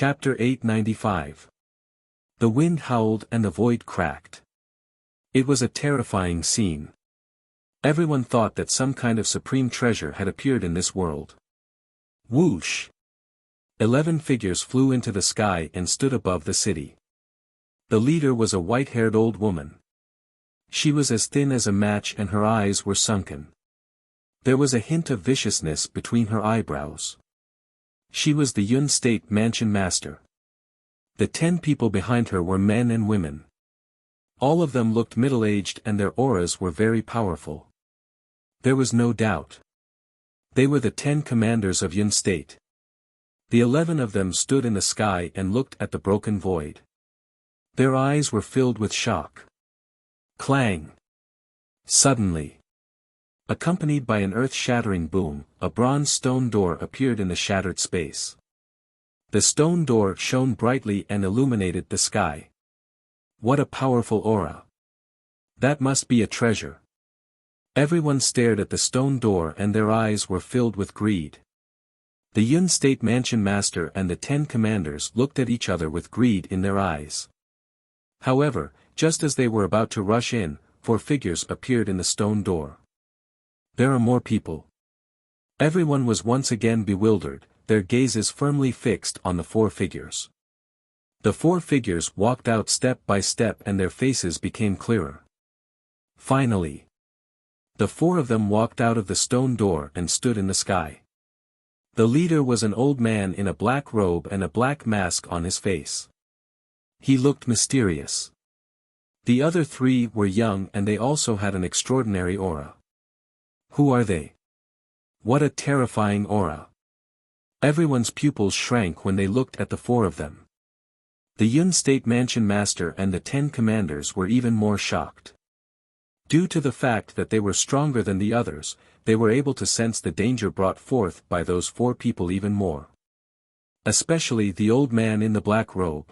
Chapter 895. The wind howled and the void cracked. It was a terrifying scene. Everyone thought that some kind of supreme treasure had appeared in this world. Whoosh! 11 figures flew into the sky and stood above the city. The leader was a white-haired old woman. She was as thin as a match and her eyes were sunken. There was a hint of viciousness between her eyebrows. She was the Yun State Mansion Master. The 10 people behind her were men and women. All of them looked middle-aged and their auras were very powerful. There was no doubt. They were the 10 commanders of Yun State. The 11 of them stood in the sky and looked at the broken void. Their eyes were filled with shock. Clang! Suddenly, accompanied by an earth-shattering boom, a bronze stone door appeared in the shattered space. The stone door shone brightly and illuminated the sky. What a powerful aura! That must be a treasure. Everyone stared at the stone door and their eyes were filled with greed. The Yun State Mansion Master and the 10 commanders looked at each other with greed in their eyes. However, just as they were about to rush in, 4 figures appeared in the stone door. There are more people. Everyone was once again bewildered, their gazes firmly fixed on the 4 figures. The 4 figures walked out step by step and their faces became clearer. Finally, the 4 of them walked out of the stone door and stood in the sky. The leader was an old man in a black robe and a black mask on his face. He looked mysterious. The other 3 were young and they also had an extraordinary aura. Who are they? What a terrifying aura. Everyone's pupils shrank when they looked at the 4 of them. The Yun State Mansion Master and the 10 commanders were even more shocked. Due to the fact that they were stronger than the others, they were able to sense the danger brought forth by those 4 people even more. Especially the old man in the black robe.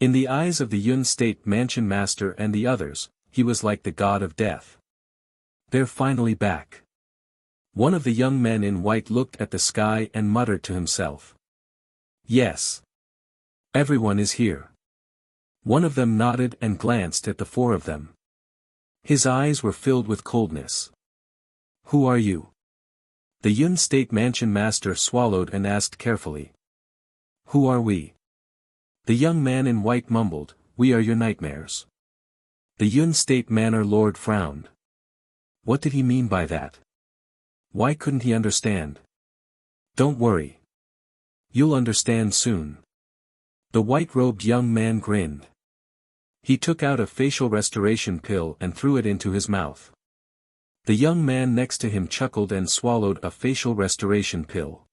In the eyes of the Yun State Mansion Master and the others, he was like the god of death. They're finally back. One of the young men in white looked at the sky and muttered to himself. Yes. Everyone is here. One of them nodded and glanced at the 4 of them. His eyes were filled with coldness. Who are you? The Yun State Mansion Master swallowed and asked carefully. Who are we? The young man in white mumbled, we are your nightmares. The Yun State Manor Lord frowned. What did he mean by that? Why couldn't he understand? Don't worry. You'll understand soon. The white-robed young man grinned. He took out a facial restoration pill and threw it into his mouth. The young man next to him chuckled and swallowed a facial restoration pill.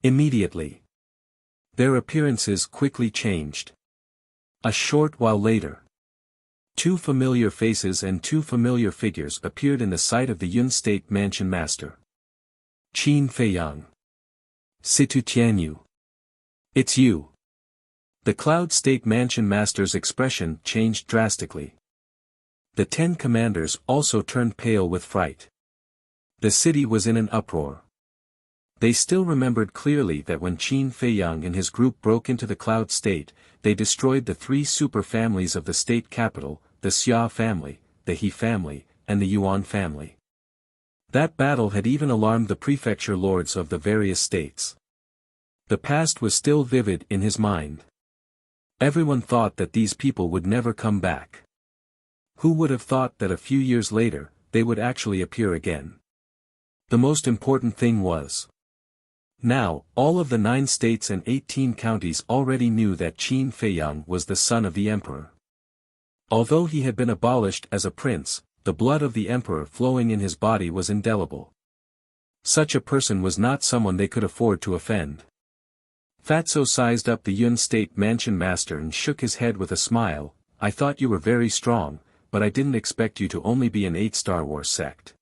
Immediately, their appearances quickly changed. A short while later, 2 familiar faces and 2 familiar figures appeared in the sight of the Yun State Mansion Master. Qin Feiyang. Situ Tianyu. It's you. The Cloud State Mansion Master's expression changed drastically. The 10 commanders also turned pale with fright. The city was in an uproar. They still remembered clearly that when Qin Feiyang and his group broke into the Cloud State, they destroyed the 3 super families of the state capital, the Xia family, the He family, and the Yuan family. That battle had even alarmed the prefecture lords of the various states. The past was still vivid in his mind. Everyone thought that these people would never come back. Who would have thought that a few years later, they would actually appear again? The most important thing was, now, all of the 9 states and 18 counties already knew that Qin Feiyang was the son of the emperor. Although he had been abolished as a prince, the blood of the emperor flowing in his body was indelible. Such a person was not someone they could afford to offend. Fatso sized up the Yun State Mansion Master and shook his head with a smile. I thought you were very strong, but I didn't expect you to only be an 8 Star Wars sect.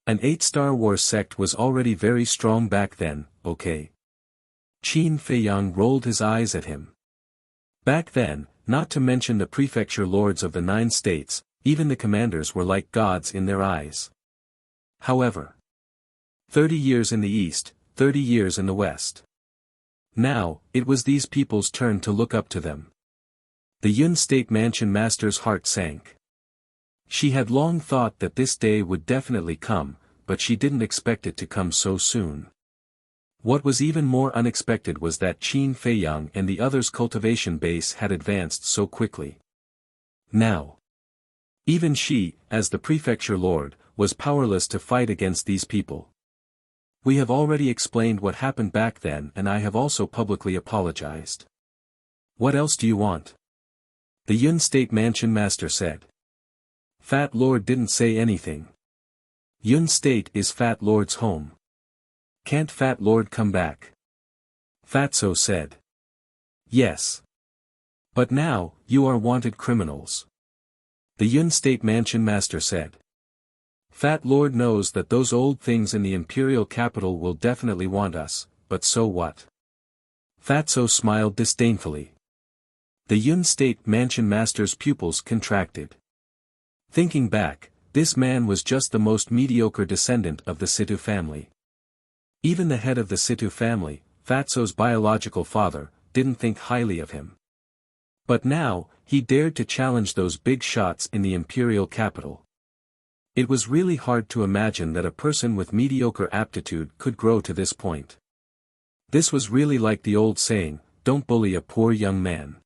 An 8 Star Wars sect was already very strong back then, okay? Qin Feiyang rolled his eyes at him. Back then, not to mention the prefecture lords of the 9 states, even the commanders were like gods in their eyes. However, 30 years in the east, 30 years in the west. Now, it was these people's turn to look up to them. The Yun State Mansion Master's heart sank. She had long thought that this day would definitely come, but she didn't expect it to come so soon. What was even more unexpected was that Qin Feiyang and the others' cultivation base had advanced so quickly. Now, even she, as the prefecture lord, was powerless to fight against these people. We have already explained what happened back then, and I have also publicly apologized. What else do you want? The Yun State Mansion Master said. Fat Lord didn't say anything. Yun State is Fat Lord's home. Can't Fat Lord come back? Fatso said. Yes. But now, you are wanted criminals. The Yun State Mansion Master said. Fat Lord knows that those old things in the imperial capital will definitely want us, but so what? Fatso smiled disdainfully. The Yun State Mansion Master's pupils contracted. Thinking back, this man was just the most mediocre descendant of the Situ family. Even the head of the Situ family, Fatso's biological father, didn't think highly of him. But now, he dared to challenge those big shots in the imperial capital. It was really hard to imagine that a person with mediocre aptitude could grow to this point. This was really like the old saying, don't bully a poor young man.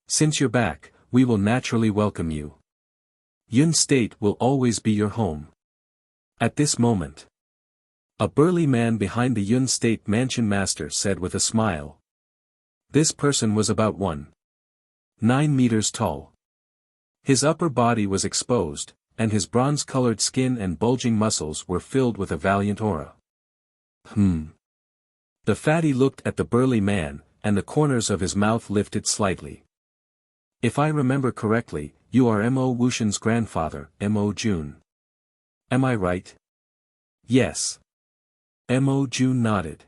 Since you're back, we will naturally welcome you. Yun State will always be your home. At this moment, a burly man behind the Yun State Mansion Master said with a smile. This person was about 1.9 meters tall. His upper body was exposed, and his bronze-colored skin and bulging muscles were filled with a valiant aura. The fatty looked at the burly man, and the corners of his mouth lifted slightly. If I remember correctly, you are Mo Wuxian's grandfather, Mo Jun. Am I right? Yes. Mo Jun nodded.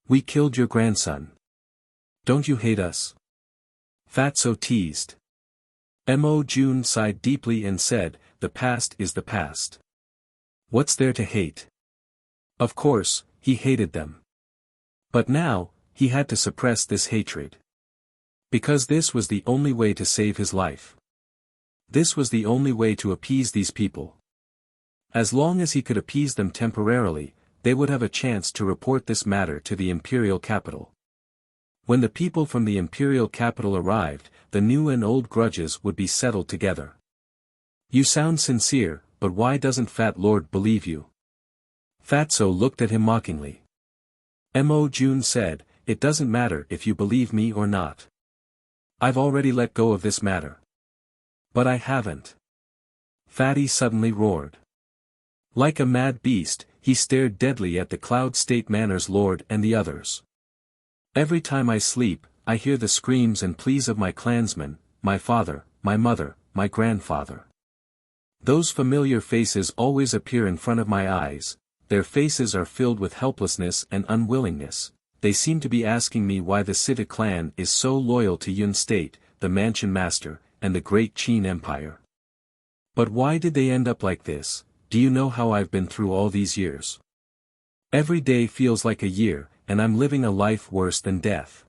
We killed your grandson. Don't you hate us? Fatso teased. Mo Jun sighed deeply and said, the past is the past. What's there to hate? Of course, he hated them. But now, he had to suppress this hatred. Because this was the only way to save his life. This was the only way to appease these people. As long as he could appease them temporarily, they would have a chance to report this matter to the imperial capital. When the people from the imperial capital arrived, the new and old grudges would be settled together. You sound sincere, but why doesn't Fat Lord believe you? Fatso looked at him mockingly. Mo Jun said, it doesn't matter if you believe me or not. I've already let go of this matter. But I haven't. Fatty suddenly roared. Like a mad beast, he stared deadly at the Cloud State Manor's lord and the others. Every time I sleep, I hear the screams and pleas of my clansmen, my father, my mother, my grandfather. Those familiar faces always appear in front of my eyes, their faces are filled with helplessness and unwillingness, they seem to be asking me why the Sita clan is so loyal to Yun State, the Mansion Master, and the great Qin Empire. But why did they end up like this? Do you know how I've been through all these years? Every day feels like a year, and I'm living a life worse than death.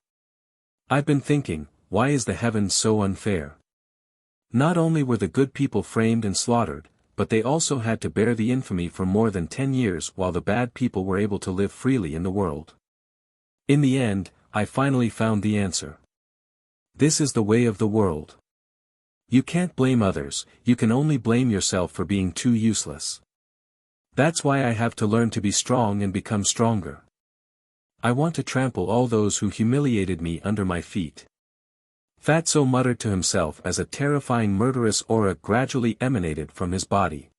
I've been thinking, why is the heavens so unfair? Not only were the good people framed and slaughtered, but they also had to bear the infamy for more than 10 years while the bad people were able to live freely in the world. In the end, I finally found the answer. This is the way of the world. You can't blame others, you can only blame yourself for being too useless. That's why I have to learn to be strong and become stronger. I want to trample all those who humiliated me under my feet. Fatso muttered to himself as a terrifying murderous aura gradually emanated from his body.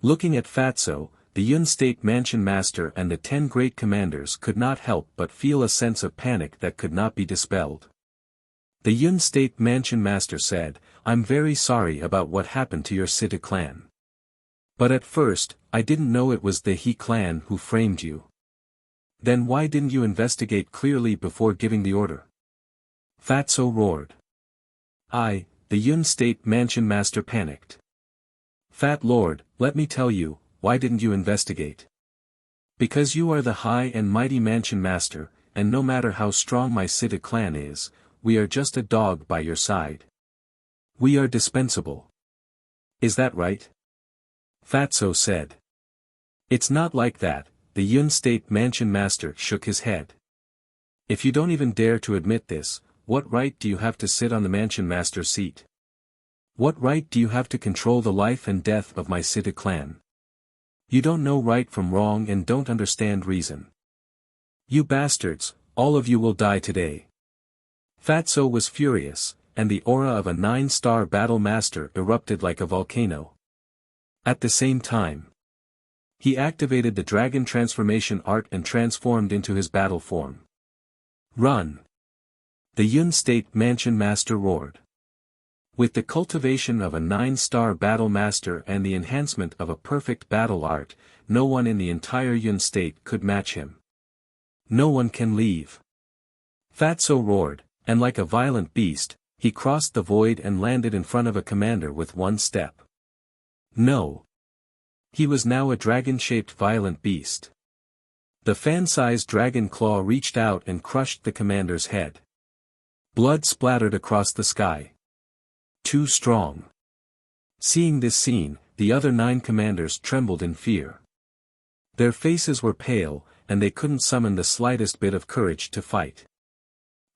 Looking at Fatso, the Yun State Mansion Master and the 10 great commanders could not help but feel a sense of panic that could not be dispelled. The Yun State Mansion Master said, I'm very sorry about what happened to your Sita clan. But at first, I didn't know it was the He clan who framed you. Then why didn't you investigate clearly before giving the order? Fatso roared. The Yun State Mansion Master panicked. Fat Lord, let me tell you, why didn't you investigate? Because you are the high and mighty Mansion Master, and no matter how strong my Siddha clan is, we are just a dog by your side. We are dispensable. Is that right? Fatso said. It's not like that, the Yun State Mansion Master shook his head. If you don't even dare to admit this, what right do you have to sit on the Mansion Master's seat? What right do you have to control the life and death of my Siddha clan? You don't know right from wrong and don't understand reason. You bastards, all of you will die today. Fatso was furious, and the aura of a 9-star battle master erupted like a volcano. At the same time, he activated the dragon transformation art and transformed into his battle form. Run! The Yun State Mansion Master roared. With the cultivation of a 9-star battle master and the enhancement of a perfect battle art, no one in the entire Yun State could match him. No one can leave. Fatso roared, and like a violent beast, he crossed the void and landed in front of a commander with one step. No. He was now a dragon-shaped violent beast. The fan-sized dragon claw reached out and crushed the commander's head. Blood splattered across the sky. Too strong. Seeing this scene, the other 9 commanders trembled in fear. Their faces were pale, and they couldn't summon the slightest bit of courage to fight.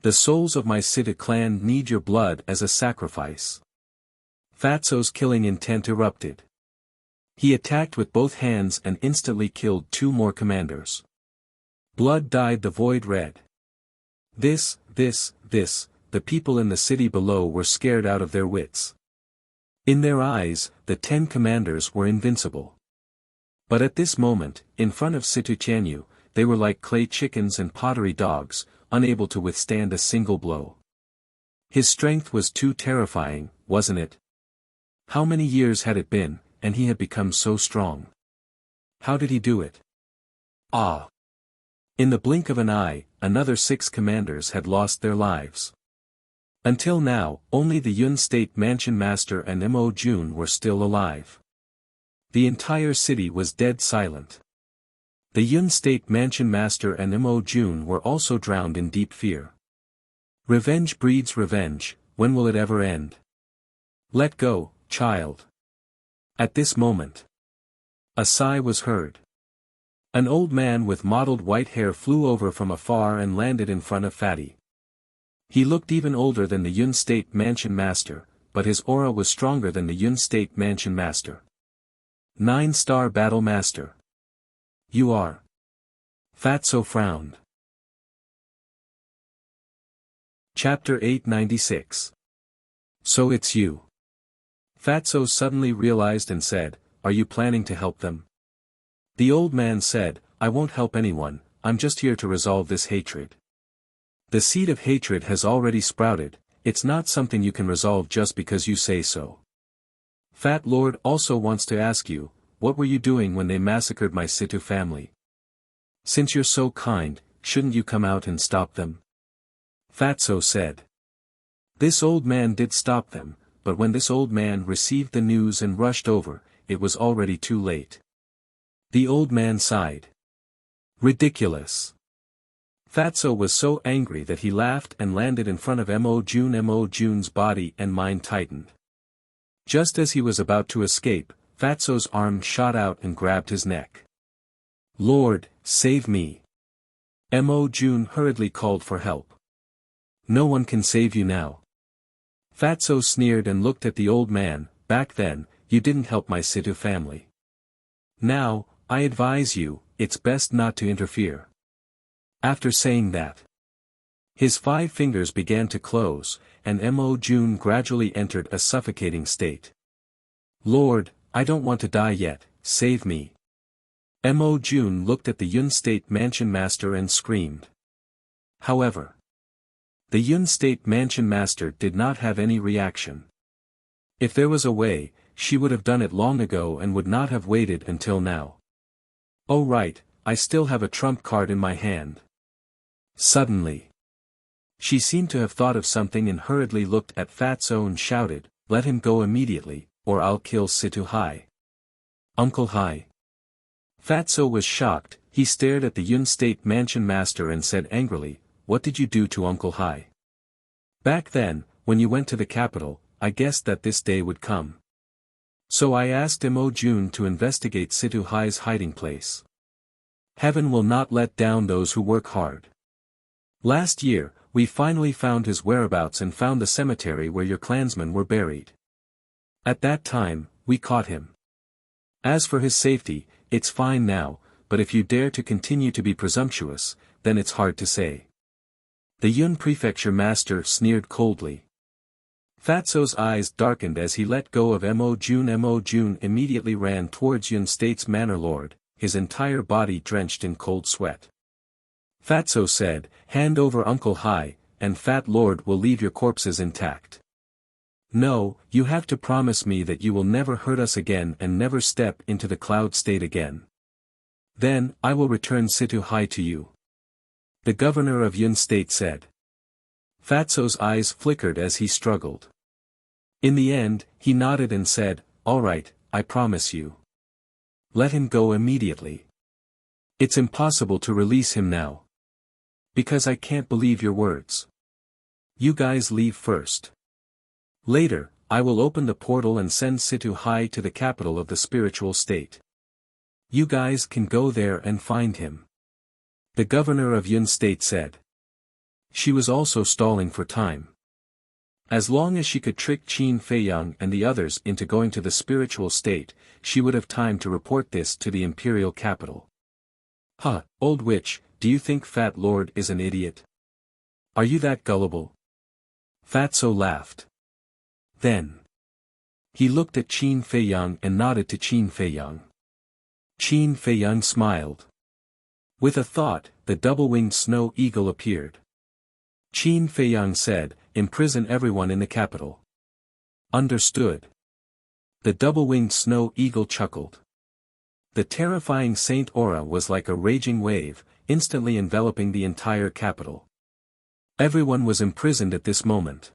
The souls of my Siddha clan need your blood as a sacrifice. Fatso's killing intent erupted. He attacked with both hands and instantly killed 2 more commanders. Blood dyed the void red. This, the people in the city below were scared out of their wits. In their eyes, the 10 commanders were invincible. But at this moment, in front of Situ Tianyu, they were like clay chickens and pottery dogs, unable to withstand a single blow. His strength was too terrifying, wasn't it? How many years had it been, and he had become so strong? How did he do it? Ah! In the blink of an eye, another 6 commanders had lost their lives. Until now, only the Yun State Mansion Master and Mo Jun were still alive. The entire city was dead silent. The Yun State Mansion Master and Mo Jun were also drowned in deep fear. Revenge breeds revenge, when will it ever end? Let go, child. At this moment, a sigh was heard. An old man with mottled white hair flew over from afar and landed in front of Fatty. He looked even older than the Yun State Mansion Master, but his aura was stronger than the Yun State Mansion Master. 9-star Battle Master. You are. Fatso frowned. Chapter 896. So it's you. Fatso suddenly realized and said, are you planning to help them? The old man said, I won't help anyone, I'm just here to resolve this hatred. The seed of hatred has already sprouted, it's not something you can resolve just because you say so. Fat Lord also wants to ask you, what were you doing when they massacred my Situ family? Since you're so kind, shouldn't you come out and stop them? Fatso said. This old man did stop them, but when this old man received the news and rushed over, it was already too late. The old man sighed. Ridiculous. Fatso was so angry that he laughed and landed in front of Mo Jun. Mo Jun's body and mind tightened. Just as he was about to escape, Fatso's arm shot out and grabbed his neck. Lord, save me. Mo Jun hurriedly called for help. No one can save you now. Fatso sneered and looked at the old man. Back then, you didn't help my Situ family. Now, I advise you, it's best not to interfere. After saying that, his 5 fingers began to close, and Mo Jun gradually entered a suffocating state. Lord, I don't want to die yet, save me. Mo Jun looked at the Yun State Mansion Master and screamed. However, the Yun State Mansion Master did not have any reaction. If there was a way, she would have done it long ago and would not have waited until now. Oh right, I still have a trump card in my hand. Suddenly, she seemed to have thought of something and hurriedly looked at Fatso and shouted, let him go immediately, or I'll kill Situ Hai. Uncle Hai. Fatso was shocked, He stared at the Yun State Mansion master and said angrily, "What did you do to Uncle Hai? Back then, when you went to the capital, I guessed that this day would come. So I asked Mo Jun to investigate Situ Hai's hiding place. Heaven will not let down those who work hard. Last year, we finally found his whereabouts and found the cemetery where your clansmen were buried. At that time, we caught him. As for his safety, it's fine now, but if you dare to continue to be presumptuous, then it's hard to say." The Yun prefecture master sneered coldly. Fatso's eyes darkened as he let go of Mo Jun. Mo Jun immediately ran towards Yun State's manor lord, his entire body drenched in cold sweat. Fatso said, "Hand over Uncle Hai, and Fat Lord will leave your corpses intact. No, you have to promise me that you will never hurt us again and never step into the Cloud State again. Then, I will return Situ Hai to you," the governor of Yun State said. Fatso's eyes flickered as he struggled. In the end, he nodded and said, "All right, I promise you. Let him go immediately. It's impossible to release him now. Because I can't believe your words. You guys leave first. Later, I will open the portal and send Situ Hai to the capital of the spiritual state. You guys can go there and find him," the governor of Yun State said. She was also stalling for time. As long as she could trick Qin Feiyang and the others into going to the spiritual state, she would have time to report this to the imperial capital. "Huh, old witch, do you think Fat Lord is an idiot? Are you that gullible?" Fatso laughed. Then he looked at Qin Feiyang and nodded to Qin Feiyang. Qin Feiyang smiled. With a thought, the double-winged snow eagle appeared. Qin Feiyang said, "Imprison everyone in the capital." Understood. The double-winged snow eagle chuckled. The terrifying Saint Aura was like a raging wave, instantly enveloping the entire capital. Everyone was imprisoned at this moment.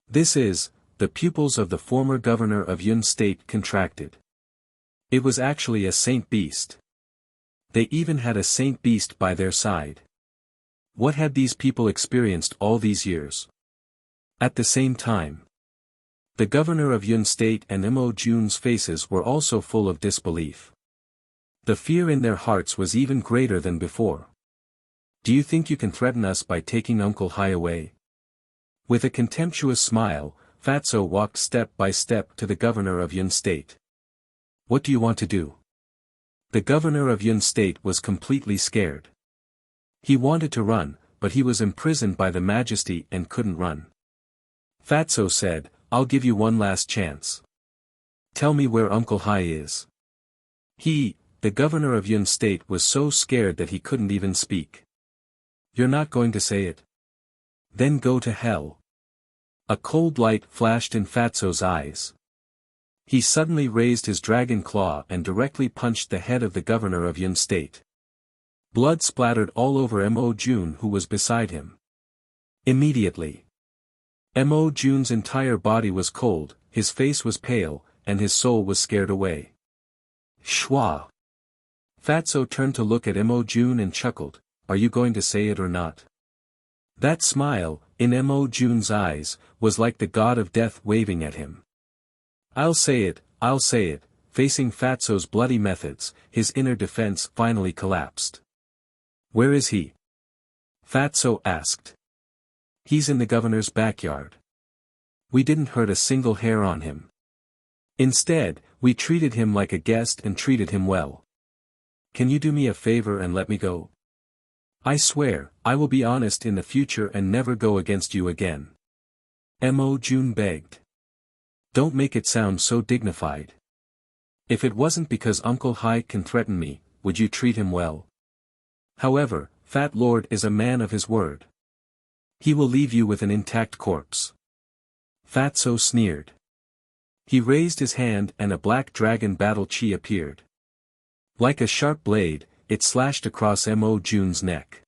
The pupils of the former governor of Yun State contracted. It was actually a saint beast. They even had a saint beast by their side. What had these people experienced all these years? At the same time, the governor of Yun State and Mo Jun's faces were also full of disbelief. The fear in their hearts was even greater than before. "Do you think you can threaten us by taking Uncle Hai away?" With a contemptuous smile, Fatso walked step by step to the governor of Yun State. "What do you want to do?" The governor of Yun State was completely scared. He wanted to run, but he was imprisoned by the majesty and couldn't run. Fatso said, "I'll give you one last chance. Tell me where Uncle Hai is." The governor of Yun State was so scared that he couldn't even speak. "You're not going to say it? Then go to hell." A cold light flashed in Fatso's eyes. He suddenly raised his dragon claw and directly punched the head of the governor of Yun State. Blood splattered all over Mo Jun, who was beside him. Immediately, Mo Jun's entire body was cold, his face was pale, and his soul was scared away. Shwa! Fatso turned to look at Mo Jun and chuckled, "Are you going to say it or not?" That smile, in Mo Jun's eyes, was like the god of death waving at him. I'll say it," facing Fatso's bloody methods, his inner defense finally collapsed. "Where is he?" Fatso asked. "He's in the governor's backyard. We didn't hurt a single hair on him. Instead, we treated him like a guest and treated him well. Can you do me a favor and let me go? I swear, I will be honest in the future and never go against you again." Mo Jun begged. "Don't make it sound so dignified. If it wasn't because Uncle Hai can threaten me, would you treat him well? However, Fat Lord is a man of his word. He will leave you with an intact corpse." Fatso sneered. He raised his hand and a black dragon battle chi appeared. Like a sharp blade, it slashed across Mo Jun's neck.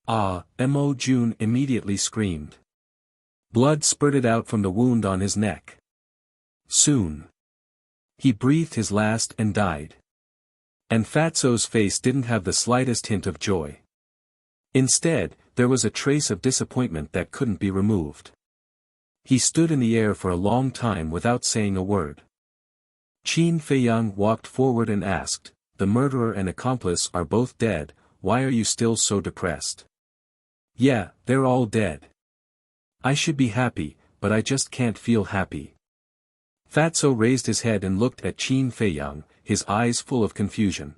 "Ah!" Mo Jun immediately screamed. Blood spurted out from the wound on his neck. Soon, he breathed his last and died. And Fatso's face didn't have the slightest hint of joy. Instead, there was a trace of disappointment that couldn't be removed. He stood in the air for a long time without saying a word. Qin Feiyang walked forward and asked, "The murderer and accomplice are both dead, why are you still so depressed?" "Yeah, they're all dead. I should be happy, but I just can't feel happy." Fatso raised his head and looked at Qin Feiyang, his eyes full of confusion.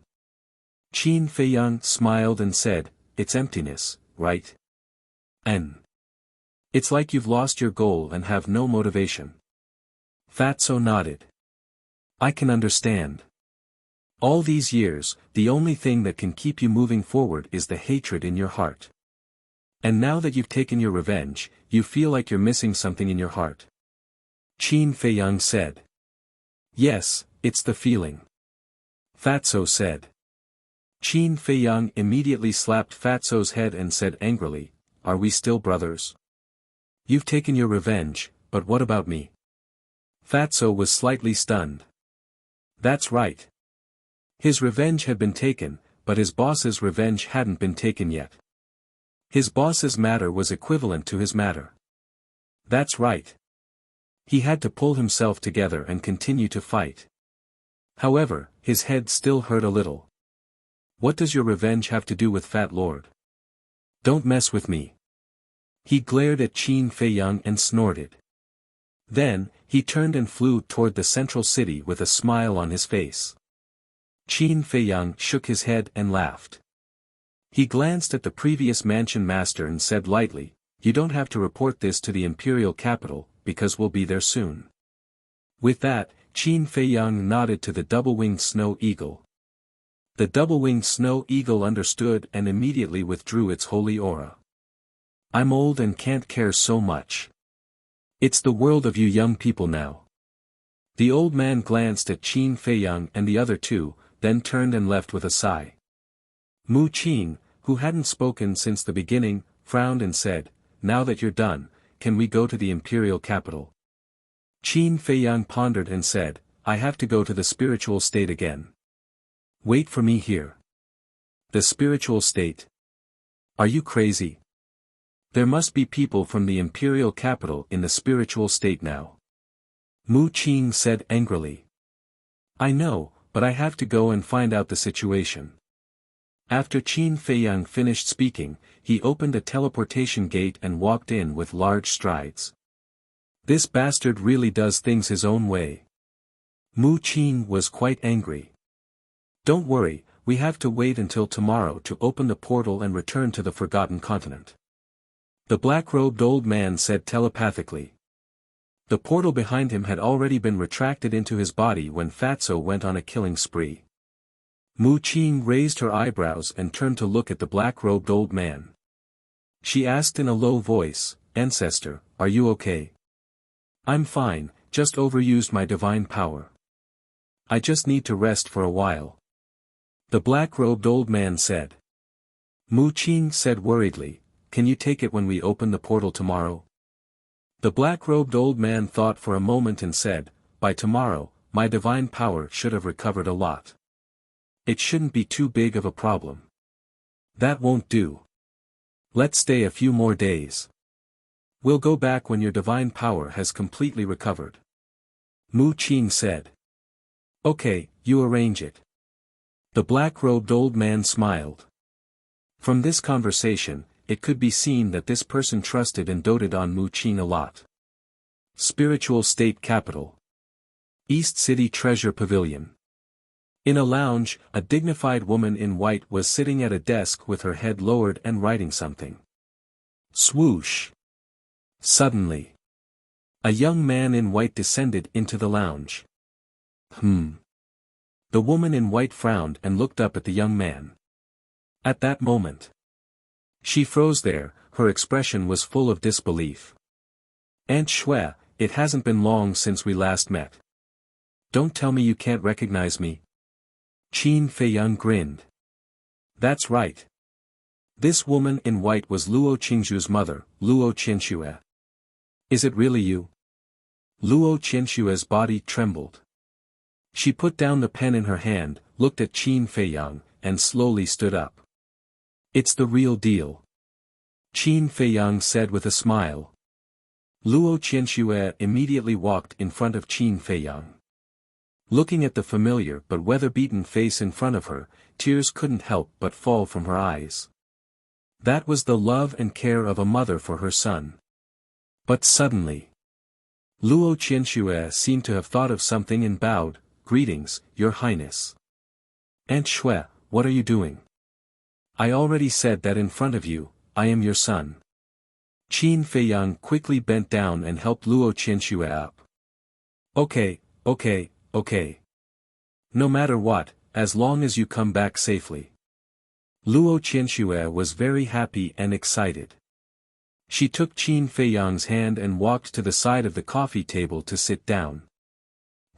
Qin Feiyang smiled and said, "It's emptiness, right? And it's like you've lost your goal and have no motivation." Fatso nodded. "I can understand. All these years, the only thing that can keep you moving forward is the hatred in your heart. And now that you've taken your revenge, you feel like you're missing something in your heart." Qin Feiyang said. "Yes, it's the feeling," Fatso said. Qin Feiyang immediately slapped Fatso's head and said angrily, "Are we still brothers? You've taken your revenge, but what about me?" Fatso was slightly stunned. That's right. His revenge had been taken, but his boss's revenge hadn't been taken yet. His boss's matter was equivalent to his matter. That's right. He had to pull himself together and continue to fight. However, his head still hurt a little. "What does your revenge have to do with Fat Lord? Don't mess with me." He glared at Qin Feiyang and snorted. Then, he turned and flew toward the central city with a smile on his face. Qin Feiyang shook his head and laughed. He glanced at the previous mansion master and said lightly, "You don't have to report this to the imperial capital, because we'll be there soon." With that, Qin Feiyang nodded to the double-winged snow eagle. The double-winged snow eagle understood and immediately withdrew its holy aura. "I'm old and can't care so much. It's the world of you young people now." The old man glanced at Qin Feiyang and the other two, then turned and left with a sigh. Mu Qin, who hadn't spoken since the beginning, frowned and said, "Now that you're done, can we go to the imperial capital?" Qin Feiyang pondered and said, "I have to go to the spiritual state again." "Wait for me here." "The spiritual state? Are you crazy? There must be people from the imperial capital in the spiritual state now." Mu Qin said angrily. "I know, but I have to go and find out the situation." After Qin Feiyang finished speaking, he opened a teleportation gate and walked in with large strides. "This bastard really does things his own way." Mu Qin was quite angry. "Don't worry, we have to wait until tomorrow to open the portal and return to the Forgotten Continent," the black-robed old man said telepathically. The portal behind him had already been retracted into his body when Fatso went on a killing spree. Mu Qin raised her eyebrows and turned to look at the black-robed old man. She asked in a low voice, "Ancestor, are you okay?" "I'm fine, just overused my divine power. I just need to rest for a while," the black-robed old man said. Mu Qin said worriedly, "Can you take it when we open the portal tomorrow?" The black-robed old man thought for a moment and said, "By tomorrow, my divine power should have recovered a lot. It shouldn't be too big of a problem." "That won't do. Let's stay a few more days. We'll go back when your divine power has completely recovered," Mu Qin said. "Okay, you arrange it." The black-robed old man smiled. From this conversation, it could be seen that this person trusted and doted on Mu Qin a lot. Spiritual State Capital. East City Treasure Pavilion. In a lounge, a dignified woman in white was sitting at a desk with her head lowered and writing something. Swoosh! Suddenly, a young man in white descended into the lounge. The woman in white frowned and looked up at the young man. At that moment, she froze there, her expression was full of disbelief. "Aunt Xue, it hasn't been long since we last met. Don't tell me you can't recognize me." Qin Feiyang grinned. "That's right. This woman in white was Luo Qingzhu's mother, Luo Qianxue. Is it really you?" Luo Qianxue's body trembled. She put down the pen in her hand, looked at Qin Feiyang, and slowly stood up. It's the real deal. Qin Feiyang said with a smile. Luo Qianxue immediately walked in front of Qin Feiyang. Looking at the familiar but weather-beaten face in front of her, tears couldn't help but fall from her eyes. That was the love and care of a mother for her son. But suddenly, Luo Qianxue seemed to have thought of something and bowed. Greetings, Your Highness. Aunt Xue, what are you doing? I already said that in front of you, I am your son. Qin Feiyang quickly bent down and helped Luo Qianxue up. Okay. No matter what, as long as you come back safely. Luo Qianxue was very happy and excited. She took Qin Feiyang's hand and walked to the side of the coffee table to sit down.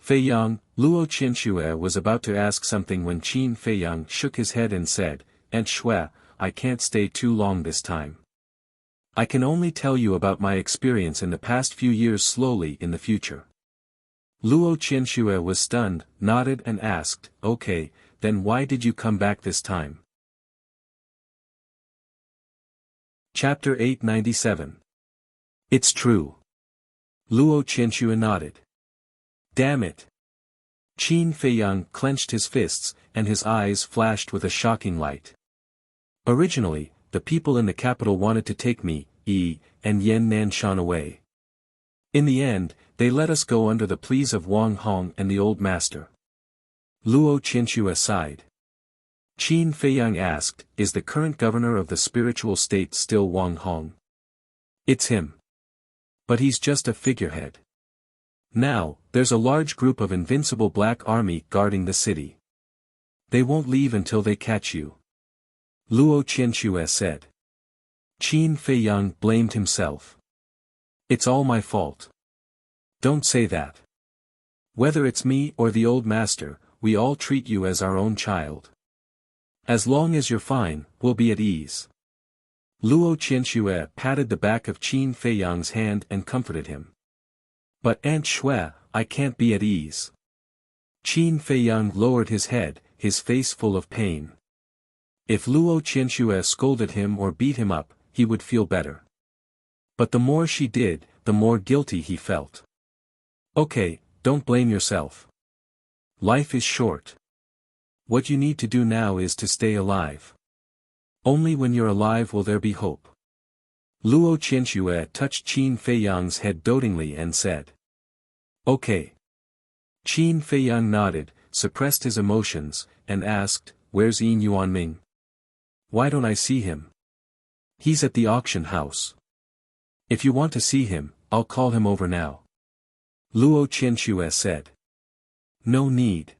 Feiyang, Luo Qianxue was about to ask something when Qin Feiyang shook his head and said, Aunt Xue, I can't stay too long this time. I can only tell you about my experience in the past few years slowly in the future. Luo Qianxue was stunned, nodded and asked, Okay, then why did you come back this time? Chapter 897. It's true. Luo Qianxue nodded. Damn it. Qin Feiyang clenched his fists, and his eyes flashed with a shocking light. Originally, the people in the capital wanted to take me, Yi, and Yan Nanshan away. In the end, they let us go under the pleas of Wang Hong and the old master. Luo Qianxue sighed. Qin Feiyang asked, Is the current governor of the spiritual state still Wang Hong? It's him. But he's just a figurehead. Now, there's a large group of invincible black army guarding the city. They won't leave until they catch you. Luo Qianxue said. Qin Feiyang blamed himself. It's all my fault. Don't say that. Whether it's me or the old master, we all treat you as our own child. As long as you're fine, we'll be at ease. Luo Qianxue patted the back of Qin Feiyang's hand and comforted him. But Aunt Xue, I can't be at ease. Qin Feiyang lowered his head, his face full of pain. If Luo Qianxue scolded him or beat him up, he would feel better. But the more she did, the more guilty he felt. Okay, don't blame yourself. Life is short. What you need to do now is to stay alive. Only when you're alive will there be hope. Luo Qianxue touched Qin Feiyang's head dotingly and said. Okay. Qin Feiyang nodded, suppressed his emotions, and asked, Where's Yin Yuanming? Why don't I see him? He's at the auction house. If you want to see him, I'll call him over now. Luo Qianxue said. No need.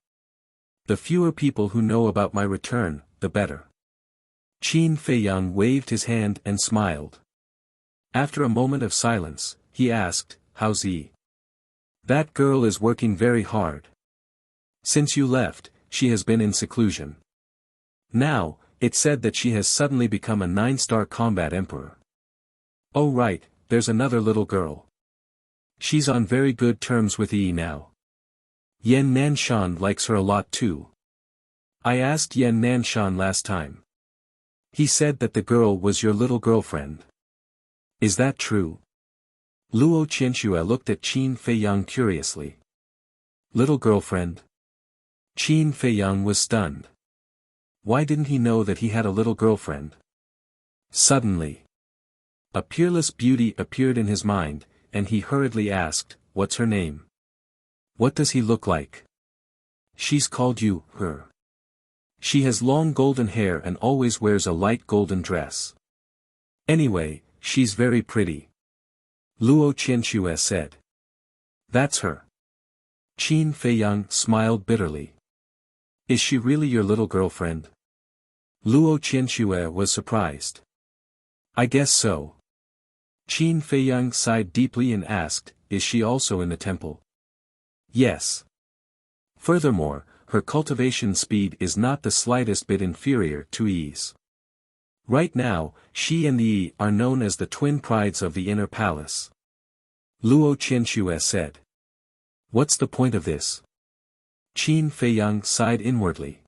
The fewer people who know about my return, the better. Qin Feiyang waved his hand and smiled. After a moment of silence, he asked, How's Yi? That girl is working very hard. Since you left, she has been in seclusion. Now, it's said that she has suddenly become a 9-star combat emperor. Oh right, there's another little girl. She's on very good terms with Yi now. Yan Nanshan likes her a lot too. I asked Yan Nanshan last time. He said that the girl was your little girlfriend. Is that true? Luo Qianxue looked at Qin Feiyang curiously. Little girlfriend? Qin Feiyang was stunned. Why didn't he know that he had a little girlfriend? Suddenly, a peerless beauty appeared in his mind, and he hurriedly asked, What's her name? What does he look like? She's called you, her. She has long golden hair and always wears a light golden dress. Anyway, she's very pretty. Luo Qianxue said. That's her. Qin Feiyang smiled bitterly. Is she really your little girlfriend? Luo Qianxue was surprised. I guess so. Qin Feiyang sighed deeply and asked, Is she also in the temple? Yes. Furthermore, her cultivation speed is not the slightest bit inferior to Yi's. Right now, she and Yi are known as the twin prides of the inner palace. Luo Qianxue said. What's the point of this? Qin Feiyang sighed inwardly.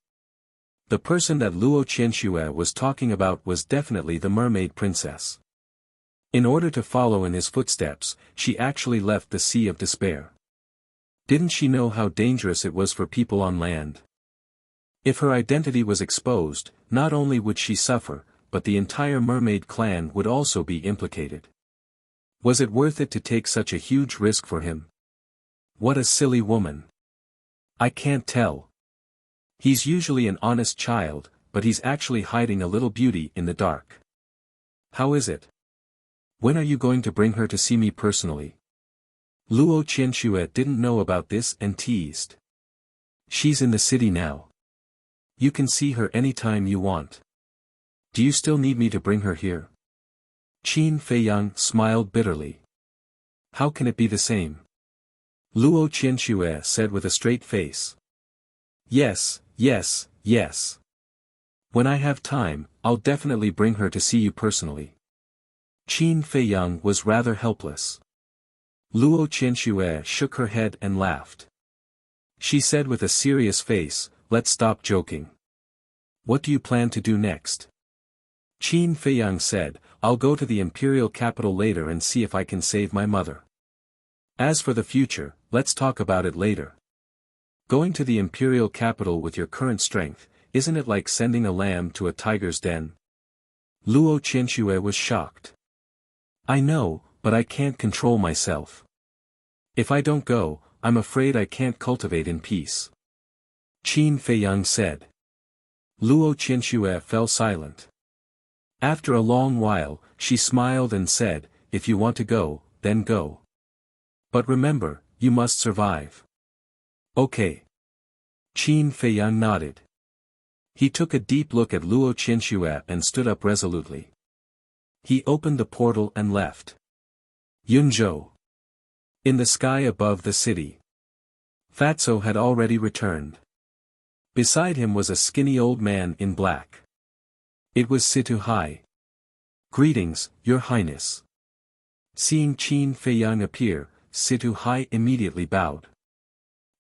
The person that Luo Qianxue was talking about was definitely the mermaid princess. In order to follow in his footsteps, she actually left the Sea of Despair. Didn't she know how dangerous it was for people on land? If her identity was exposed, not only would she suffer, but the entire mermaid clan would also be implicated. Was it worth it to take such a huge risk for him? What a silly woman. I can't tell. He's usually an honest child, but he's actually hiding a little beauty in the dark. How is it? When are you going to bring her to see me personally? Luo Qianxue didn't know about this and teased. She's in the city now. You can see her anytime you want. Do you still need me to bring her here? Qin Feiyang smiled bitterly. How can it be the same? Luo Qianxue said with a straight face. Yes, yes, yes. When I have time, I'll definitely bring her to see you personally. Qin Feiyang was rather helpless. Luo Qianxue shook her head and laughed. She said with a serious face, let's stop joking. What do you plan to do next? Qin Feiyang said, I'll go to the imperial capital later and see if I can save my mother. As for the future, let's talk about it later. Going to the imperial capital with your current strength, isn't it like sending a lamb to a tiger's den? Luo Qianxue was shocked. I know, but I can't control myself. If I don't go, I'm afraid I can't cultivate in peace. Qin Feiyang said. Luo Qianxue fell silent. After a long while, she smiled and said, if you want to go, then go. But remember, you must survive. Okay. Qin Feiyang nodded. He took a deep look at Luo Qianxue and stood up resolutely. He opened the portal and left. Yunzhou. In the sky above the city. Fatso had already returned. Beside him was a skinny old man in black. It was Situ Hai. Greetings, Your Highness. Seeing Qin Feiyang appear, Situ Hai immediately bowed.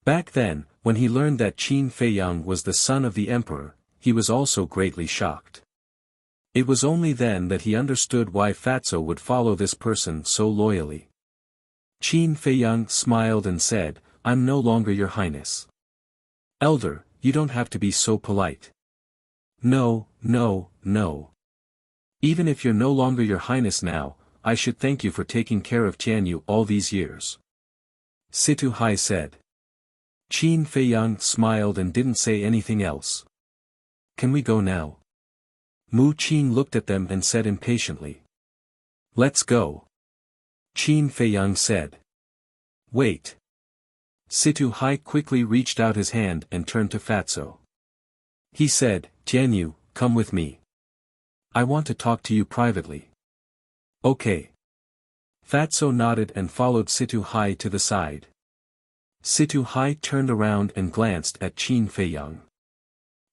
Back then, when he learned that Qin Feiyang was the son of the emperor, he was also greatly shocked. It was only then that he understood why Fatso would follow this person so loyally. Qin Feiyang smiled and said, I'm no longer Your Highness. Elder, you don't have to be so polite. No, no, no. Even if you're no longer Your Highness now, I should thank you for taking care of Tianyu all these years. Situ Hai said. Qin Feiyang smiled and didn't say anything else. Can we go now? Mu Qin looked at them and said impatiently. Let's go. Qin Feiyang said. Wait. Situ Hai quickly reached out his hand and turned to Fatso. He said, Tianyu, come with me. I want to talk to you privately. Okay. Fatso nodded and followed Situ Hai to the side. Situ Hai turned around and glanced at Qin Feiyang.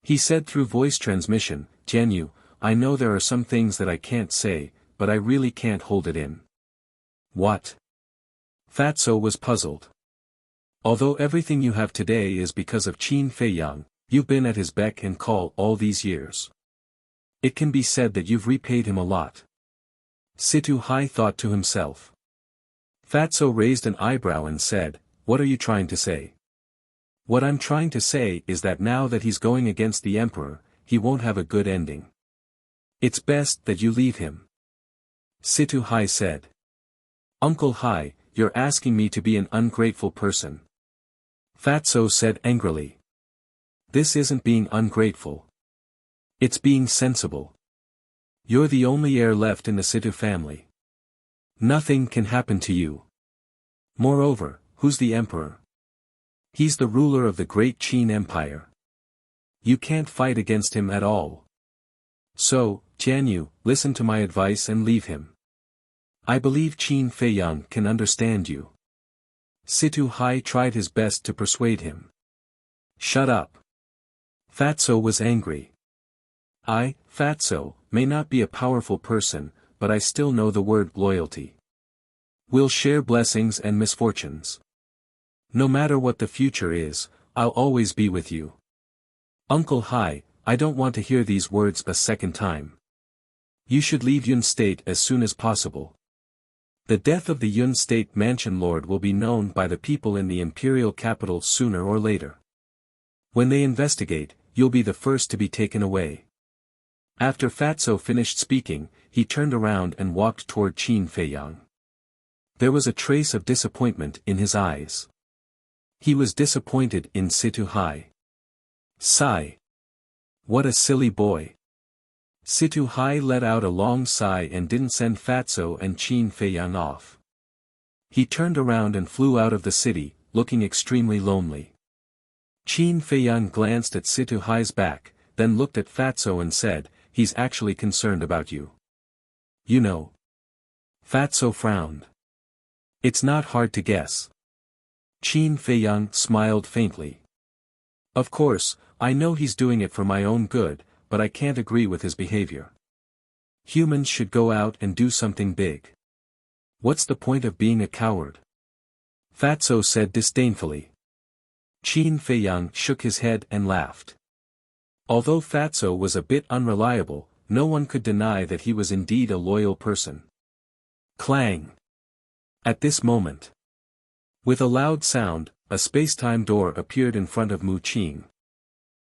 He said through voice transmission, Tianyu, I know there are some things that I can't say, but I really can't hold it in. What? Fatso was puzzled. Although everything you have today is because of Qin Feiyang, you've been at his beck and call all these years. It can be said that you've repaid him a lot. Situ Hai thought to himself. Fatso raised an eyebrow and said, what are you trying to say? What I'm trying to say is that now that he's going against the emperor, he won't have a good ending. It's best that you leave him. Situ Hai said. Uncle Hai, you're asking me to be an ungrateful person. Fatso said angrily. This isn't being ungrateful. It's being sensible. You're the only heir left in the Situ family. Nothing can happen to you. Moreover, who's the emperor? He's the ruler of the great Qin Empire. You can't fight against him at all. So, Tianyu, listen to my advice and leave him. I believe Qin Feiyang can understand you. Situ Hai tried his best to persuade him. Shut up. Fatso was angry. I, Fatso, may not be a powerful person, but I still know the word loyalty. We'll share blessings and misfortunes. No matter what the future is, I'll always be with you. Uncle Hai, I don't want to hear these words a second time. You should leave Yun State as soon as possible. The death of the Yun State Mansion Lord will be known by the people in the imperial capital sooner or later. When they investigate, you'll be the first to be taken away. After Fatso finished speaking, he turned around and walked toward Qin Feiyang. There was a trace of disappointment in his eyes. He was disappointed in Situ Hai. Sigh. What a silly boy. Situ Hai let out a long sigh and didn't send Fatso and Qin Feiyang off. He turned around and flew out of the city, looking extremely lonely. Qin Feiyang glanced at Situ Hai's back, then looked at Fatso and said, "He's actually concerned about you. You know." Fatso frowned. "It's not hard to guess." Qin Feiyang smiled faintly. "Of course, I know he's doing it for my own good, but I can't agree with his behavior. Humans should go out and do something big. What's the point of being a coward?" Fatso said disdainfully. Qin Feiyang shook his head and laughed. Although Fatso was a bit unreliable, no one could deny that he was indeed a loyal person. Clang! At this moment, with a loud sound, a space-time door appeared in front of Mu Qing.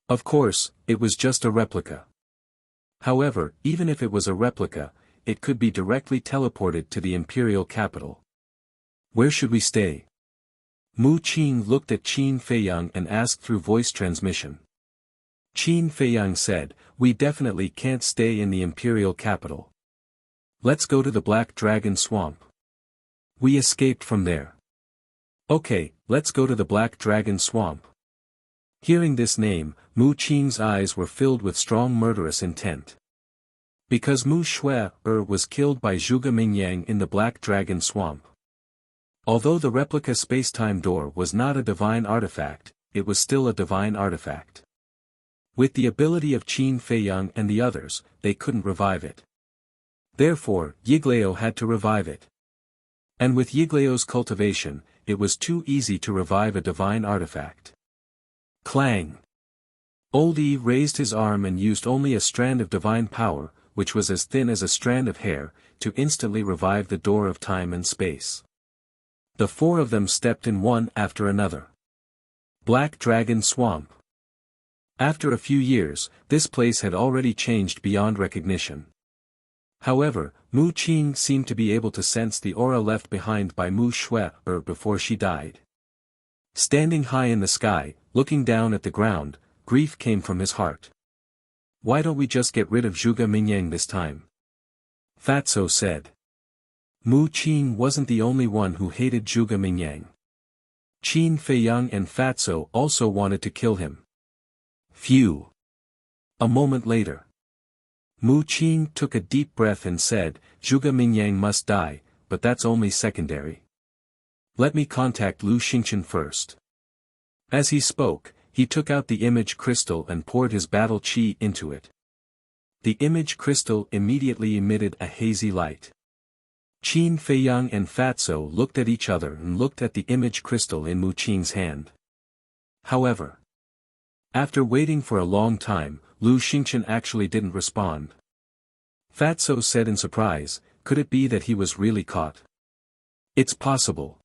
Of course, it was just a replica. However, even if it was a replica, it could be directly teleported to the imperial capital. "Where should we stay?" Mu Qing looked at Qin Feiyang and asked through voice transmission. Qin Feiyang said, "We definitely can't stay in the imperial capital. Let's go to the Black Dragon Swamp. We escaped from there." "Okay, let's go to the Black Dragon Swamp." Hearing this name, Mu Qing's eyes were filled with strong murderous intent. Because Mu Shui was killed by Zhuge Mingyang in the Black Dragon Swamp. Although the replica space-time door was not a divine artifact, it was still a divine artifact. With the ability of Qin Feiyang and the others, they couldn't revive it. Therefore, Yiglao had to revive it. And with Yiglao's cultivation, it was too easy to revive a divine artifact. Clang! Old Yi raised his arm and used only a strand of divine power, which was as thin as a strand of hair, to instantly revive the door of time and space. The four of them stepped in one after another. Black Dragon Swamp. After a few years, this place had already changed beyond recognition. However, Mu Qing seemed to be able to sense the aura left behind by Mu Shui before she died. Standing high in the sky, looking down at the ground, grief came from his heart. "Why don't we just get rid of Zhuge Mingyang this time?" Fatso said. Mu Qing wasn't the only one who hated Zhuge Mingyang. Qin Feiyang and Fatso also wanted to kill him. Phew! A moment later, Mu Qing took a deep breath and said, "Zhuge Mingyang must die, but that's only secondary. Let me contact Lu Xingqian first." As he spoke, he took out the image crystal and poured his battle chi into it. The image crystal immediately emitted a hazy light. Qin Feiyang and Fatso looked at each other and looked at the image crystal in Mu Qing's hand. However, after waiting for a long time, Lu Xingqian actually didn't respond. Fatso said in surprise, "Could it be that he was really caught?" "It's possible,"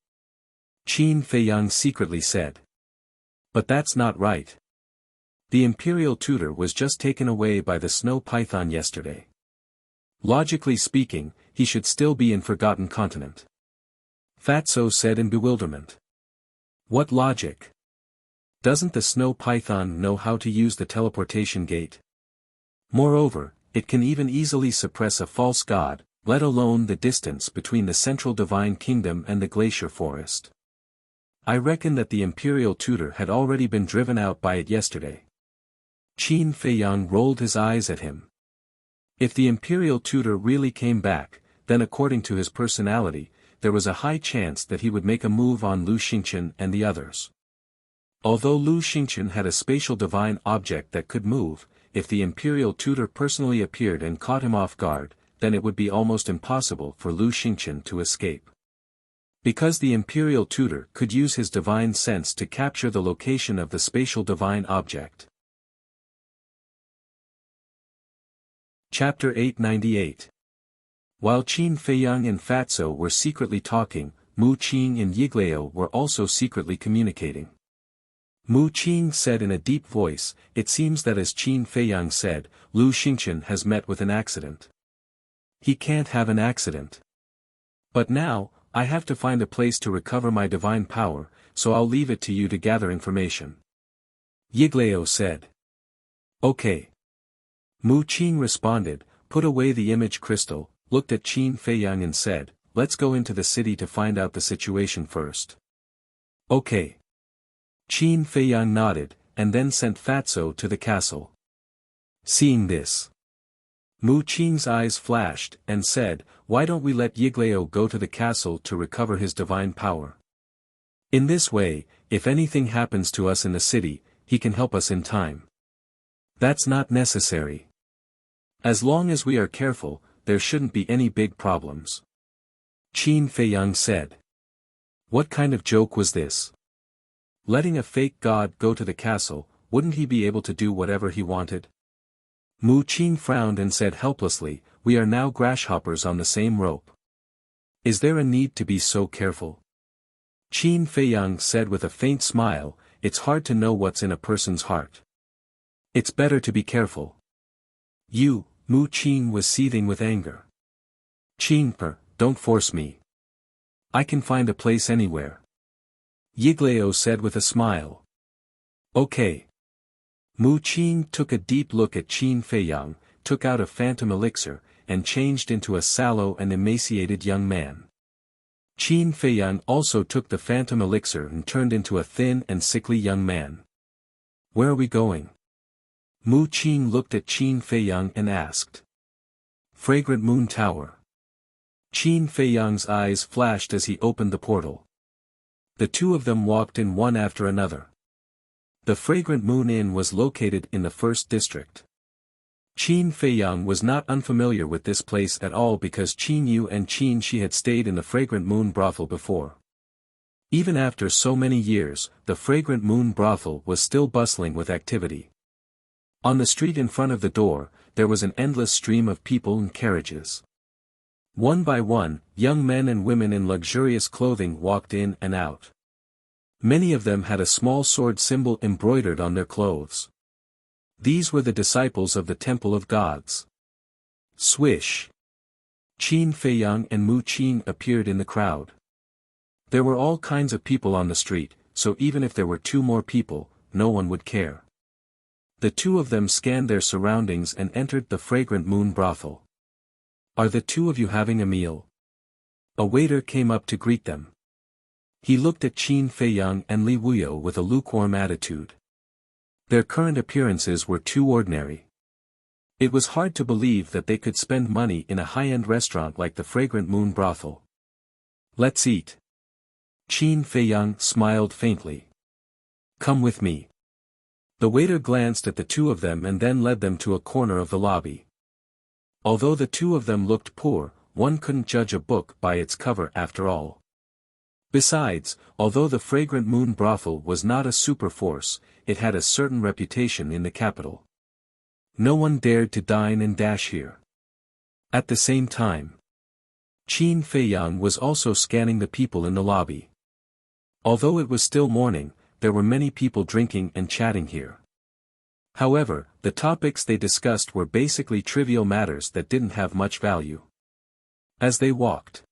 Qin Feiyang secretly said. "But that's not right. The imperial tutor was just taken away by the snow python yesterday. Logically speaking, he should still be in Forgotten Continent." Fatso said in bewilderment. "What logic? Doesn't the snow python know how to use the teleportation gate? Moreover, it can even easily suppress a false god, let alone the distance between the central divine kingdom and the glacier forest. I reckon that the imperial tutor had already been driven out by it yesterday." Qin Feiyang rolled his eyes at him. If the imperial tutor really came back, then according to his personality, there was a high chance that he would make a move on Lu Xingqian and the others. Although Lu Xingqian had a spatial divine object that could move, if the imperial tutor personally appeared and caught him off guard, then it would be almost impossible for Lu Xingqian to escape. Because the imperial tutor could use his divine sense to capture the location of the spatial divine object. Chapter 898. While Qin Feiyang and Fatso were secretly talking, Mu Qing and Yiglao were also secretly communicating. Mu Qing said in a deep voice, "It seems that as Qin Feiyang said, Lu Xingchen has met with an accident. He can't have an accident. But now, I have to find a place to recover my divine power, so I'll leave it to you to gather information." Yiglao said. "Okay." Mu Qing responded, put away the image crystal, looked at Qin Feiyang and said, "Let's go into the city to find out the situation first." "Okay." Qin Feiyang nodded, and then sent Fatso to the castle. Seeing this, Mu Qing's eyes flashed, and said, "Why don't we let Yiglao go to the castle to recover his divine power? In this way, if anything happens to us in the city, he can help us in time." "That's not necessary. As long as we are careful, there shouldn't be any big problems," Qin Feiyang said. What kind of joke was this? Letting a fake god go to the castle, wouldn't he be able to do whatever he wanted? Mu Qing frowned and said helplessly, "We are now grasshoppers on the same rope. Is there a need to be so careful?" Qin Feiyang said with a faint smile, "It's hard to know what's in a person's heart. It's better to be careful." Mu Qing was seething with anger. "Qingper, don't force me. I can find a place anywhere," Yiglao said with a smile. "Okay." Mu Qing took a deep look at Qin Feiyang, took out a phantom elixir, and changed into a sallow and emaciated young man. Qin Feiyang also took the phantom elixir and turned into a thin and sickly young man. "Where are we going?" Mu Qing looked at Qin Feiyang and asked. "Fragrant Moon Tower." Qin Feiyang's eyes flashed as he opened the portal. The two of them walked in one after another. The Fragrant Moon Inn was located in the first district. Qin Feiyang was not unfamiliar with this place at all because Qin Yu and Qin Shi had stayed in the Fragrant Moon brothel before. Even after so many years, the Fragrant Moon brothel was still bustling with activity. On the street in front of the door, there was an endless stream of people and carriages. One by one, young men and women in luxurious clothing walked in and out. Many of them had a small sword symbol embroidered on their clothes. These were the disciples of the Temple of Gods. Swish! Qin Feiyang and Mu Qing appeared in the crowd. There were all kinds of people on the street, so even if there were two more people, no one would care. The two of them scanned their surroundings and entered the Fragrant Moon brothel. "Are the two of you having a meal?" A waiter came up to greet them. He looked at Qin Feiyang and Li Wuyo with a lukewarm attitude. Their current appearances were too ordinary. It was hard to believe that they could spend money in a high-end restaurant like the Fragrant Moon brothel. "Let's eat." Qin Feiyang smiled faintly. "Come with me." The waiter glanced at the two of them and then led them to a corner of the lobby. Although the two of them looked poor, one couldn't judge a book by its cover after all. Besides, although the Fragrant Moon brothel was not a super force, it had a certain reputation in the capital. No one dared to dine and dash here. At the same time, Qin Feiyang was also scanning the people in the lobby. Although it was still morning, there were many people drinking and chatting here. However, the topics they discussed were basically trivial matters that didn't have much value. As they walked,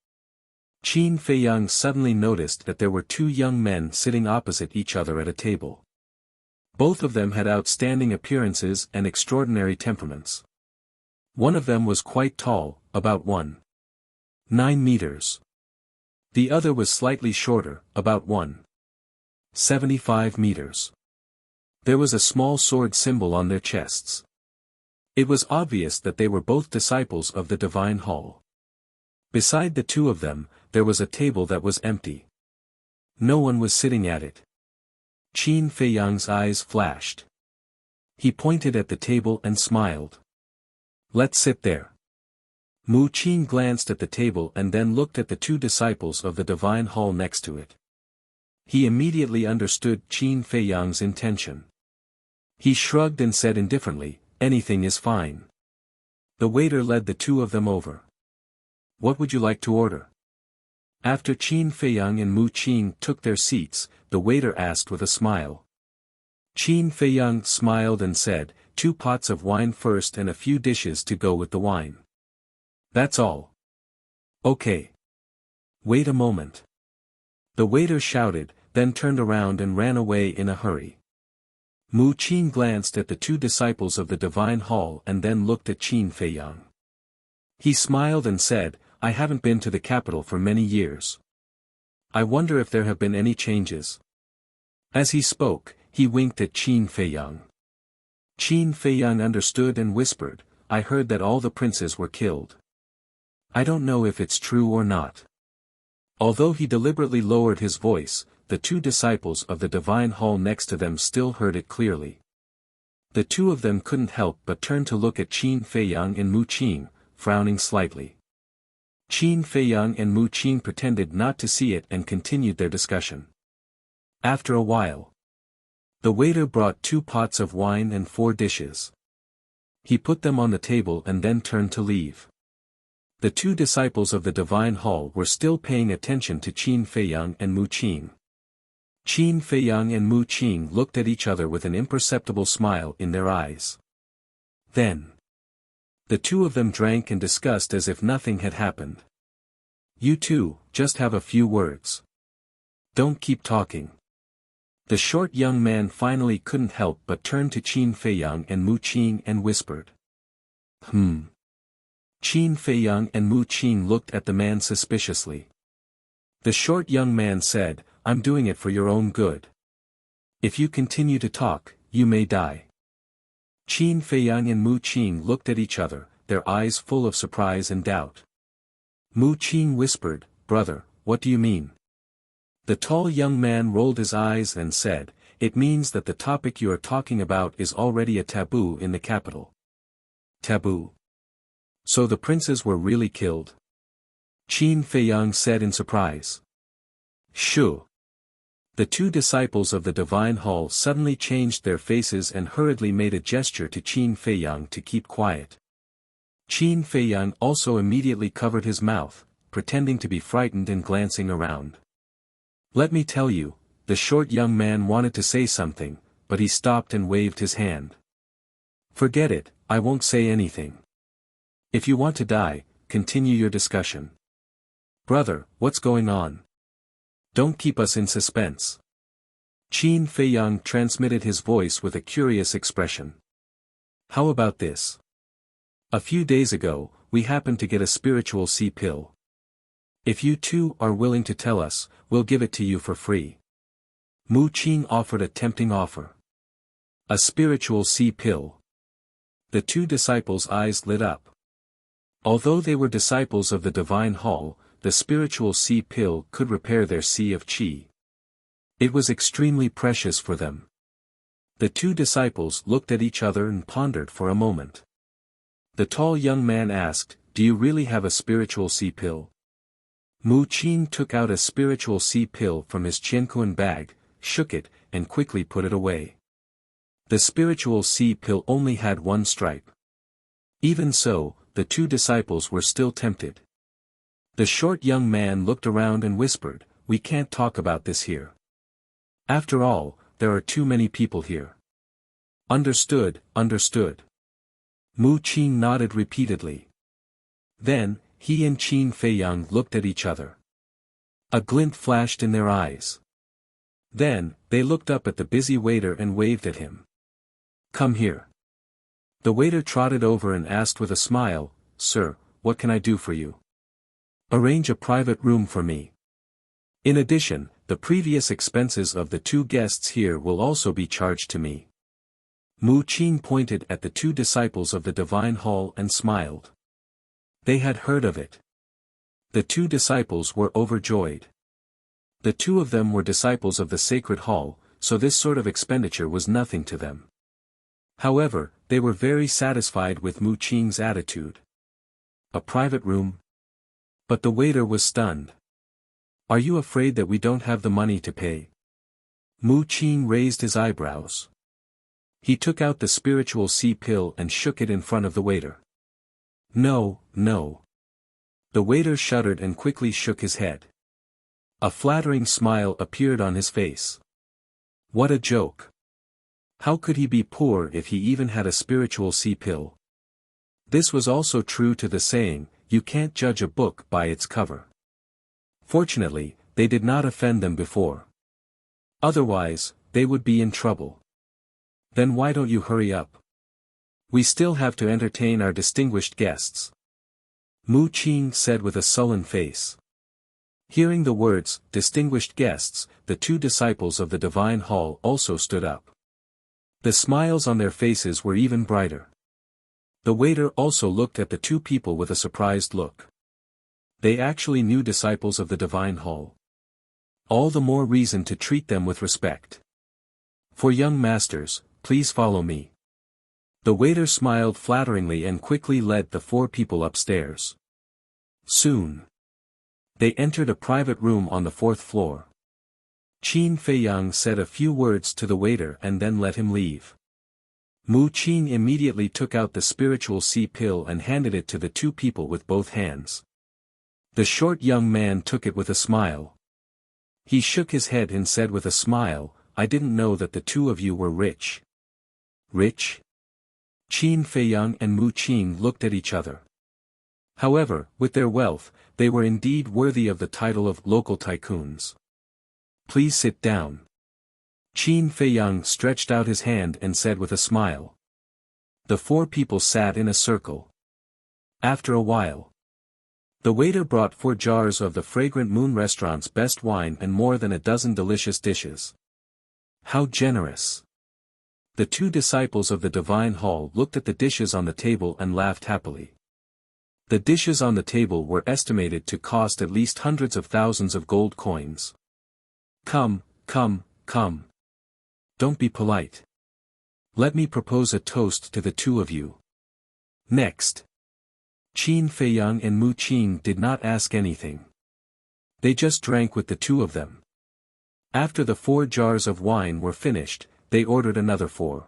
Qin Feiyang suddenly noticed that there were two young men sitting opposite each other at a table. Both of them had outstanding appearances and extraordinary temperaments. One of them was quite tall, about 1.9 meters. The other was slightly shorter, about 1.75 meters. There was a small sword symbol on their chests. It was obvious that they were both disciples of the Divine Hall. Beside the two of them, there was a table that was empty. No one was sitting at it. Qin Feiyang's eyes flashed. He pointed at the table and smiled. "Let's sit there." Mu Qing glanced at the table and then looked at the two disciples of the Divine Hall next to it. He immediately understood Qin Feiyang's intention. He shrugged and said indifferently, "Anything is fine." The waiter led the two of them over. What would you like to order? After Qin Feiyang and Mu Qing took their seats, the waiter asked with a smile. Qin Feiyang smiled and said, 2 pots of wine first and a few dishes to go with the wine. That's all. Okay. Wait a moment. The waiter shouted, then turned around and ran away in a hurry. Mu Qing glanced at the 2 disciples of the Divine Hall and then looked at Qin Feiyang. He smiled and said, I haven't been to the capital for many years. I wonder if there have been any changes. As he spoke, he winked at Qin Feiyang. Qin Feiyang understood and whispered, I heard that all the princes were killed. I don't know if it's true or not. Although he deliberately lowered his voice, the 2 disciples of the Divine Hall next to them still heard it clearly. The 2 of them couldn't help but turn to look at Qin Feiyang and Mu Qing, frowning slightly. Qin Feiyang and Mu Qing pretended not to see it and continued their discussion. After a while, the waiter brought 2 pots of wine and 4 dishes. He put them on the table and then turned to leave. The 2 disciples of the Divine Hall were still paying attention to Qin Feiyang and Mu Qing. Qin Feiyang and Mu Qing looked at each other with an imperceptible smile in their eyes. Then, the 2 of them drank and discussed as if nothing had happened. You two, just have a few words. Don't keep talking. The short young man finally couldn't help but turn to Qin Feiyang and Mu Qing and whispered. Qin Feiyang and Mu Qing looked at the man suspiciously. The short young man said, I'm doing it for your own good. If you continue to talk, you may die. Qin Feiyang and Mu Qing looked at each other, their eyes full of surprise and doubt. Mu Qing whispered, Brother, what do you mean? The tall young man rolled his eyes and said, It means that the topic you are talking about is already a taboo in the capital. Taboo? So the princes were really killed? Qin Feiyang said in surprise. Shoo! The 2 disciples of the Divine Hall suddenly changed their faces and hurriedly made a gesture to Qin Feiyang to keep quiet. Qin Feiyang also immediately covered his mouth, pretending to be frightened and glancing around. Let me tell you, the short young man wanted to say something, but he stopped and waved his hand. Forget it, I won't say anything. If you want to die, continue your discussion. Brother, what's going on? Don't keep us in suspense. Qin Feiyang transmitted his voice with a curious expression. How about this? A few days ago, we happened to get a spiritual sea pill. If you two are willing to tell us, we'll give it to you for free. Mu Qing offered a tempting offer. A spiritual sea pill. The 2 disciples' eyes lit up. Although they were disciples of the Divine Hall, the spiritual sea pill could repair their sea of qi. It was extremely precious for them. The 2 disciples looked at each other and pondered for a moment. The tall young man asked, Do you really have a spiritual sea pill? Mu Qing took out a spiritual sea pill from his qianquan bag, shook it, and quickly put it away. The spiritual sea pill only had 1 stripe. Even so, the 2 disciples were still tempted. The short young man looked around and whispered, We can't talk about this here. After all, there are too many people here. Understood, understood. Mu Qing nodded repeatedly. Then, he and Qin Feiyang looked at each other. A glint flashed in their eyes. Then, they looked up at the busy waiter and waved at him. Come here. The waiter trotted over and asked with a smile, Sir, what can I do for you? Arrange a private room for me. In addition, the previous expenses of the 2 guests here will also be charged to me. Mu Qing pointed at the 2 disciples of the Divine Hall and smiled. They had heard of it. The 2 disciples were overjoyed. The 2 of them were disciples of the Sacred Hall, so this sort of expenditure was nothing to them. However, they were very satisfied with Mu Qing's attitude. A private room? But the waiter was stunned. Are you afraid that we don't have the money to pay? Mu Qing raised his eyebrows. He took out the spiritual sea pill and shook it in front of the waiter. No, no. The waiter shuddered and quickly shook his head. A flattering smile appeared on his face. What a joke. How could he be poor if he even had a spiritual sea pill? This was also true to the saying, you can't judge a book by its cover. Fortunately, they did not offend them before. Otherwise, they would be in trouble. Then why don't you hurry up? We still have to entertain our distinguished guests. Mu Qing said with a sullen face. Hearing the words, distinguished guests, the two disciples of the divine hall also stood up. The smiles on their faces were even brighter. The waiter also looked at the two people with a surprised look. They actually knew disciples of the divine hall. All the more reason to treat them with respect. For young masters, please follow me. The waiter smiled flatteringly and quickly led the four people upstairs. Soon, they entered a private room on the fourth floor. Qin Feiyang said a few words to the waiter and then let him leave. Mu Qing immediately took out the spiritual sea pill and handed it to the two people with both hands. The short young man took it with a smile. He shook his head and said with a smile, I didn't know that the two of you were rich. Rich? Qin Feiyang and Mu Qing looked at each other. However, with their wealth, they were indeed worthy of the title of local tycoons. Please sit down. Qin Feiyang stretched out his hand and said with a smile. The four people sat in a circle. After a while, the waiter brought 4 jars of the fragrant Moon restaurant's best wine and more than a dozen delicious dishes. How generous! The two disciples of the divine hall looked at the dishes on the table and laughed happily. The dishes on the table were estimated to cost at least hundreds of thousands of gold coins. Come, come, come. Don't be polite. Let me propose a toast to the two of you. Next. Qin Feiyang and Mu Qing did not ask anything. They just drank with the two of them. After the 4 jars of wine were finished, they ordered another 4.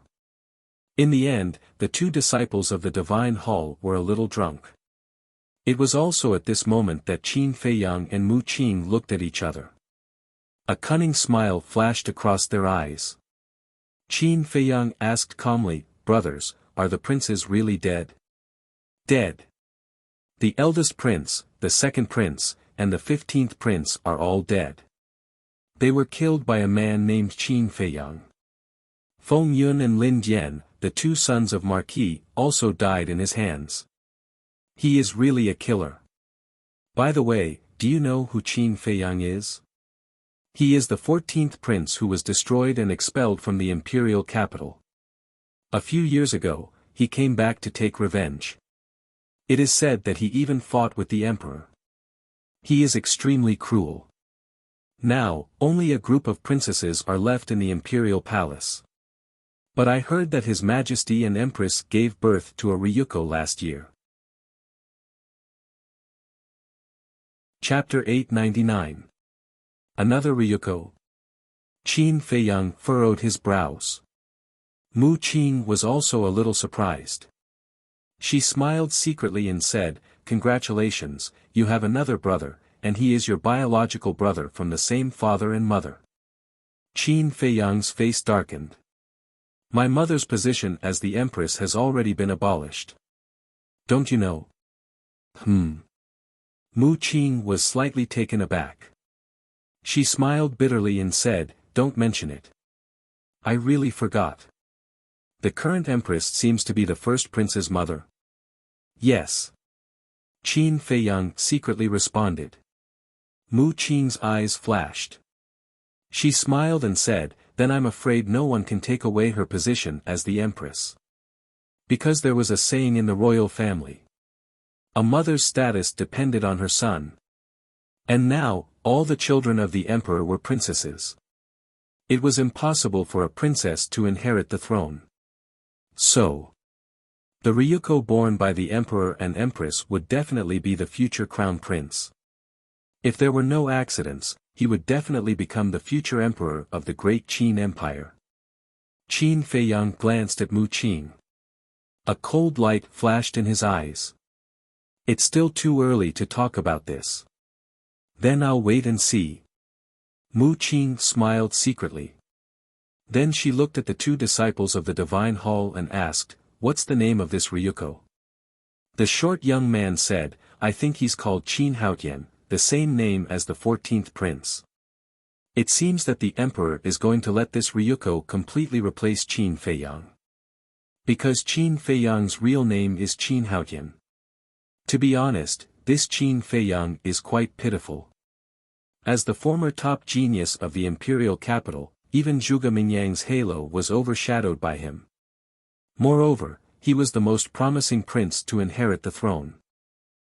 In the end, the two disciples of the divine hall were a little drunk. It was also at this moment that Qin Feiyang and Mu Qing looked at each other. A cunning smile flashed across their eyes. Qin Feiyang asked calmly, brothers, are the princes really dead? Dead. The eldest prince, the second prince, and the 15th prince are all dead. They were killed by a man named Qin Feiyang. Feng Yun and Lin Dian, the 2 sons of Marquis, also died in his hands. He is really a killer. By the way, do you know who Qin Feiyang is? He is the 14th prince who was destroyed and expelled from the imperial capital. A few years ago, he came back to take revenge. It is said that he even fought with the emperor. He is extremely cruel. Now, only a group of princesses are left in the imperial palace. But I heard that His Majesty and Empress gave birth to a Ryuko last year. Chapter 899. Another Ryuko. Qin Feiyang furrowed his brows. Mu Qing was also a little surprised. She smiled secretly and said, congratulations, you have another brother, and he is your biological brother from the same father and mother. Qin Feiyang's face darkened. My mother's position as the empress has already been abolished. Don't you know? Mu Qing was slightly taken aback. She smiled bitterly and said, don't mention it. I really forgot. The current empress seems to be the first prince's mother. Yes. Qin Feiyang secretly responded. Mu Qing's eyes flashed. She smiled and said, then I'm afraid no one can take away her position as the empress. Because there was a saying in the royal family. A mother's status depended on her son. And now, all the children of the emperor were princesses. It was impossible for a princess to inherit the throne. So, the Ryuko born by the emperor and empress would definitely be the future crown prince. If there were no accidents, he would definitely become the future emperor of the great Qin Empire. Qin Feiyang glanced at Mu Qing. A cold light flashed in his eyes. It's still too early to talk about this. Then I'll wait and see. Mu Qing smiled secretly. Then she looked at the two disciples of the Divine Hall and asked, "What's the name of this Ryuko?" The short young man said, "I think he's called Qin Haotian, the same name as the 14th prince. It seems that the emperor is going to let this Ryuko completely replace Qin Feiyang. Because Qin Feiyang's real name is Qin Haotian. To be honest, this Qin Feiyang is quite pitiful. As the former top genius of the imperial capital, even Zhuge Mingyang's halo was overshadowed by him. Moreover, he was the most promising prince to inherit the throne.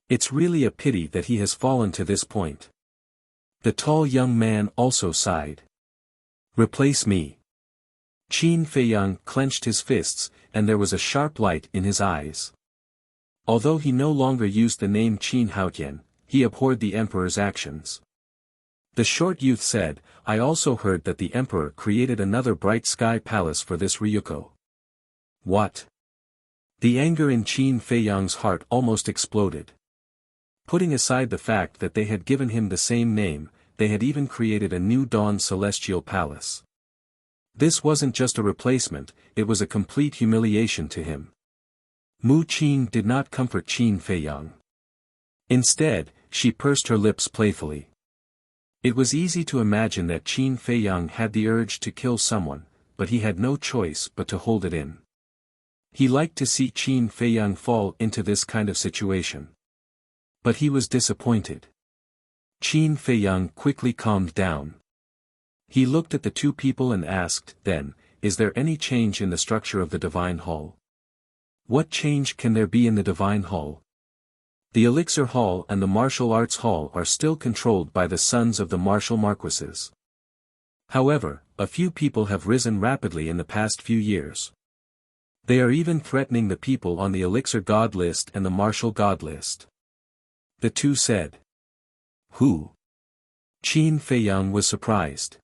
It's really a pity that he has fallen to this point." The tall young man also sighed. "Replace me." Qin Feiyang clenched his fists, and there was a sharp light in his eyes. Although he no longer used the name Qin Haotian, he abhorred the emperor's actions. The short youth said, "I also heard that the emperor created another bright sky palace for this Ryuko." What? The anger in Qin Feiyang's heart almost exploded. Putting aside the fact that they had given him the same name, they had even created a new Dawn Celestial Palace. This wasn't just a replacement, it was a complete humiliation to him. Mu Qing did not comfort Qin Feiyang. Instead, she pursed her lips playfully. It was easy to imagine that Qin Feiyang had the urge to kill someone, but he had no choice but to hold it in. He liked to see Qin Feiyang fall into this kind of situation. But he was disappointed. Qin Feiyang quickly calmed down. He looked at the two people and asked, "Then, is there any change in the structure of the Divine Hall?" "What change can there be in the Divine Hall? The Elixir Hall and the Martial Arts Hall are still controlled by the sons of the martial marquises. However, a few people have risen rapidly in the past few years. They are even threatening the people on the Elixir God list and the Martial God list." The two said. "Who?" Qin Feiyang was surprised.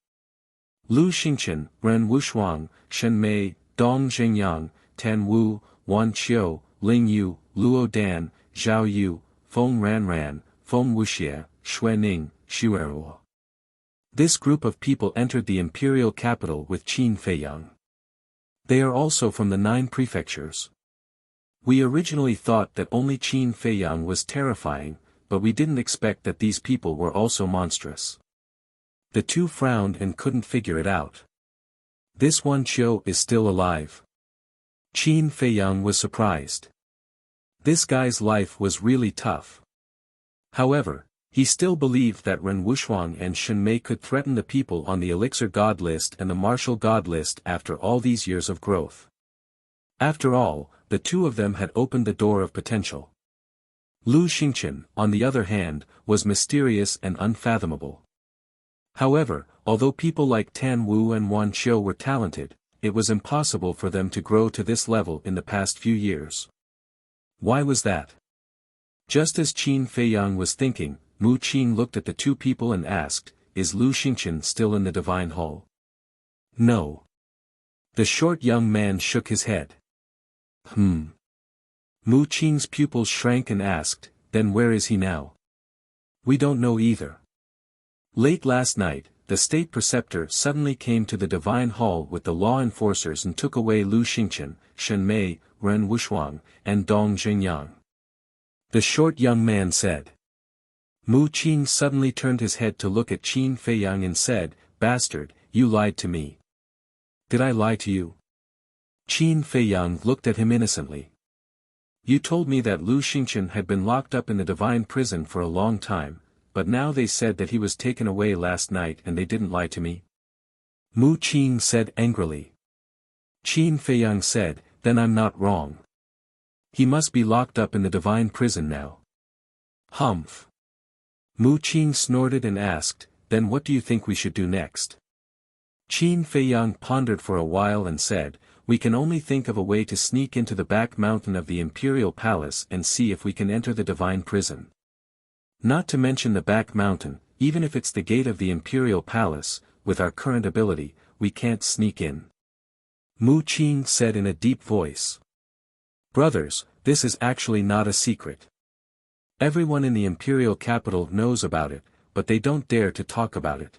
Lu Xingqian, Ren Wushuang, Shen Mei, Dong Zhengyang, Tan Wu, Wan Qiu, Ling Yu, Luo Dan, Zhao Yu, Feng Ranran, Feng Wuxia, Xue Ning, Xueruo. This group of people entered the imperial capital with Qin Feiyang. They are also from the 9 prefectures. We originally thought that only Qin Feiyang was terrifying, but we didn't expect that these people were also monstrous. The two frowned and couldn't figure it out. This Wan Qiu is still alive. Qin Feiyang was surprised. This guy's life was really tough. However, he still believed that Ren Wushuang and Shen Mei could threaten the people on the Elixir God list and the Martial God list after all these years of growth. After all, the two of them had opened the door of potential. Lu Xingqian, on the other hand, was mysterious and unfathomable. However, although people like Tan Wu and Wan Qiu were talented, it was impossible for them to grow to this level in the past few years. Why was that? Just as Qin Feiyang was thinking, Mu Qing looked at the two people and asked, "Is Lu Xingqian still in the Divine Hall?" "No." The short young man shook his head. Mu Qing's pupils shrank and asked, "Then where is he now?" "We don't know either." Late last night, the state preceptor suddenly came to the Divine Hall with the law enforcers and took away Lu Xingqian, Shen Mei, Ren Wushuang, and Dong Zhengyang. The short young man said. Mu Qing suddenly turned his head to look at Qin Feiyang and said, "Bastard, you lied to me." "Did I lie to you?" Qin Feiyang looked at him innocently. "You told me that Lu Xingqian had been locked up in the divine prison for a long time, but now they said that he was taken away last night and they didn't lie to me." Mu Qing said angrily. Qin Feiyang said, "Then I'm not wrong. He must be locked up in the divine prison now." "Humph." Mu Qing snorted and asked, "Then what do you think we should do next?" Qin Feiyang pondered for a while and said, "We can only think of a way to sneak into the back mountain of the imperial palace and see if we can enter the divine prison. Not to mention the back mountain, even if it's the gate of the imperial palace, with our current ability, we can't sneak in." Mu Qing said in a deep voice. "Brothers, this is actually not a secret. Everyone in the imperial capital knows about it, but they don't dare to talk about it.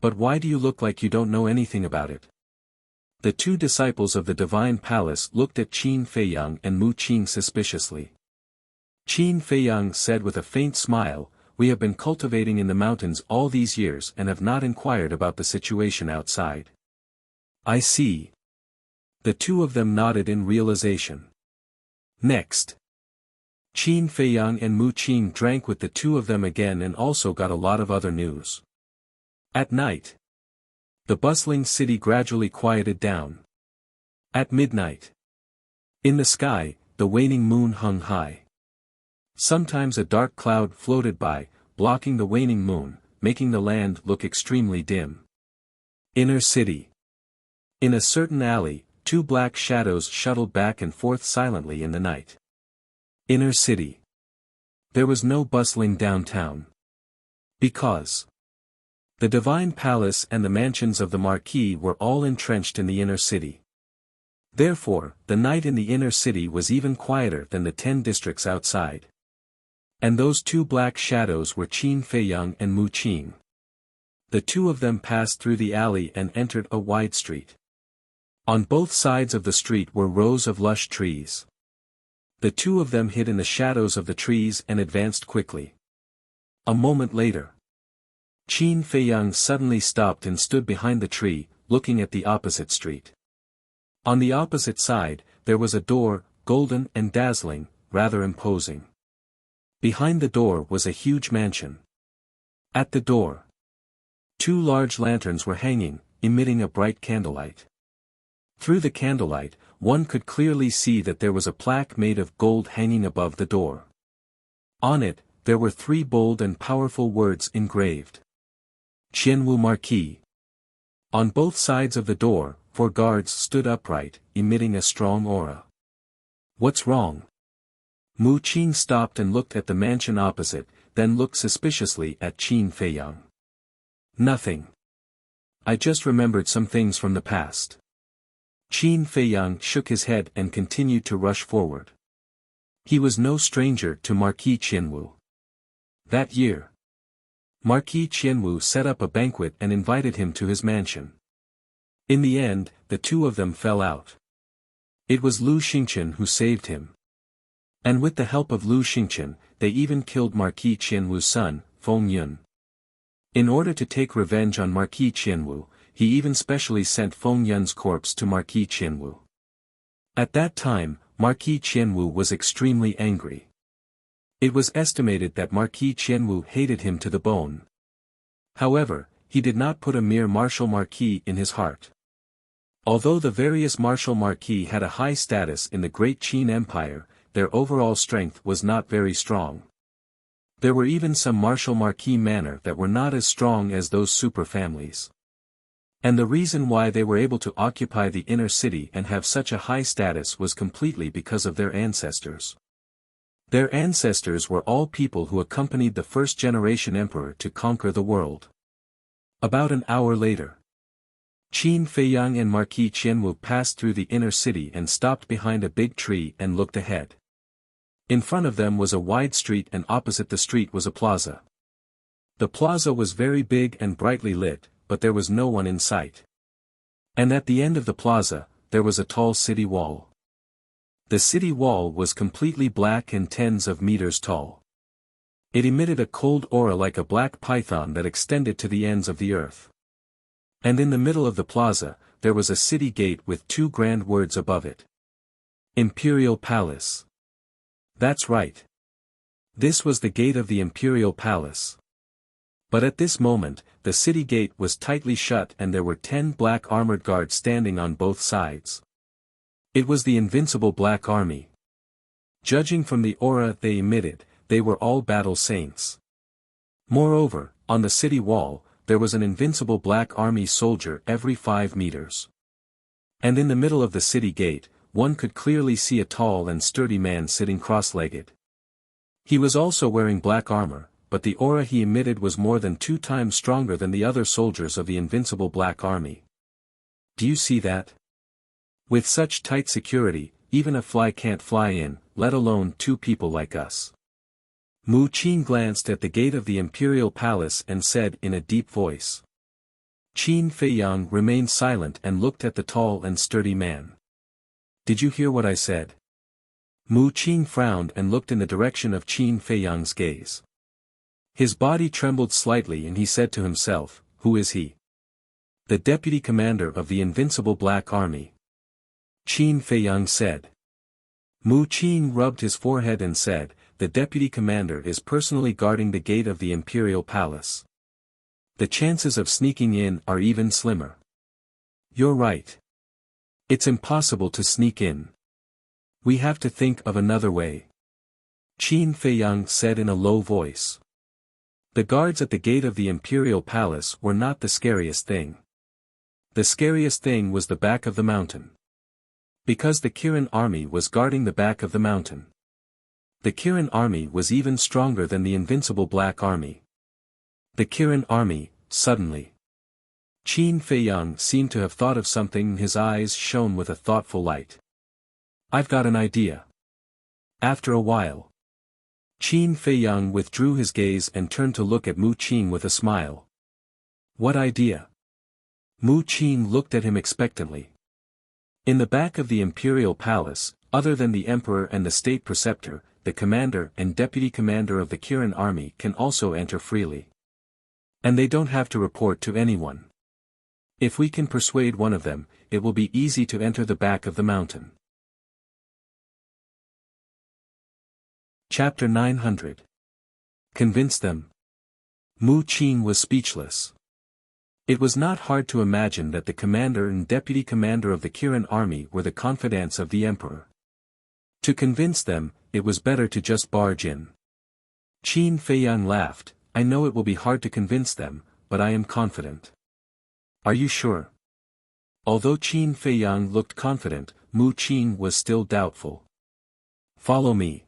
But why do you look like you don't know anything about it? The two disciples of the divine palace looked at Qin Feiyang and Mu Qing suspiciously. Qin Feiyang said with a faint smile, "We have been cultivating in the mountains all these years and have not inquired about the situation outside." "I see." The two of them nodded in realization. Next, Qin Feiyang and Mu Qing drank with the two of them again and also got a lot of other news. At night, the bustling city gradually quieted down. At midnight, in the sky, the waning moon hung high. Sometimes a dark cloud floated by, blocking the waning moon, making the land look extremely dim. Inner city. In a certain alley, two black shadows shuttled back and forth silently in the night. Inner city. There was no bustling downtown. Because the divine palace and the mansions of the marquis were all entrenched in the inner city. Therefore, the night in the inner city was even quieter than the 10 districts outside. And those two black shadows were Qin Feiyang and Mu Qing. The two of them passed through the alley and entered a wide street. On both sides of the street were rows of lush trees. The two of them hid in the shadows of the trees and advanced quickly. A moment later, Qin Feiyang suddenly stopped and stood behind the tree, looking at the opposite street. On the opposite side, there was a door, golden and dazzling, rather imposing. Behind the door was a huge mansion. At the door, two large lanterns were hanging, emitting a bright candlelight. Through the candlelight, one could clearly see that there was a plaque made of gold hanging above the door. On it, there were 3 bold and powerful words engraved. Qianwu Marquis. On both sides of the door, 4 guards stood upright, emitting a strong aura. "What's wrong?" Mu Qing stopped and looked at the mansion opposite, then looked suspiciously at Qin Feiyang. "Nothing. I just remembered some things from the past." Qin Feiyang shook his head and continued to rush forward. He was no stranger to Marquis Qianwu. That year, Marquis Qianwu set up a banquet and invited him to his mansion. In the end, the two of them fell out. It was Lu Xingqian who saved him. And with the help of Lu Xingqian, they even killed Marquis Qianwu's son, Feng Yun. In order to take revenge on Marquis Qianwu, he even specially sent Feng Yun's corpse to Marquis Qianwu. At that time, Marquis Qianwu was extremely angry. It was estimated that Marquis Qianwu hated him to the bone. However, he did not put a mere martial marquis in his heart. Although the various martial marquis had a high status in the Great Qin Empire, their overall strength was not very strong. There were even some martial marquis manor that were not as strong as those super families. And the reason why they were able to occupy the inner city and have such a high status was completely because of their ancestors. Their ancestors were all people who accompanied the first-generation emperor to conquer the world. About an hour later, Qin Feiyang and Marquis Qianwu passed through the inner city and stopped behind a big tree and looked ahead. In front of them was a wide street and opposite the street was a plaza. The plaza was very big and brightly lit, but there was no one in sight. And at the end of the plaza, there was a tall city wall. The city wall was completely black and tens of meters tall. It emitted a cold aura like a black python that extended to the ends of the earth. And in the middle of the plaza, there was a city gate with 2 grand words above it. Imperial Palace. That's right. This was the gate of the Imperial Palace. But at this moment, the city gate was tightly shut and there were 10 black armored guards standing on both sides. It was the invincible Black Army. Judging from the aura they emitted, they were all battle saints. Moreover, on the city wall, there was an invincible Black Army soldier every 5 meters. And in the middle of the city gate, one could clearly see a tall and sturdy man sitting cross-legged. He was also wearing black armor, but the aura he emitted was more than 2 times stronger than the other soldiers of the invincible Black Army. Do you see that? With such tight security, even a fly can't fly in, let alone 2 people like us. Mu Qin glanced at the gate of the imperial palace and said in a deep voice. Qin Feiyang remained silent and looked at the tall and sturdy man. Did you hear what I said? Mu Qin frowned and looked in the direction of Qin Feiyang's gaze. His body trembled slightly and he said to himself, who is he? The deputy commander of the invincible Black Army. Qin Feiyang said. Mu Qin rubbed his forehead and said, the deputy commander is personally guarding the gate of the imperial palace. The chances of sneaking in are even slimmer. You're right. It's impossible to sneak in. We have to think of another way. Qin Feiyang said in a low voice. The guards at the gate of the imperial palace were not the scariest thing. The scariest thing was the back of the mountain. Because the Kirin army was guarding the back of the mountain. The Kirin army was even stronger than the invincible Black Army. The Kirin army, suddenly. Qin Feiyang seemed to have thought of something and his eyes shone with a thoughtful light. I've got an idea. After a while. Qin Feiyang withdrew his gaze and turned to look at Mu Qin with a smile. What idea? Mu Qin looked at him expectantly. In the back of the imperial palace, other than the emperor and the state preceptor, the commander and deputy commander of the Kirin army can also enter freely. And they don't have to report to anyone. If we can persuade one of them, it will be easy to enter the back of the mountain. Chapter 900. Convince them. Mu Qin was speechless. It was not hard to imagine that the commander and deputy commander of the Kirin army were the confidants of the emperor. To convince them, it was better to just barge in. Qin Feiyang laughed. I know it will be hard to convince them, but I am confident. Are you sure? Although Qin Feiyang looked confident, Mu Qin was still doubtful. Follow me.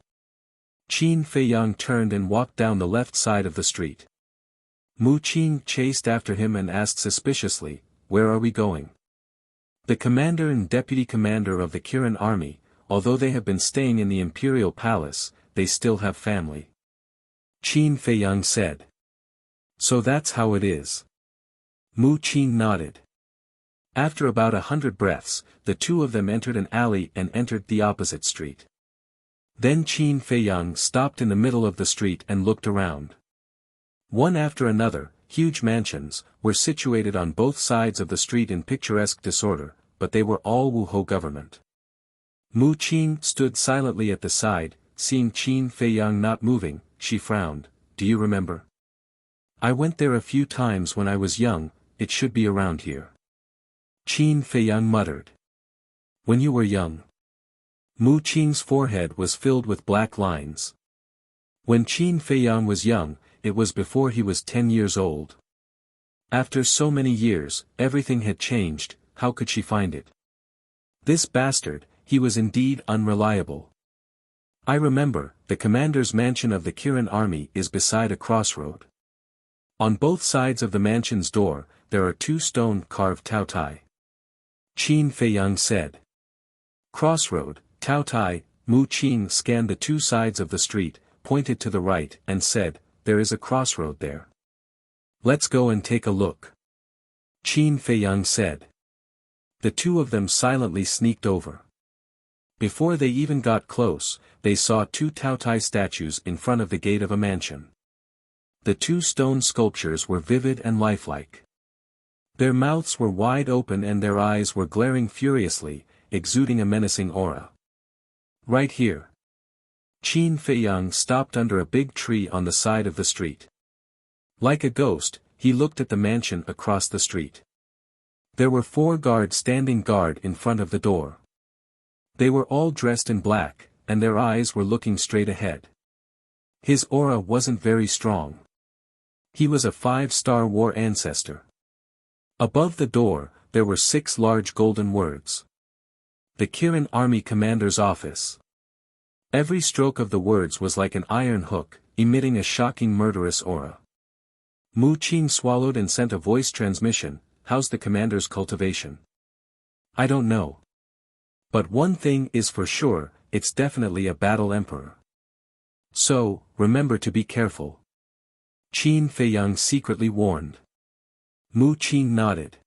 Qin Feiyang turned and walked down the left side of the street. Mu Qin chased after him and asked suspiciously, where are we going? The commander and deputy commander of the Kirin army, although they have been staying in the imperial palace, they still have family. Qin Feiyang said. So that's how it is. Mu Qin nodded. After about 100 breaths, the two of them entered an alley and entered the opposite street. Then Qin Feiyang stopped in the middle of the street and looked around. One after another, huge mansions, were situated on both sides of the street in picturesque disorder, but they were all Wuhou government. Mu Qin stood silently at the side, seeing Qin Feiyang not moving, she frowned. Do you remember? I went there a few times when I was young, it should be around here. Qin Feiyang muttered. When you were young. Mu Qin's forehead was filled with black lines. When Qin Feiyang was young, it was before he was 10 years old. After so many years, everything had changed, how could she find it? This bastard, he was indeed unreliable. I remember, the commander's mansion of the Kirin army is beside a crossroad. On both sides of the mansion's door, there are two stone-carved taotai. Qin Feiyang said. Crossroad, taotai. Mu Qin scanned the two sides of the street, pointed to the right and said, there is a crossroad there. Let's go and take a look. Qin Feiyang said. The two of them silently sneaked over. Before they even got close, they saw two taotai statues in front of the gate of a mansion. The two stone sculptures were vivid and lifelike. Their mouths were wide open and their eyes were glaring furiously, exuding a menacing aura. Right here. Qin Feiyang stopped under a big tree on the side of the street. Like a ghost, he looked at the mansion across the street. There were 4 guards standing guard in front of the door. They were all dressed in black, and their eyes were looking straight ahead. His aura wasn't very strong. He was a 5-star war ancestor. Above the door, there were 6 large golden words. The Kirin Army Commander's Office. Every stroke of the words was like an iron hook, emitting a shocking murderous aura. Mu Qin swallowed and sent a voice transmission. How's the commander's cultivation? I don't know. But one thing is for sure, it's definitely a battle emperor. So, remember to be careful. Qin Feiyang secretly warned. Mu Qin nodded.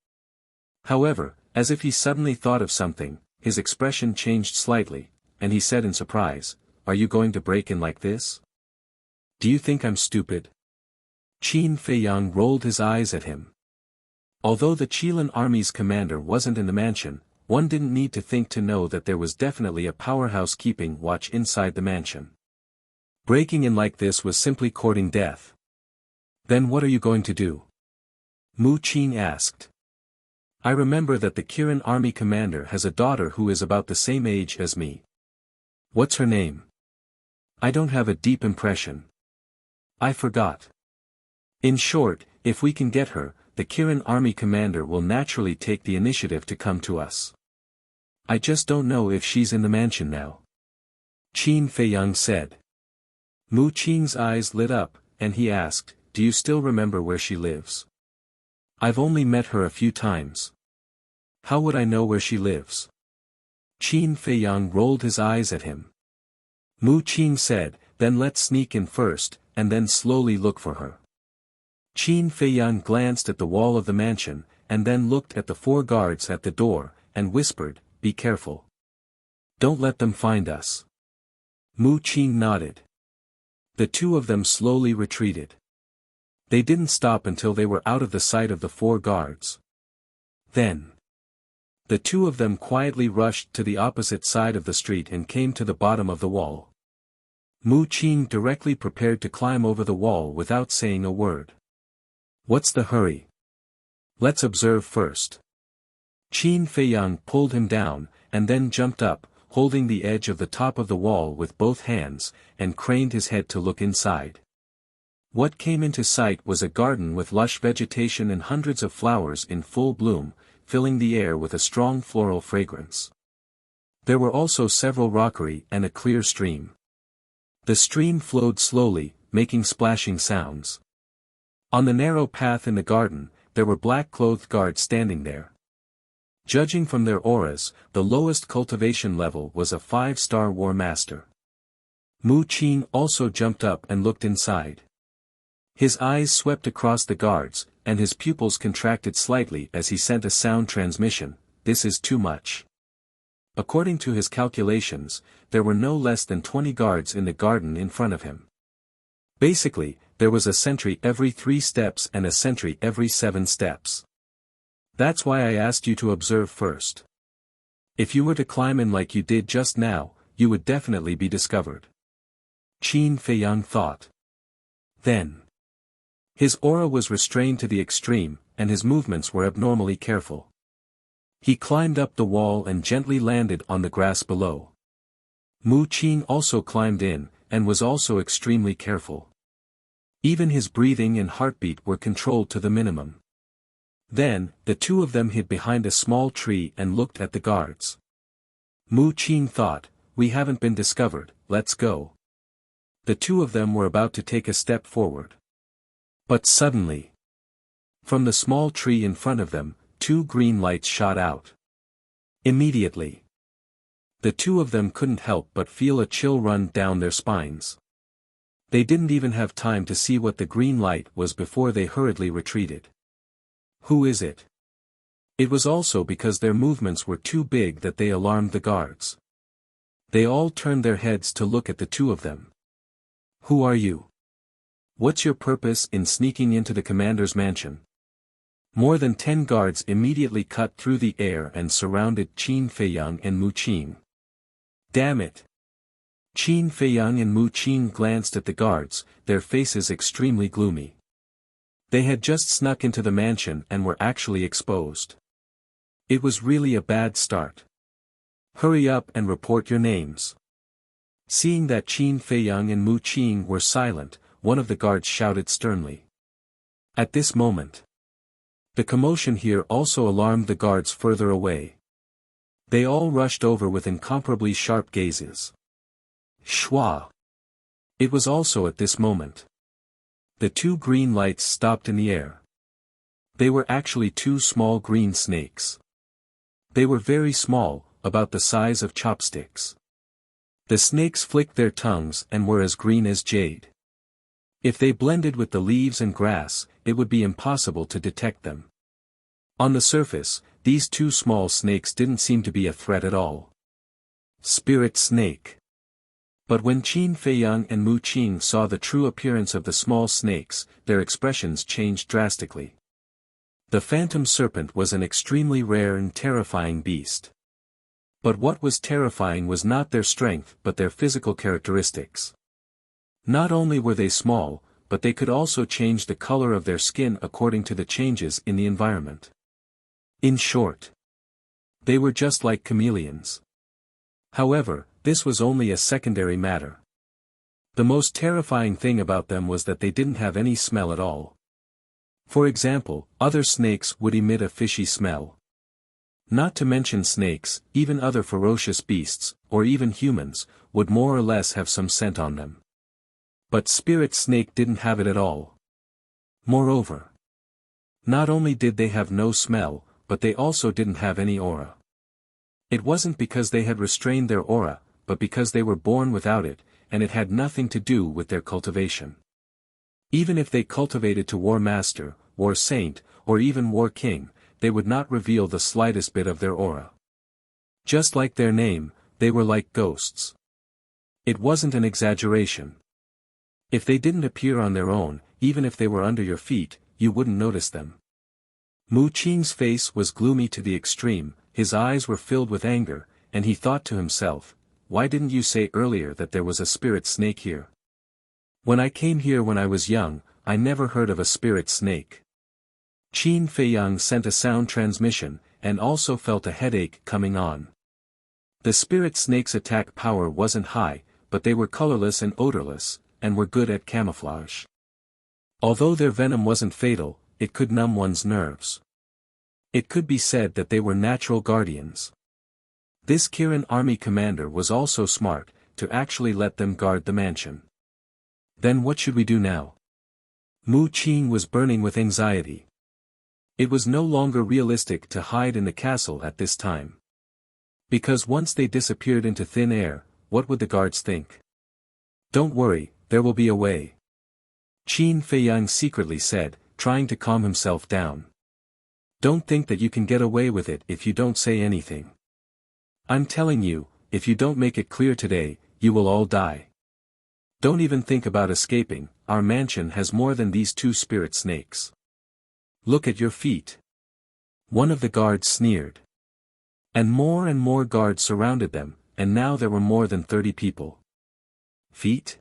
However, as if he suddenly thought of something, his expression changed slightly, and he said in surprise, "Are you going to break in like this? Do you think I'm stupid?" Qin Feiyang rolled his eyes at him. Although the Qilin army's commander wasn't in the mansion, one didn't need to think to know that there was definitely a powerhouse keeping watch inside the mansion. Breaking in like this was simply courting death. Then what are you going to do? Mu Qin asked. I remember that the Kirin army commander has a daughter who is about the same age as me. What's her name? I don't have a deep impression. I forgot. In short, if we can get her, the Kirin army commander will naturally take the initiative to come to us. I just don't know if she's in the mansion now. Qin Feiyang said. Mu Qin's eyes lit up, and he asked, Do you still remember where she lives? I've only met her a few times. How would I know where she lives? Qin Feiyang rolled his eyes at him. Mu Qin said, Then let's sneak in first, and then slowly look for her. Qin Feiyang glanced at the wall of the mansion, and then looked at the 4 guards at the door, and whispered, Be careful. Don't let them find us. Mu Qin nodded. The 2 of them slowly retreated. They didn't stop until they were out of the sight of the 4 guards. Then, the 2 of them quietly rushed to the opposite side of the street and came to the bottom of the wall. Mu Qin directly prepared to climb over the wall without saying a word. What's the hurry? Let's observe first. Qin Feiyang pulled him down, and then jumped up, holding the edge of the top of the wall with both hands, and craned his head to look inside. What came into sight was a garden with lush vegetation and hundreds of flowers in full bloom, filling the air with a strong floral fragrance. There were also several rockery and a clear stream. The stream flowed slowly, making splashing sounds. On the narrow path in the garden, there were black-clothed guards standing there. Judging from their auras, the lowest cultivation level was a 5-star war master. Mu Qin also jumped up and looked inside. His eyes swept across the guards, and his pupils contracted slightly as he sent a sound transmission, This is too much. According to his calculations, there were no less than 20 guards in the garden in front of him. Basically, there was a sentry every 3 steps and a sentry every 7 steps. That's why I asked you to observe first. If you were to climb in like you did just now, you would definitely be discovered. Qin Feiyang thought. Then, his aura was restrained to the extreme, and his movements were abnormally careful. He climbed up the wall and gently landed on the grass below. Mu Qin also climbed in, and was also extremely careful. Even his breathing and heartbeat were controlled to the minimum. Then, the 2 of them hid behind a small tree and looked at the guards. Mu Qin thought, We haven't been discovered, let's go. The 2 of them were about to take a step forward. But suddenly, from the small tree in front of them, 2 green lights shot out. Immediately, the 2 of them couldn't help but feel a chill run down their spines. They didn't even have time to see what the green light was before they hurriedly retreated. Who is it? It was also because their movements were too big that they alarmed the guards. They all turned their heads to look at the 2 of them. Who are you? What's your purpose in sneaking into the commander's mansion? More than 10 guards immediately cut through the air and surrounded Qin Feiyang and Mu Qin. Damn it! Qin Feiyang and Mu Qin glanced at the guards, their faces extremely gloomy. They had just snuck into the mansion and were actually exposed. It was really a bad start. Hurry up and report your names. Seeing that Qin Feiyang and Mu Qin were silent, one of the guards shouted sternly. At this moment, the commotion here also alarmed the guards further away. They all rushed over with incomparably sharp gazes. Shwa! It was also at this moment. The 2 green lights stopped in the air. They were actually 2 small green snakes. They were very small, about the size of chopsticks. The snakes flicked their tongues and were as green as jade. If they blended with the leaves and grass, it would be impossible to detect them. On the surface, these two small snakes didn't seem to be a threat at all. Spirit snake. But when Qin Feiyang and Mu Qing saw the true appearance of the small snakes, their expressions changed drastically. The phantom serpent was an extremely rare and terrifying beast. But what was terrifying was not their strength but their physical characteristics. Not only were they small, but they could also change the color of their skin according to the changes in the environment. In short, they were just like chameleons. However, this was only a secondary matter. The most terrifying thing about them was that they didn't have any smell at all. For example, other snakes would emit a fishy smell. Not to mention snakes, even other ferocious beasts, or even humans, would more or less have some scent on them. But spirit snake didn't have it at all. Moreover, not only did they have no smell, but they also didn't have any aura. It wasn't because they had restrained their aura, but because they were born without it, and it had nothing to do with their cultivation. Even if they cultivated to War Master, War Saint, or even War King, they would not reveal the slightest bit of their aura. Just like their name, they were like ghosts. It wasn't an exaggeration. If they didn't appear on their own, even if they were under your feet, you wouldn't notice them. Mu Qing's face was gloomy to the extreme, his eyes were filled with anger, and he thought to himself, "Why didn't you say earlier that there was a spirit snake here? When I came here when I was young, I never heard of a spirit snake." Qin Feiyang sent a sound transmission, and also felt a headache coming on. The spirit snake's attack power wasn't high, but they were colorless and odorless, and were good at camouflage. Although their venom wasn't fatal, it could numb one's nerves. It could be said that they were natural guardians. This Kirin army commander was also smart, to actually let them guard the mansion. Then what should we do now? Mu Qing was burning with anxiety. It was no longer realistic to hide in the castle at this time. Because once they disappeared into thin air, what would the guards think? "Don't worry, there will be a way," Qin Feiyang secretly said, trying to calm himself down. "Don't think that you can get away with it if you don't say anything. I'm telling you, if you don't make it clear today, you will all die. Don't even think about escaping, our mansion has more than these two spirit snakes. Look at your feet." One of the guards sneered. And more guards surrounded them, and now there were more than 30 people. Feet?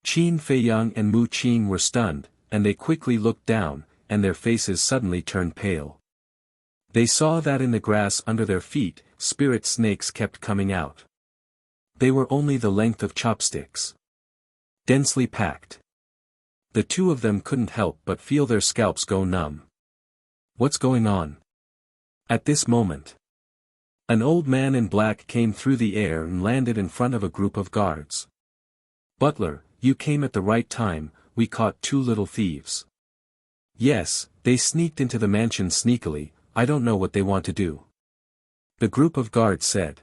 Qin Feiyang and Mu Qing were stunned, and they quickly looked down, and their faces suddenly turned pale. They saw that in the grass under their feet, spirit snakes kept coming out. They were only the length of chopsticks. Densely packed. The two of them couldn't help but feel their scalps go numb. What's going on? At this moment, an old man in black came through the air and landed in front of a group of guards. "Butler, you came at the right time, we caught two little thieves." "Yes, they sneaked into the mansion sneakily, I don't know what they want to do," the group of guards said.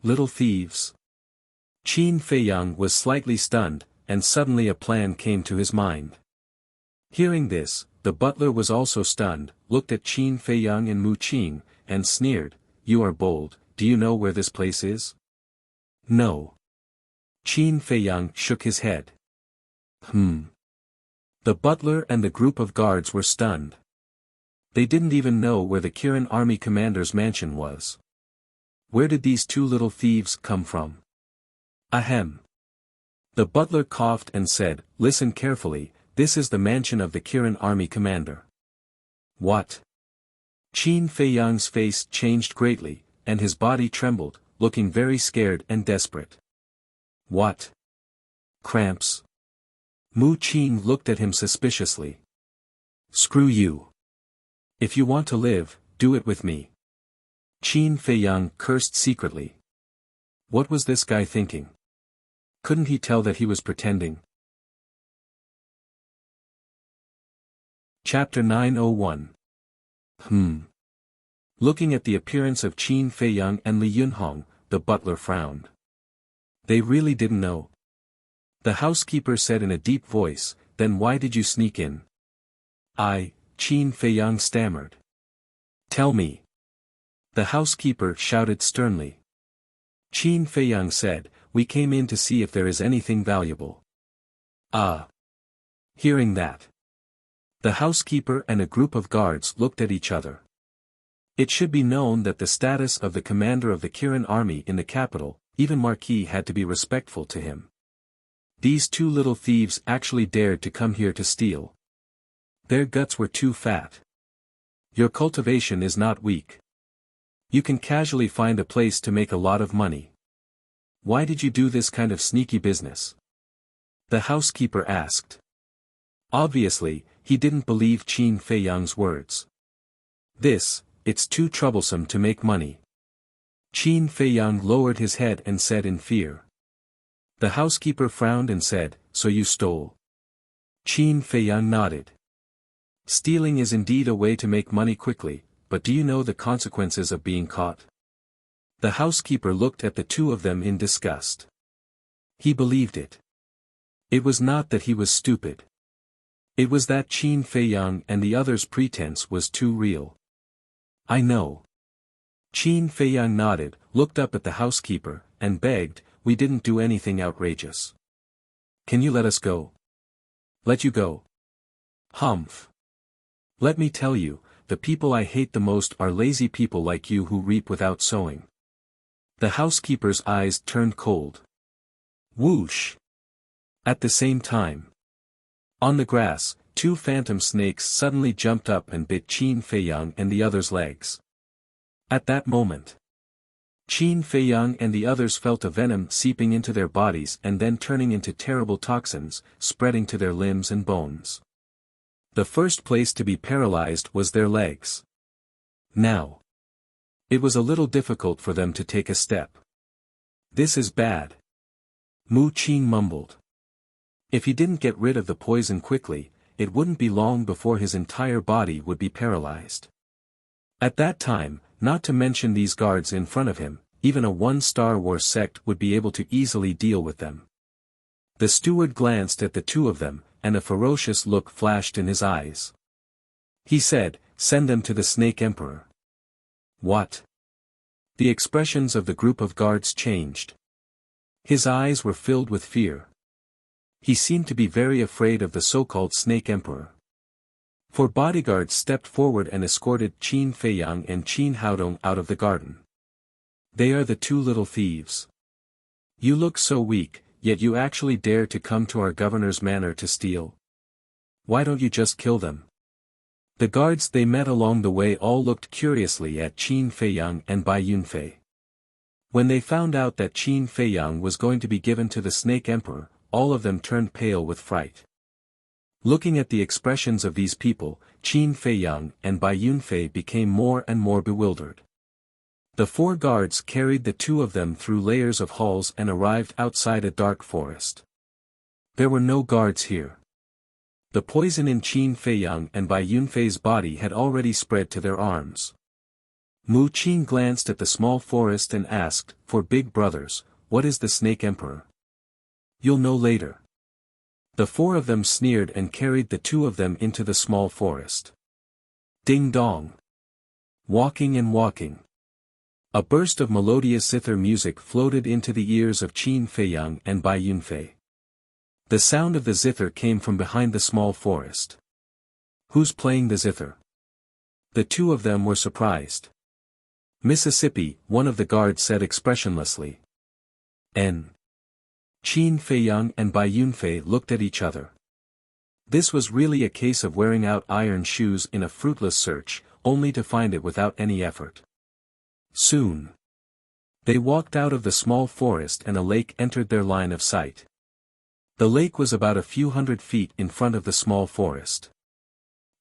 "Little thieves?" Qin Feiyang was slightly stunned, and suddenly a plan came to his mind. Hearing this, the butler was also stunned, looked at Qin Feiyang and Mu Qing, and sneered, "You are bold, do you know where this place is?" "No." Qin Feiyang shook his head. The butler and the group of guards were stunned. They didn't even know where the Kirin army commander's mansion was. Where did these two little thieves come from? Ahem. The butler coughed and said, "Listen carefully, this is the mansion of the Kirin army commander." "What?" Qin Feiyang's face changed greatly, and his body trembled, looking very scared and desperate. "What? Cramps?" Mu Qing looked at him suspiciously. "Screw you. If you want to live, do it with me." Qin Feiyang cursed secretly. What was this guy thinking? Couldn't he tell that he was pretending? Chapter 901. Looking at the appearance of Qin Feiyang and Li Yunhong, the butler frowned. They really didn't know. The housekeeper said in a deep voice, "Then why did you sneak in?" Qin Feiyang stammered. "Tell me." The housekeeper shouted sternly. Qin Feiyang said, "We came in to see if there is anything valuable." Hearing that, the housekeeper and a group of guards looked at each other. It should be known that the status of the commander of the Kirin army in the capital, even Marquis, had to be respectful to him. These two little thieves actually dared to come here to steal. Their guts were too fat. Your cultivation is not weak. You can casually find a place to make a lot of money. Why did you do this kind of sneaky business? The housekeeper asked. Obviously, he didn't believe Qin Feiyang's words. It's too troublesome to make money. Qin Feiyang lowered his head and said in fear. The housekeeper frowned and said, "So you stole?" Qin Feiyang nodded. Stealing is indeed a way to make money quickly, but do you know the consequences of being caught? The housekeeper looked at the two of them in disgust. He believed it. It was not that he was stupid. It was that Qin Feiyang and the others' pretense was too real. "I know." Qin Feiyang nodded, looked up at the housekeeper, and begged, "We didn't do anything outrageous. Can you let us go?" "Let you go? Humph. Let me tell you, the people I hate the most are lazy people like you who reap without sowing." The housekeeper's eyes turned cold. Whoosh! At the same time, on the grass, two phantom snakes suddenly jumped up and bit Qin Feiyang and the others' legs. At that moment, Qin Feiyang and the others felt a venom seeping into their bodies and then turning into terrible toxins, spreading to their limbs and bones. The first place to be paralyzed was their legs. Now, it was a little difficult for them to take a step. "This is bad," Mu Qin mumbled. If he didn't get rid of the poison quickly, it wouldn't be long before his entire body would be paralyzed. At that time, not to mention these guards in front of him, even a one-star war sect would be able to easily deal with them. The steward glanced at the two of them, and a ferocious look flashed in his eyes. He said, "Send them to the Snake Emperor." What? The expressions of the group of guards changed. His eyes were filled with fear. He seemed to be very afraid of the so-called Snake Emperor. Four bodyguards stepped forward and escorted Qin Feiyang and Qin Haodong out of the garden. "They are the two little thieves. You look so weak, yet you actually dare to come to our governor's manor to steal. Why don't you just kill them?" The guards they met along the way all looked curiously at Qin Feiyang and Bai Yunfei. When they found out that Qin Feiyang was going to be given to the Snake Emperor, all of them turned pale with fright. Looking at the expressions of these people, Qin Feiyang and Bai Yunfei became more and more bewildered. The four guards carried the two of them through layers of halls and arrived outside a dark forest. There were no guards here. The poison in Qin Feiyang and Bai Yunfei's body had already spread to their arms. Mu Qin glanced at the small forest and asked, "For big brothers, what is the Snake Emperor?" "You'll know later." The four of them sneered and carried the two of them into the small forest. Ding dong. Walking and walking. A burst of melodious zither music floated into the ears of Qin Feiyang and Bai Yunfei. The sound of the zither came from behind the small forest. "Who's playing the zither?" The two of them were surprised. "Mississippi," one of the guards said expressionlessly. N. Qin Feiyang and Bai Yunfei looked at each other. This was really a case of wearing out iron shoes in a fruitless search, only to find it without any effort. Soon, they walked out of the small forest and a lake entered their line of sight. The lake was about a few hundred feet in front of the small forest.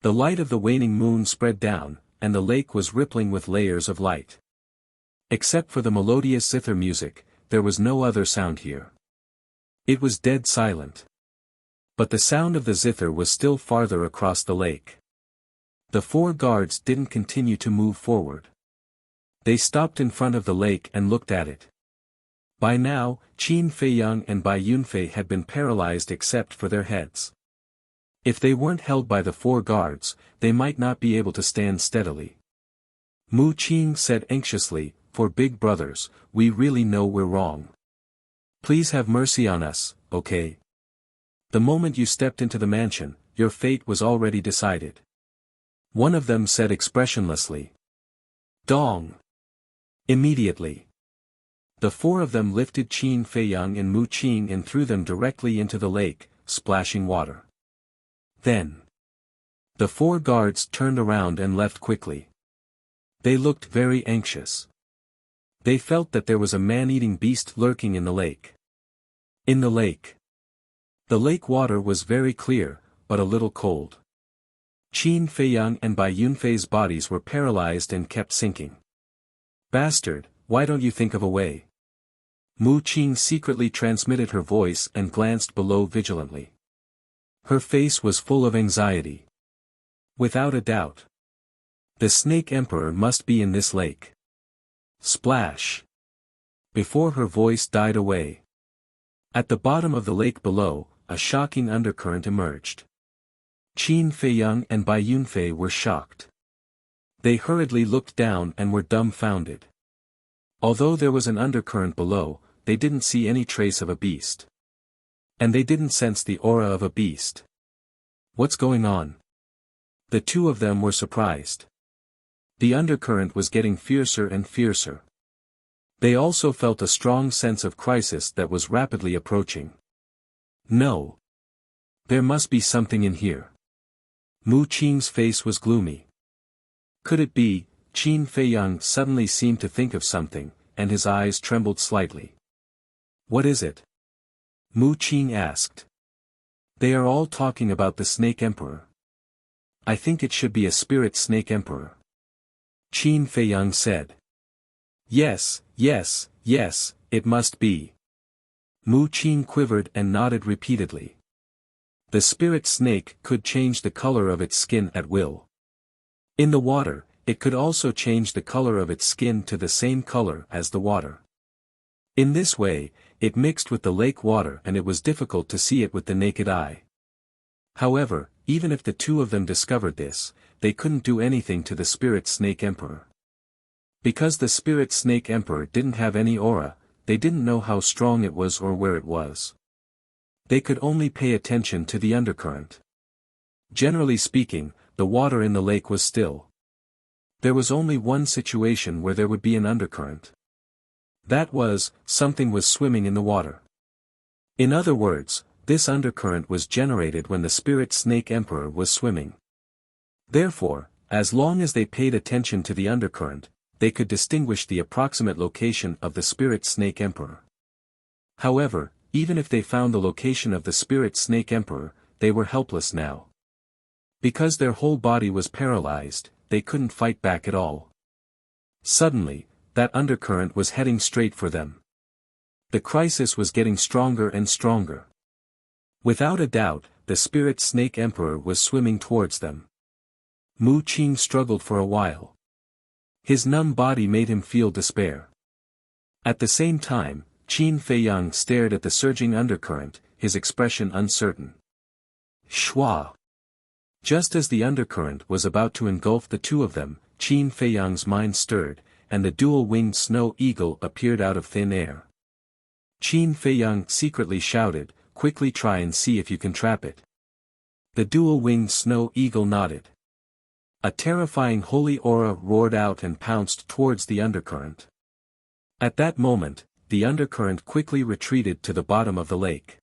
The light of the waning moon spread down, and the lake was rippling with layers of light. Except for the melodious zither music, there was no other sound here. It was dead silent. But the sound of the zither was still farther across the lake. The four guards didn't continue to move forward. They stopped in front of the lake and looked at it. By now, Qin Feiyang and Bai Yunfei had been paralyzed except for their heads. If they weren't held by the 4 guards, they might not be able to stand steadily. Mu Qing said anxiously, "For big brothers, we really know we're wrong. Please have mercy on us, okay? The moment you stepped into the mansion, your fate was already decided." One of them said expressionlessly. Dong! Immediately. The 4 of them lifted Qin Feiyang and Mu Qing and threw them directly into the lake, splashing water. Then. The 4 guards turned around and left quickly. They looked very anxious. They felt that there was a man-eating beast lurking in the lake. In the lake. The lake water was very clear, but a little cold. Qin Feiyang and Bai Yunfei's bodies were paralyzed and kept sinking. "Bastard, why don't you think of a way?" Mu Qing secretly transmitted her voice and glanced below vigilantly. Her face was full of anxiety. Without a doubt. The Snake Emperor must be in this lake. Splash! Before her voice died away. At the bottom of the lake below, a shocking undercurrent emerged. Qin Feiyang and Bai Yunfei were shocked. They hurriedly looked down and were dumbfounded. Although there was an undercurrent below, they didn't see any trace of a beast. And they didn't sense the aura of a beast. What's going on? The 2 of them were surprised. The undercurrent was getting fiercer and fiercer. They also felt a strong sense of crisis that was rapidly approaching. No. There must be something in here. Mu Qing's face was gloomy. Could it be? Qin Feiyang suddenly seemed to think of something, and his eyes trembled slightly. "What is it?" Mu Qing asked. "They are all talking about the Snake Emperor. I think it should be a spirit Snake Emperor." Qin Feiyang said. Yes, yes, yes, it must be." Mu Qing quivered and nodded repeatedly. The spirit snake could change the color of its skin at will. In the water, it could also change the color of its skin to the same color as the water. In this way, it mixed with the lake water and it was difficult to see it with the naked eye. However, even if the 2 of them discovered this, they couldn't do anything to the spirit snake emperor. Because the spirit snake emperor didn't have any aura, they didn't know how strong it was or where it was. They could only pay attention to the undercurrent. Generally speaking, the water in the lake was still. There was only one situation where there would be an undercurrent. That was, something was swimming in the water. In other words, this undercurrent was generated when the spirit snake emperor was swimming. Therefore, as long as they paid attention to the undercurrent, they could distinguish the approximate location of the spirit snake emperor. However, even if they found the location of the spirit snake emperor, they were helpless now. Because their whole body was paralyzed, they couldn't fight back at all. Suddenly, that undercurrent was heading straight for them. The crisis was getting stronger and stronger. Without a doubt, the spirit snake emperor was swimming towards them. Mu Qing struggled for a while. His numb body made him feel despair. At the same time, Qin Feiyang stared at the surging undercurrent, his expression uncertain. Shwa! Just as the undercurrent was about to engulf the 2 of them, Qin Feiyang's mind stirred, and the dual-winged snow eagle appeared out of thin air. Qin Feiyang secretly shouted, "Quickly try and see if you can trap it." The dual-winged snow eagle nodded. A terrifying holy aura roared out and pounced towards the undercurrent. At that moment, the undercurrent quickly retreated to the bottom of the lake.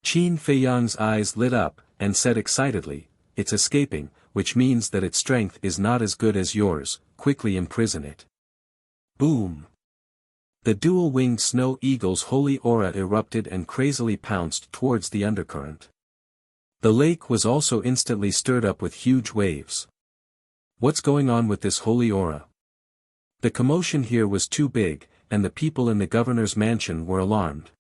Qin Feiyang's eyes lit up, and said excitedly, "It's escaping, which means that its strength is not as good as yours, quickly imprison it." Boom! The dual-winged snow eagle's holy aura erupted and crazily pounced towards the undercurrent. The lake was also instantly stirred up with huge waves. What's going on with this holy aura? The commotion here was too big, and the people in the governor's mansion were alarmed.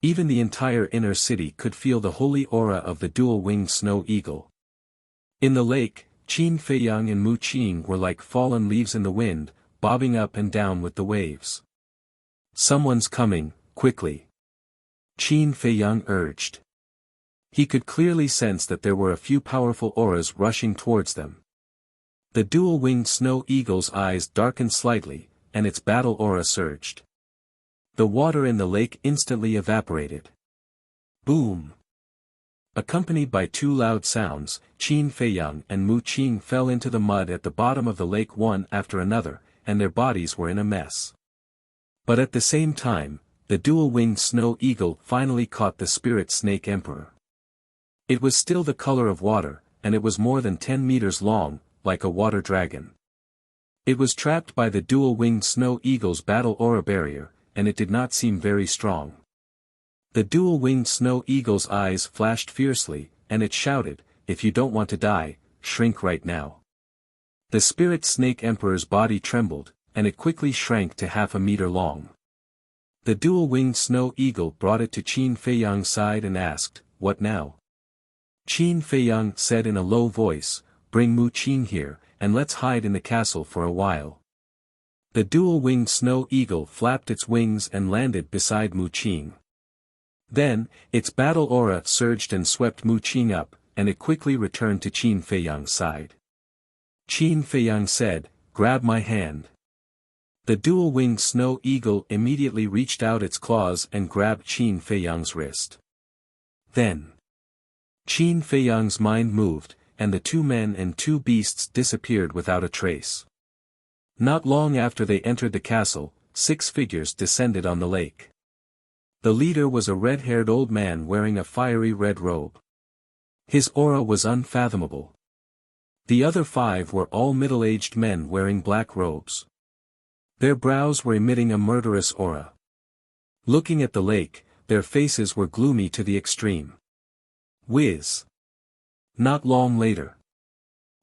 Even the entire inner city could feel the holy aura of the dual-winged snow eagle. In the lake, Qin Feiyang and Mu Qing were like fallen leaves in the wind, bobbing up and down with the waves. Someone's coming, quickly. Qin Feiyang urged. He could clearly sense that there were a few powerful auras rushing towards them. The dual-winged snow eagle's eyes darkened slightly, and its battle aura surged. The water in the lake instantly evaporated. Boom! Accompanied by two loud sounds, Qin Feiyang and Mu Qing fell into the mud at the bottom of the lake one after another, and their bodies were in a mess. But at the same time, the dual-winged snow eagle finally caught the spirit snake emperor. It was still the color of water, and it was more than 10 meters long, like a water dragon. It was trapped by the dual-winged snow eagle's battle aura barrier, and it did not seem very strong. The dual-winged snow eagle's eyes flashed fiercely, and it shouted, "If you don't want to die, shrink right now." The spirit snake emperor's body trembled, and it quickly shrank to half a meter long. The dual-winged snow eagle brought it to Qin Feiyang's side and asked, "What now?" Qin Feiyang said in a low voice, "Bring Mu Qing here, and let's hide in the castle for a while." The dual-winged snow eagle flapped its wings and landed beside Mu Qing. Then, its battle aura surged and swept Mu Qing up, and it quickly returned to Qin Feiyang's side. Qin Feiyang said, "Grab my hand." The dual-winged snow eagle immediately reached out its claws and grabbed Qin Feiyang's wrist. Then, Qin Feiyang's mind moved, and the two men and two beasts disappeared without a trace. Not long after they entered the castle, 6 figures descended on the lake. The leader was a red-haired old man wearing a fiery red robe. His aura was unfathomable. The other 5 were all middle-aged men wearing black robes. Their brows were emitting a murderous aura. Looking at the lake, their faces were gloomy to the extreme. Whiz! Not long later,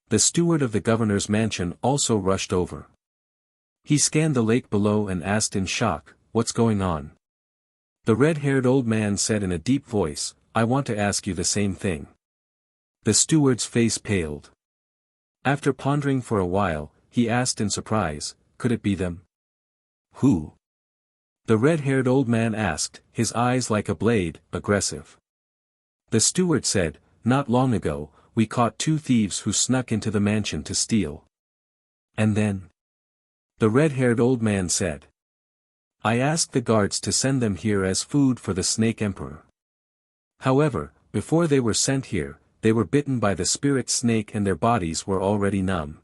the steward of the governor's mansion also rushed over. He scanned the lake below and asked in shock, "What's going on?" The red-haired old man said in a deep voice, "I want to ask you the same thing." The steward's face paled. After pondering for a while, he asked in surprise, "Could it be them?" "Who?" The red-haired old man asked, his eyes like a blade, aggressive. The steward said, "Not long ago, we caught 2 thieves who snuck into the mansion to steal." "And then?" The red-haired old man said, "I asked the guards to send them here as food for the snake emperor. However, before they were sent here, they were bitten by the spirit snake and their bodies were already numb.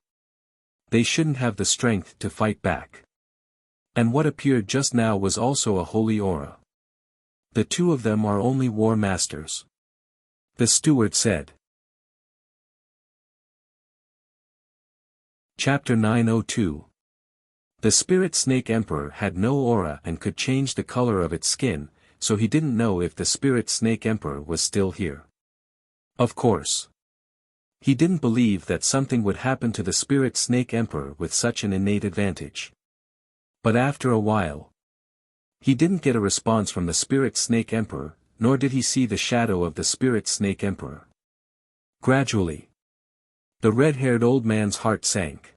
They shouldn't have the strength to fight back. And what appeared just now was also a holy aura. The 2 of them are only war masters." The steward said. Chapter 902. The spirit snake emperor had no aura and could change the color of its skin, so he didn't know if the spirit snake emperor was still here. Of course. He didn't believe that something would happen to the spirit snake emperor with such an innate advantage. But after a while, he didn't get a response from the spirit snake emperor, nor did he see the shadow of the spirit snake emperor. Gradually, the red-haired old man's heart sank.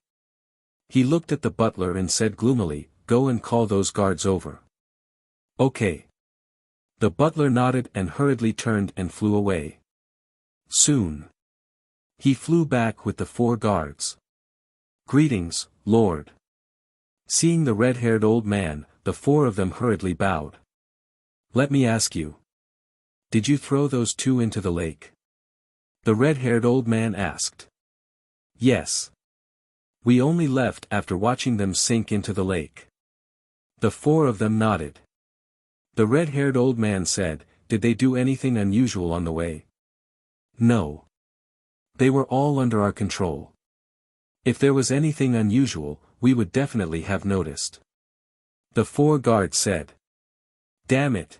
He looked at the butler and said gloomily, "Go and call those guards over." "Okay." The butler nodded and hurriedly turned and flew away. Soon, he flew back with the 4 guards. "Greetings, Lord." Seeing the red-haired old man, the 4 of them hurriedly bowed. "Let me ask you. Did you throw those 2 into the lake?" The red-haired old man asked. "Yes. We only left after watching them sink into the lake." The 4 of them nodded. The red-haired old man said, "Did they do anything unusual on the way?" "No. They were all under our control. If there was anything unusual, we would definitely have noticed." The 4 guards said. "Damn it."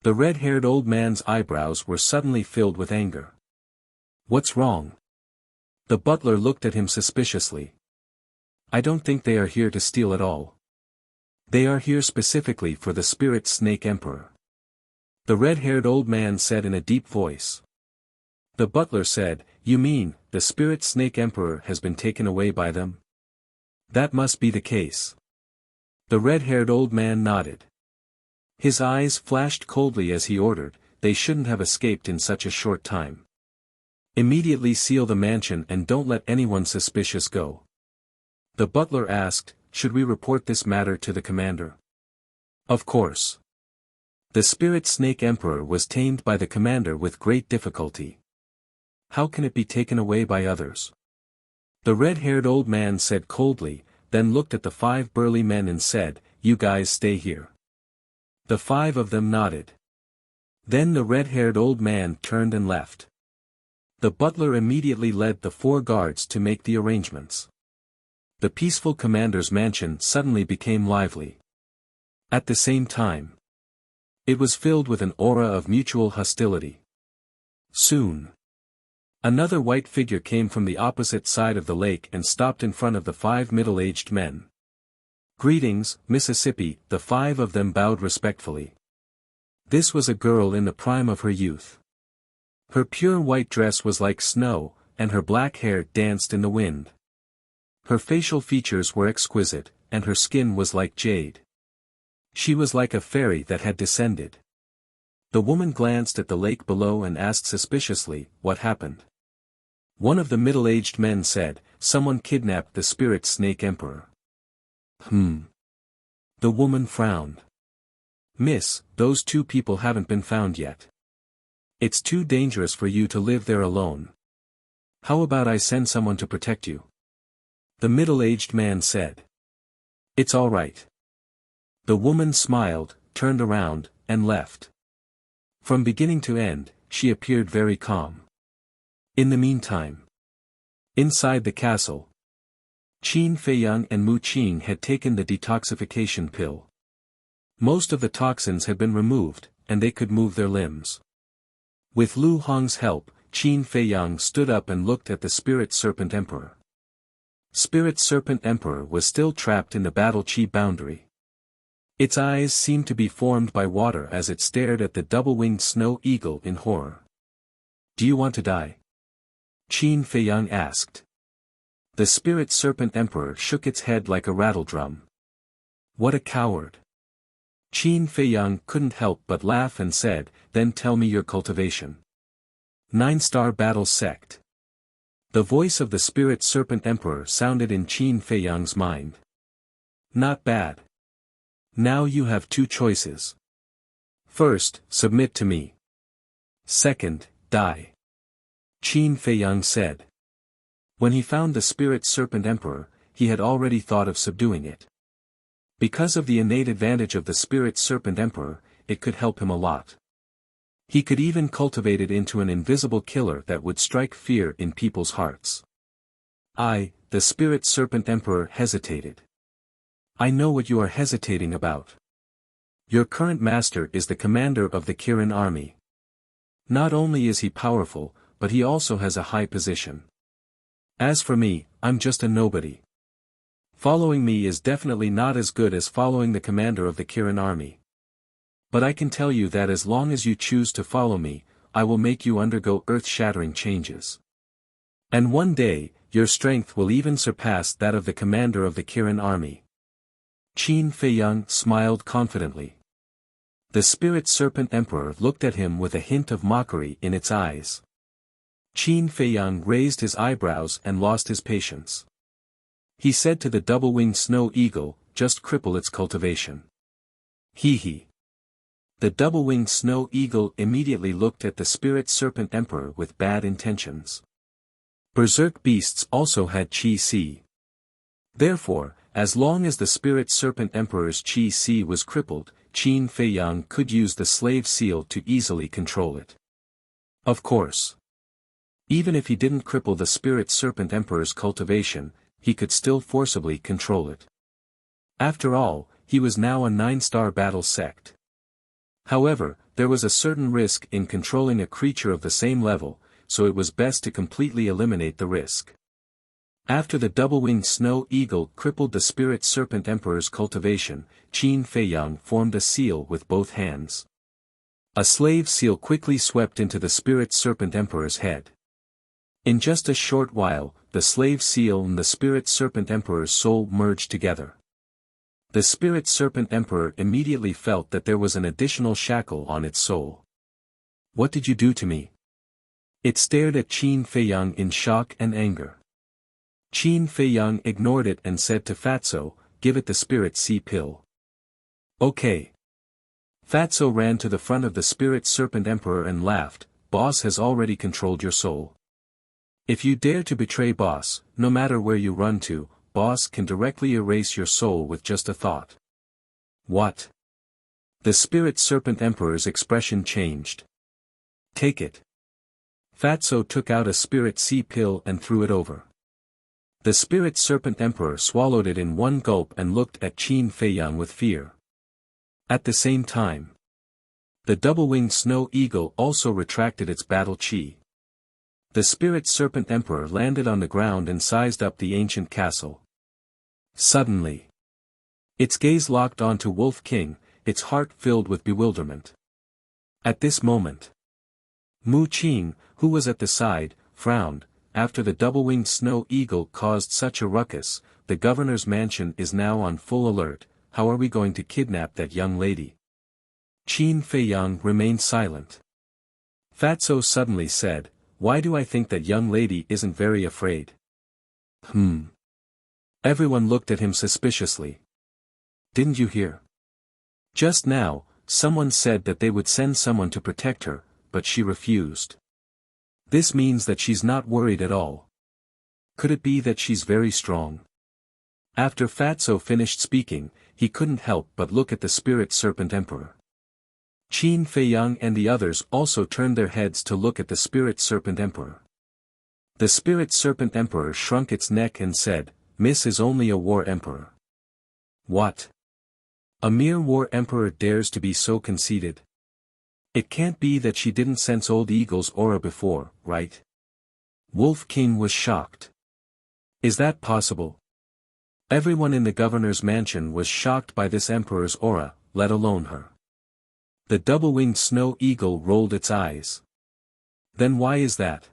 The red-haired old man's eyebrows were suddenly filled with anger. "What's wrong?" The butler looked at him suspiciously. "I don't think they are here to steal at all. They are here specifically for the spirit snake emperor." The red-haired old man said in a deep voice. The butler said, "You mean, the spirit snake emperor has been taken away by them?" "That must be the case." The red-haired old man nodded. His eyes flashed coldly as he ordered, they shouldn't have escaped in such a short time. Immediately seal the mansion and don't let anyone suspicious go. The butler asked, should we report this matter to the commander? Of course. The spirit snake emperor was tamed by the commander with great difficulty. How can it be taken away by others? The red-haired old man said coldly, then looked at the 5 burly men and said, you guys stay here. The 5 of them nodded. Then the red-haired old man turned and left. The butler immediately led the 4 guards to make the arrangements. The peaceful commander's mansion suddenly became lively. At the same time, it was filled with an aura of mutual hostility. Soon, another white figure came from the opposite side of the lake and stopped in front of the 5 middle-aged men. Greetings, Mississippi, the 5 of them bowed respectfully. This was a girl in the prime of her youth. Her pure white dress was like snow, and her black hair danced in the wind. Her facial features were exquisite, and her skin was like jade. She was like a fairy that had descended. The woman glanced at the lake below and asked suspiciously, what happened? One of the middle-aged men said, someone kidnapped the spirit snake emperor. The woman frowned. Miss, those 2 people haven't been found yet. It's too dangerous for you to live there alone. How about I send someone to protect you? The middle-aged man said. It's all right. The woman smiled, turned around, and left. From beginning to end, she appeared very calm. In the meantime, inside the castle, Qin Feiyang and Mu Qing had taken the detoxification pill. Most of the toxins had been removed, and they could move their limbs. With Lu Hong's help, Qin Feiyang stood up and looked at the Spirit Serpent Emperor. Spirit Serpent Emperor was still trapped in the battle chi boundary. Its eyes seemed to be formed by water as it stared at the double-winged snow eagle in horror. Do you want to die? Qin Feiyang asked. The Spirit Serpent Emperor shook its head like a rattledrum. What a coward! Qin Feiyang couldn't help but laugh and said, then tell me your cultivation. 9-star battle sect. The voice of the Spirit Serpent Emperor sounded in Qin Feiyang's mind. Not bad. Now you have 2 choices. First, submit to me. Second, die. Qin Feiyang said. When he found the Spirit Serpent Emperor, he had already thought of subduing it. Because of the innate advantage of the Spirit Serpent Emperor, it could help him a lot. He could even cultivate it into an invisible killer that would strike fear in people's hearts. The Spirit Serpent Emperor hesitated. I know what you are hesitating about. Your current master is the commander of the Kirin army. Not only is he powerful, but he also has a high position. As for me, I'm just a nobody. Following me is definitely not as good as following the commander of the Kirin army. But I can tell you that as long as you choose to follow me, I will make you undergo earth-shattering changes. And one day, your strength will even surpass that of the commander of the Kirin army. Qin Feiyang smiled confidently. The Spirit Serpent Emperor looked at him with a hint of mockery in its eyes. Qin Feiyang raised his eyebrows and lost his patience. He said to the double-winged snow eagle, just cripple its cultivation. Hee. The double-winged snow eagle immediately looked at the Spirit Serpent Emperor with bad intentions. Berserk beasts also had Qi. Therefore, as long as the Spirit Serpent Emperor's Qi was crippled, Qin Feiyang could use the slave seal to easily control it. Of course. Even if he didn't cripple the Spirit Serpent Emperor's cultivation, he could still forcibly control it. After all, he was now a 9-star battle sect. However, there was a certain risk in controlling a creature of the same level, so it was best to completely eliminate the risk. After the double-winged snow eagle crippled the Spirit Serpent Emperor's cultivation, Qin Feiyang formed a seal with both hands. A slave seal quickly swept into the Spirit Serpent Emperor's head. In just a short while, the slave seal and the Spirit Serpent Emperor's soul merged together. The spirit serpent emperor immediately felt that there was an additional shackle on its soul. What did you do to me? It stared at Qin Feiyang in shock and anger. Qin Feiyang ignored it and said to Fatso, give it the spirit sea pill. Okay. Fatso ran to the front of the spirit serpent emperor and laughed, boss has already controlled your soul. If you dare to betray boss, no matter where you run to, boss can directly erase your soul with just a thought. What? The spirit serpent emperor's expression changed. Take it. Fatso took out a spirit sea pill and threw it over. The spirit serpent emperor swallowed it in one gulp and looked at Qin Feiyang with fear. At the same time, the double-winged snow eagle also retracted its battle chi. The spirit serpent emperor landed on the ground and sized up the ancient castle. Suddenly, its gaze locked onto Wolf King, its heart filled with bewilderment. At this moment, Mu Qing, who was at the side, frowned. After the double-winged snow eagle caused such a ruckus, the governor's mansion is now on full alert. How are we going to kidnap that young lady? Qin Feiyang remained silent. Fatso suddenly said, why do I think that young lady isn't very afraid? Everyone looked at him suspiciously. Didn't you hear? Just now, someone said that they would send someone to protect her, but she refused. This means that she's not worried at all. Could it be that she's very strong? After Fatso finished speaking, he couldn't help but look at the spirit serpent emperor. Qin Feiyang and the others also turned their heads to look at the spirit serpent emperor. The spirit serpent emperor shrunk its neck and said, Miss is only a war emperor. What? A mere war emperor dares to be so conceited? It can't be that she didn't sense Old Eagle's aura before, right? Wolf King was shocked. Is that possible? Everyone in the governor's mansion was shocked by this emperor's aura, let alone her. The double-winged snow eagle rolled its eyes. Then why is that?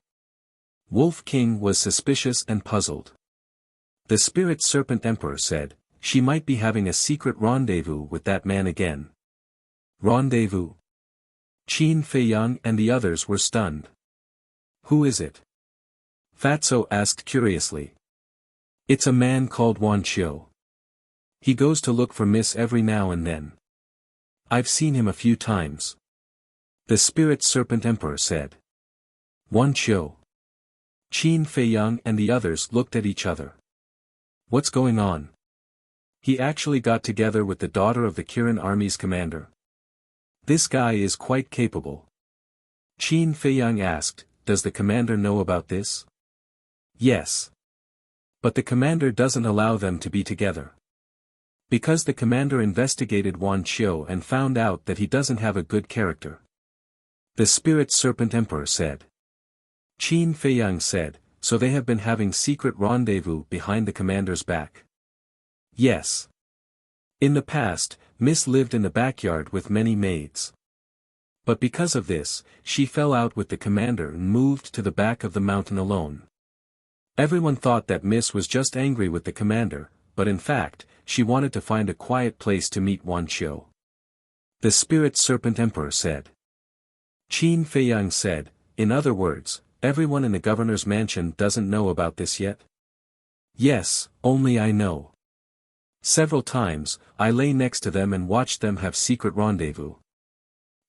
Wolf King was suspicious and puzzled. The spirit serpent emperor said, she might be having a secret rendezvous with that man again. Rendezvous? Qin Feiyang and the others were stunned. Who is it? Fatso asked curiously. It's a man called Wan Qiu. He goes to look for Miss every now and then. I've seen him a few times. The spirit serpent emperor said. Wan Qiu. Qin Feiyang and the others looked at each other. What's going on? He actually got together with the daughter of the Kirin army's commander. This guy is quite capable. Qin Feiyang asked, does the commander know about this? Yes. But the commander doesn't allow them to be together. Because the commander investigated Wan Qiu and found out that he doesn't have a good character. The spirit serpent emperor said. Qin Feiyang said, so they have been having secret rendezvous behind the commander's back. Yes. In the past, Miss lived in the backyard with many maids. But because of this, she fell out with the commander and moved to the back of the mountain alone. Everyone thought that Miss was just angry with the commander, but in fact, she wanted to find a quiet place to meet Wan Qiu. The spirit serpent emperor said. Qin Feiyang said, in other words, everyone in the governor's mansion doesn't know about this yet? Yes, only I know. Several times, I lay next to them and watched them have secret rendezvous.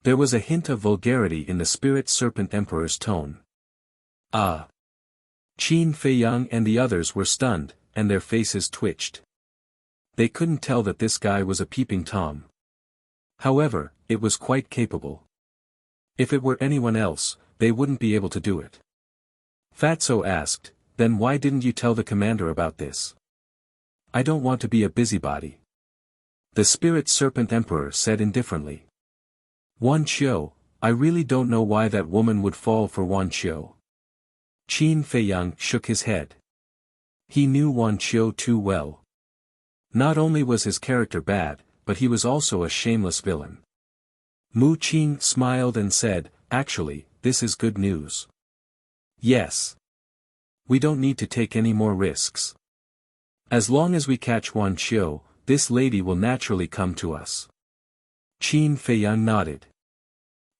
There was a hint of vulgarity in the spirit serpent emperor's tone. Ah. Qin Feiyang and the others were stunned, and their faces twitched. They couldn't tell that this guy was a peeping Tom. However, it was quite capable. If it were anyone else, they wouldn't be able to do it. Fatso asked, then why didn't you tell the commander about this? I don't want to be a busybody. The spirit serpent emperor said indifferently. Wan Qiu, I really don't know why that woman would fall for Wan Qiu. Qin Feiyang shook his head. He knew Wan Qiu too well. Not only was his character bad, but he was also a shameless villain. Mu Qing smiled and said, actually, this is good news. Yes. We don't need to take any more risks. As long as we catch Wan Qiu, this lady will naturally come to us. Qin Feiyang nodded.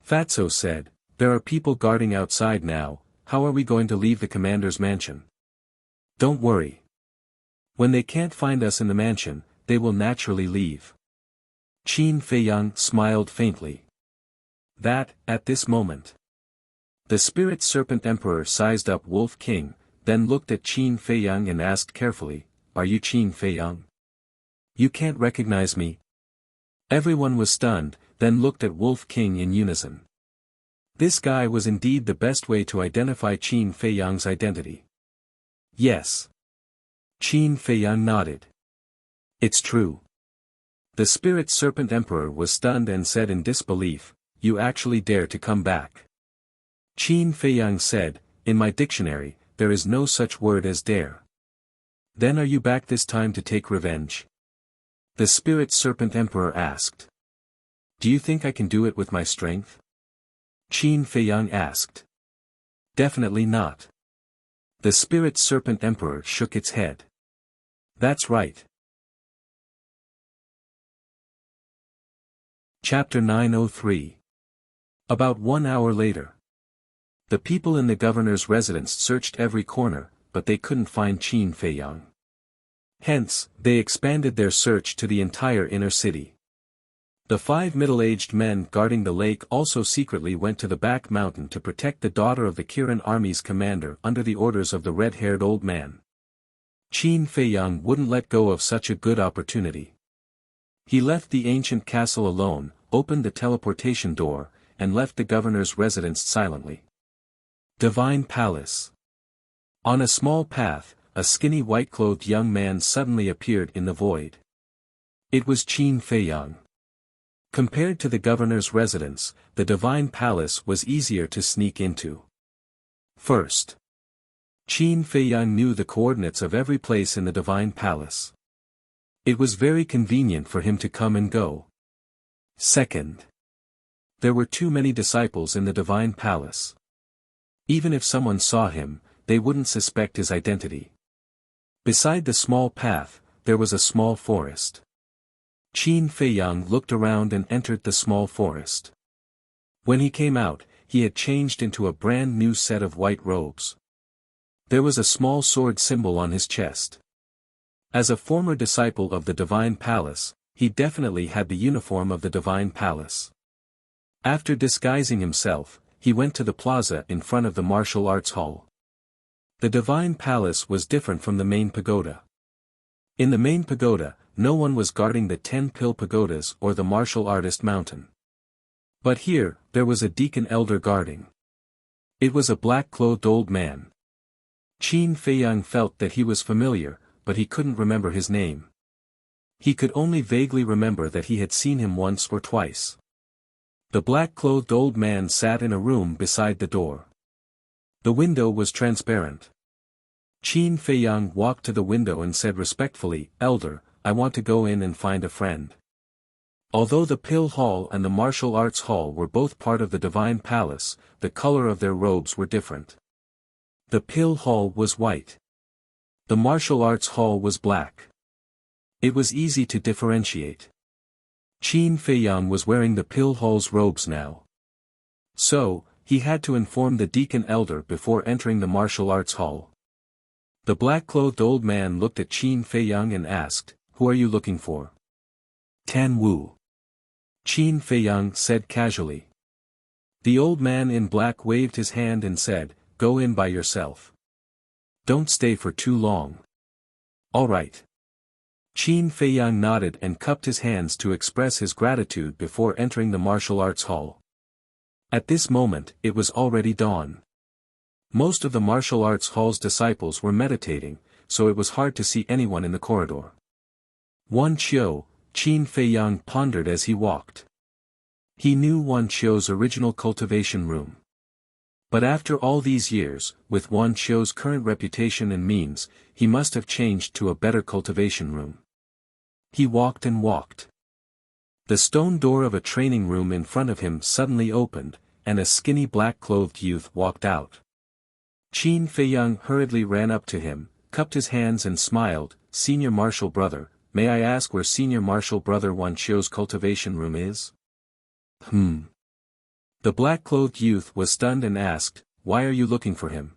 Fatso said, there are people guarding outside now, how are we going to leave the commander's mansion? Don't worry. When they can't find us in the mansion, they will naturally leave. Qin Feiyang smiled faintly. That, at this moment. The Spirit Serpent Emperor sized up Wolf King, then looked at Qin Feiyang and asked carefully, are you Qin Feiyang? You can't recognize me? Everyone was stunned, then looked at Wolf King in unison. This guy was indeed the best way to identify Qin Feiyang's identity. Yes. Qin Feiyang nodded. It's true. The Spirit Serpent Emperor was stunned and said in disbelief, you actually dare to come back. Qin Feiyang said, in my dictionary, there is no such word as dare. Then are you back this time to take revenge? The Spirit Serpent Emperor asked. Do you think I can do it with my strength? Qin Feiyang asked. Definitely not. The Spirit Serpent Emperor shook its head. That's right. Chapter 903. About 1 hour later. The people in the governor's residence searched every corner, but they couldn't find Qin Feiyang. Hence, they expanded their search to the entire inner city. The 5 middle-aged men guarding the lake also secretly went to the back mountain to protect the daughter of the Kirin army's commander under the orders of the red-haired old man. Qin Feiyang wouldn't let go of such a good opportunity. He left the ancient castle alone, opened the teleportation door, and left the governor's residence silently. Divine Palace. On a small path, a skinny white-clothed young man suddenly appeared in the void. It was Qin Feiyang. Compared to the governor's residence, the Divine Palace was easier to sneak into. First, Qin Feiyang knew the coordinates of every place in the Divine Palace. It was very convenient for him to come and go. Second, there were too many disciples in the Divine Palace. Even if someone saw him, they wouldn't suspect his identity. Beside the small path, there was a small forest. Qin Feiyang looked around and entered the small forest. When he came out, he had changed into a brand new set of white robes. There was a small sword symbol on his chest. As a former disciple of the Divine Palace, he definitely had the uniform of the Divine Palace. After disguising himself, he went to the plaza in front of the martial arts hall. The Divine Palace was different from the main pagoda. In the main pagoda, no one was guarding the 10 pill pagodas or the martial artist mountain. But here, there was a deacon elder guarding. It was a black-clothed old man. Qin Feiyang felt that he was familiar, but he couldn't remember his name. He could only vaguely remember that he had seen him once or twice. The black-clothed old man sat in a room beside the door. The window was transparent. Qin Feiyang walked to the window and said respectfully, Elder, I want to go in and find a friend. Although the Pill Hall and the Martial Arts Hall were both part of the Divine Palace, the color of their robes were different. The Pill Hall was white. The Martial Arts Hall was black. It was easy to differentiate. Qin Feiyang was wearing the Pill Hall's robes now. So, he had to inform the deacon elder before entering the Martial Arts Hall. The black-clothed old man looked at Qin Feiyang and asked, Who are you looking for? Tan Wu. Qin Feiyang said casually. The old man in black waved his hand and said, Go in by yourself. Don't stay for too long. All right. Qin Feiyang nodded and cupped his hands to express his gratitude before entering the martial arts hall. At this moment, it was already dawn. Most of the martial arts hall's disciples were meditating, so it was hard to see anyone in the corridor. Wan Qiu, Qin Feiyang pondered as he walked. He knew Wan Qiu's original cultivation room. But after all these years, with Wan Qiu's current reputation and means, he must have changed to a better cultivation room. He walked and walked. The stone door of a training room in front of him suddenly opened, and a skinny black-clothed youth walked out. Qin Feiyang hurriedly ran up to him, cupped his hands and smiled, Senior Martial Brother, may I ask where Senior Marshal Brother Wanchio's cultivation room is? The black-clothed youth was stunned and asked, why are you looking for him?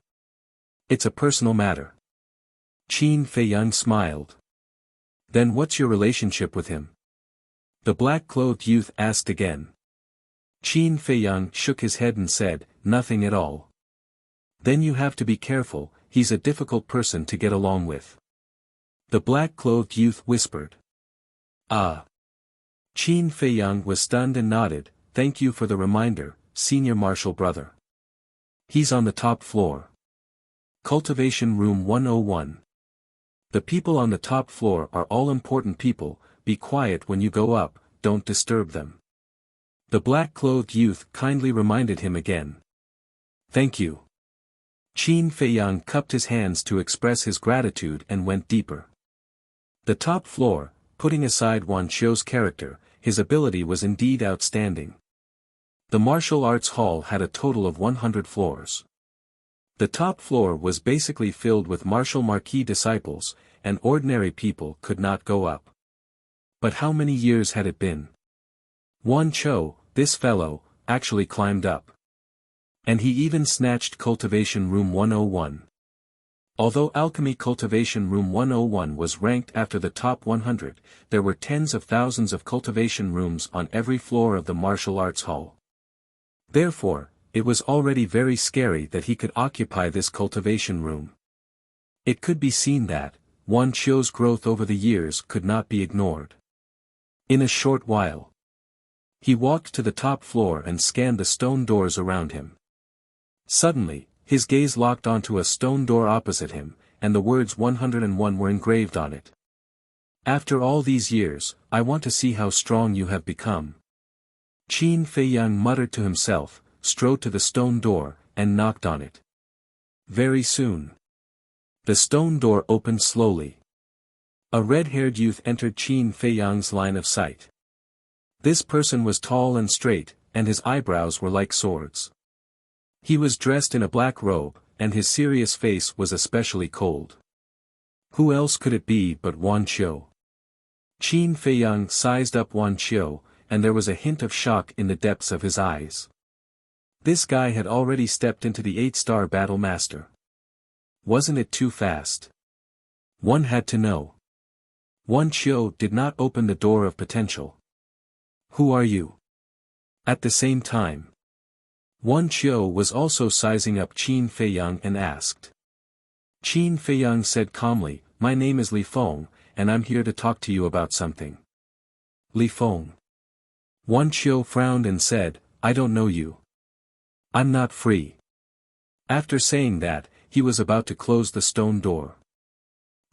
It's a personal matter. Qin Feiyang smiled. Then what's your relationship with him? The black-clothed youth asked again. Qin Feiyang shook his head and said, nothing at all. Then you have to be careful, he's a difficult person to get along with. The black-clothed youth whispered. Ah. Qin Feiyang was stunned and nodded, thank you for the reminder, Senior Marshal Brother. He's on the top floor. Cultivation Room 101. The people on the top floor are all important people, be quiet when you go up, don't disturb them. The black-clothed youth kindly reminded him again. Thank you. Qin Feiyang cupped his hands to express his gratitude and went deeper. The top floor, putting aside Wanchio's character, his ability was indeed outstanding. The martial arts hall had a total of 100 floors. The top floor was basically filled with martial marquis disciples, and ordinary people could not go up. But how many years had it been? Wanchio, this fellow, actually climbed up. And he even snatched Cultivation Room 101. Although Alchemy Cultivation Room 101 was ranked after the top 100, there were tens of thousands of cultivation rooms on every floor of the martial arts hall. Therefore, it was already very scary that he could occupy this cultivation room. It could be seen that, Wanchio's growth over the years could not be ignored. In a short while, he walked to the top floor and scanned the stone doors around him. Suddenly, his gaze locked onto a stone door opposite him, and the words 101 were engraved on it. After all these years, I want to see how strong you have become. Qin Feiyang muttered to himself, strode to the stone door, and knocked on it. Very soon, the stone door opened slowly. A red-haired youth entered Qin Feiyang's line of sight. This person was tall and straight, and his eyebrows were like swords. He was dressed in a black robe, and his serious face was especially cold. Who else could it be but Wanchio? Qin Feiyang sized up Wanchio, and there was a hint of shock in the depths of his eyes. This guy had already stepped into the 8-star battle master. Wasn't it too fast? One had to know. Wanchio did not open the door of potential. Who are you? At the same time, Wanchio was also sizing up Qin Feiyang and asked. Qin Feiyang said calmly, my name is Li Feng, and I'm here to talk to you about something. Li Feng. Wanchio frowned and said, I don't know you. I'm not free. After saying that, he was about to close the stone door.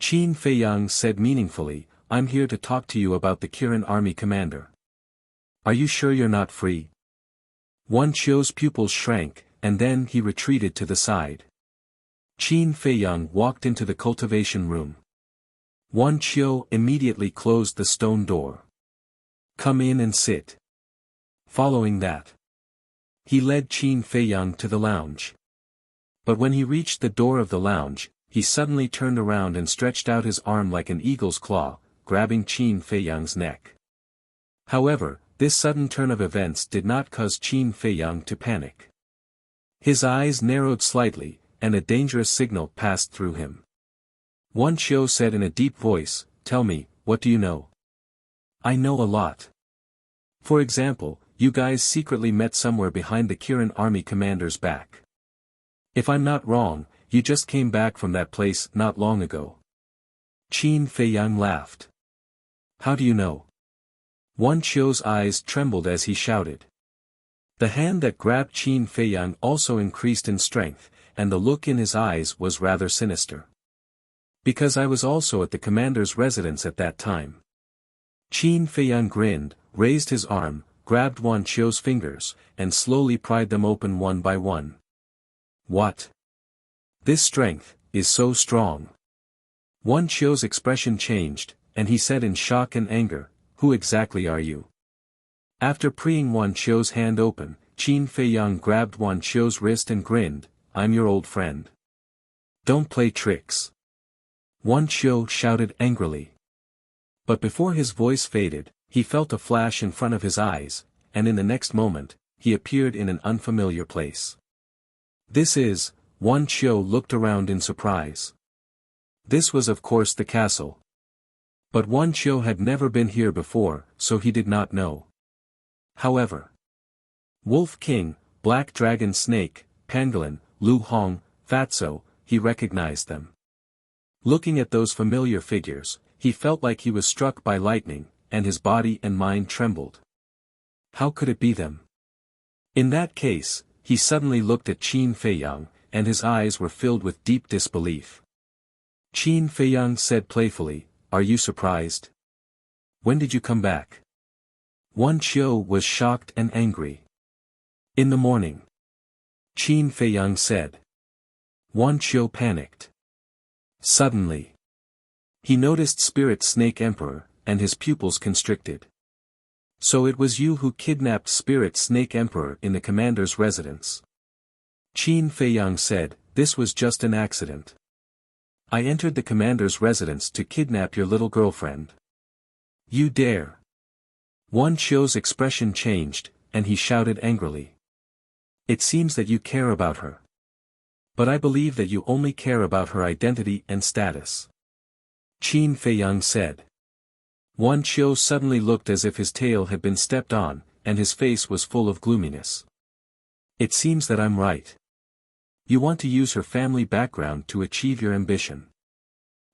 Qin Feiyang said meaningfully, I'm here to talk to you about the Kirin army commander. Are you sure you're not free? Wanchio's pupils shrank, and then he retreated to the side. Qin Feiyang walked into the cultivation room. Wanchio immediately closed the stone door. Come in and sit. Following that, he led Qin Feiyang to the lounge. But when he reached the door of the lounge, he suddenly turned around and stretched out his arm like an eagle's claw, grabbing Qin Feiyang's neck. However, this sudden turn of events did not cause Qin Feiyang to panic. His eyes narrowed slightly, and a dangerous signal passed through him. Wanchio said in a deep voice, tell me, what do you know? I know a lot. For example, you guys secretly met somewhere behind the Kirin army commander's back. If I'm not wrong, you just came back from that place not long ago. Qin Feiyang laughed. How do you know? Wanchio's eyes trembled as he shouted. The hand that grabbed Qin Feiyang also increased in strength, and the look in his eyes was rather sinister. Because I was also at the commander's residence at that time. Qin Feiyang grinned, raised his arm, grabbed Wanchio's fingers, and slowly pried them open one by one. What? This strength is so strong. Wanchio's expression changed, and he said in shock and anger, who exactly are you? After preeing Wanchio's hand open, Qin Feiyang grabbed Wanchio's wrist and grinned, I'm your old friend. Don't play tricks. Wanchio shouted angrily. But before his voice faded, he felt a flash in front of his eyes, and in the next moment, he appeared in an unfamiliar place. "This is," Wan Qiu looked around in surprise. This was of course the castle. But Wan Qiu had never been here before, so he did not know. However, Wolf King, Black Dragon Snake, Pangolin, Lu Hong, Fatso, he recognized them. Looking at those familiar figures, he felt like he was struck by lightning, and his body and mind trembled. How could it be them? In that case, he suddenly looked at Qin Feiyang, and his eyes were filled with deep disbelief. Qin Feiyang said playfully, "Are you surprised? When did you come back?" Wan Qiu was shocked and angry. "In the morning." Qin Feiyang said. Wan Qiu panicked. Suddenly, he noticed Spirit Snake Emperor, and his pupils constricted. "So it was you who kidnapped Spirit Snake Emperor in the commander's residence?" Qin Feiyang said, "This was just an accident. I entered the commander's residence to kidnap your little girlfriend." "You dare!" Wan Qiu's expression changed, and he shouted angrily. "It seems that you care about her. But I believe that you only care about her identity and status." Qin Feiyang said. Wan Qiu suddenly looked as if his tail had been stepped on, and his face was full of gloominess. "It seems that I'm right. You want to use her family background to achieve your ambition.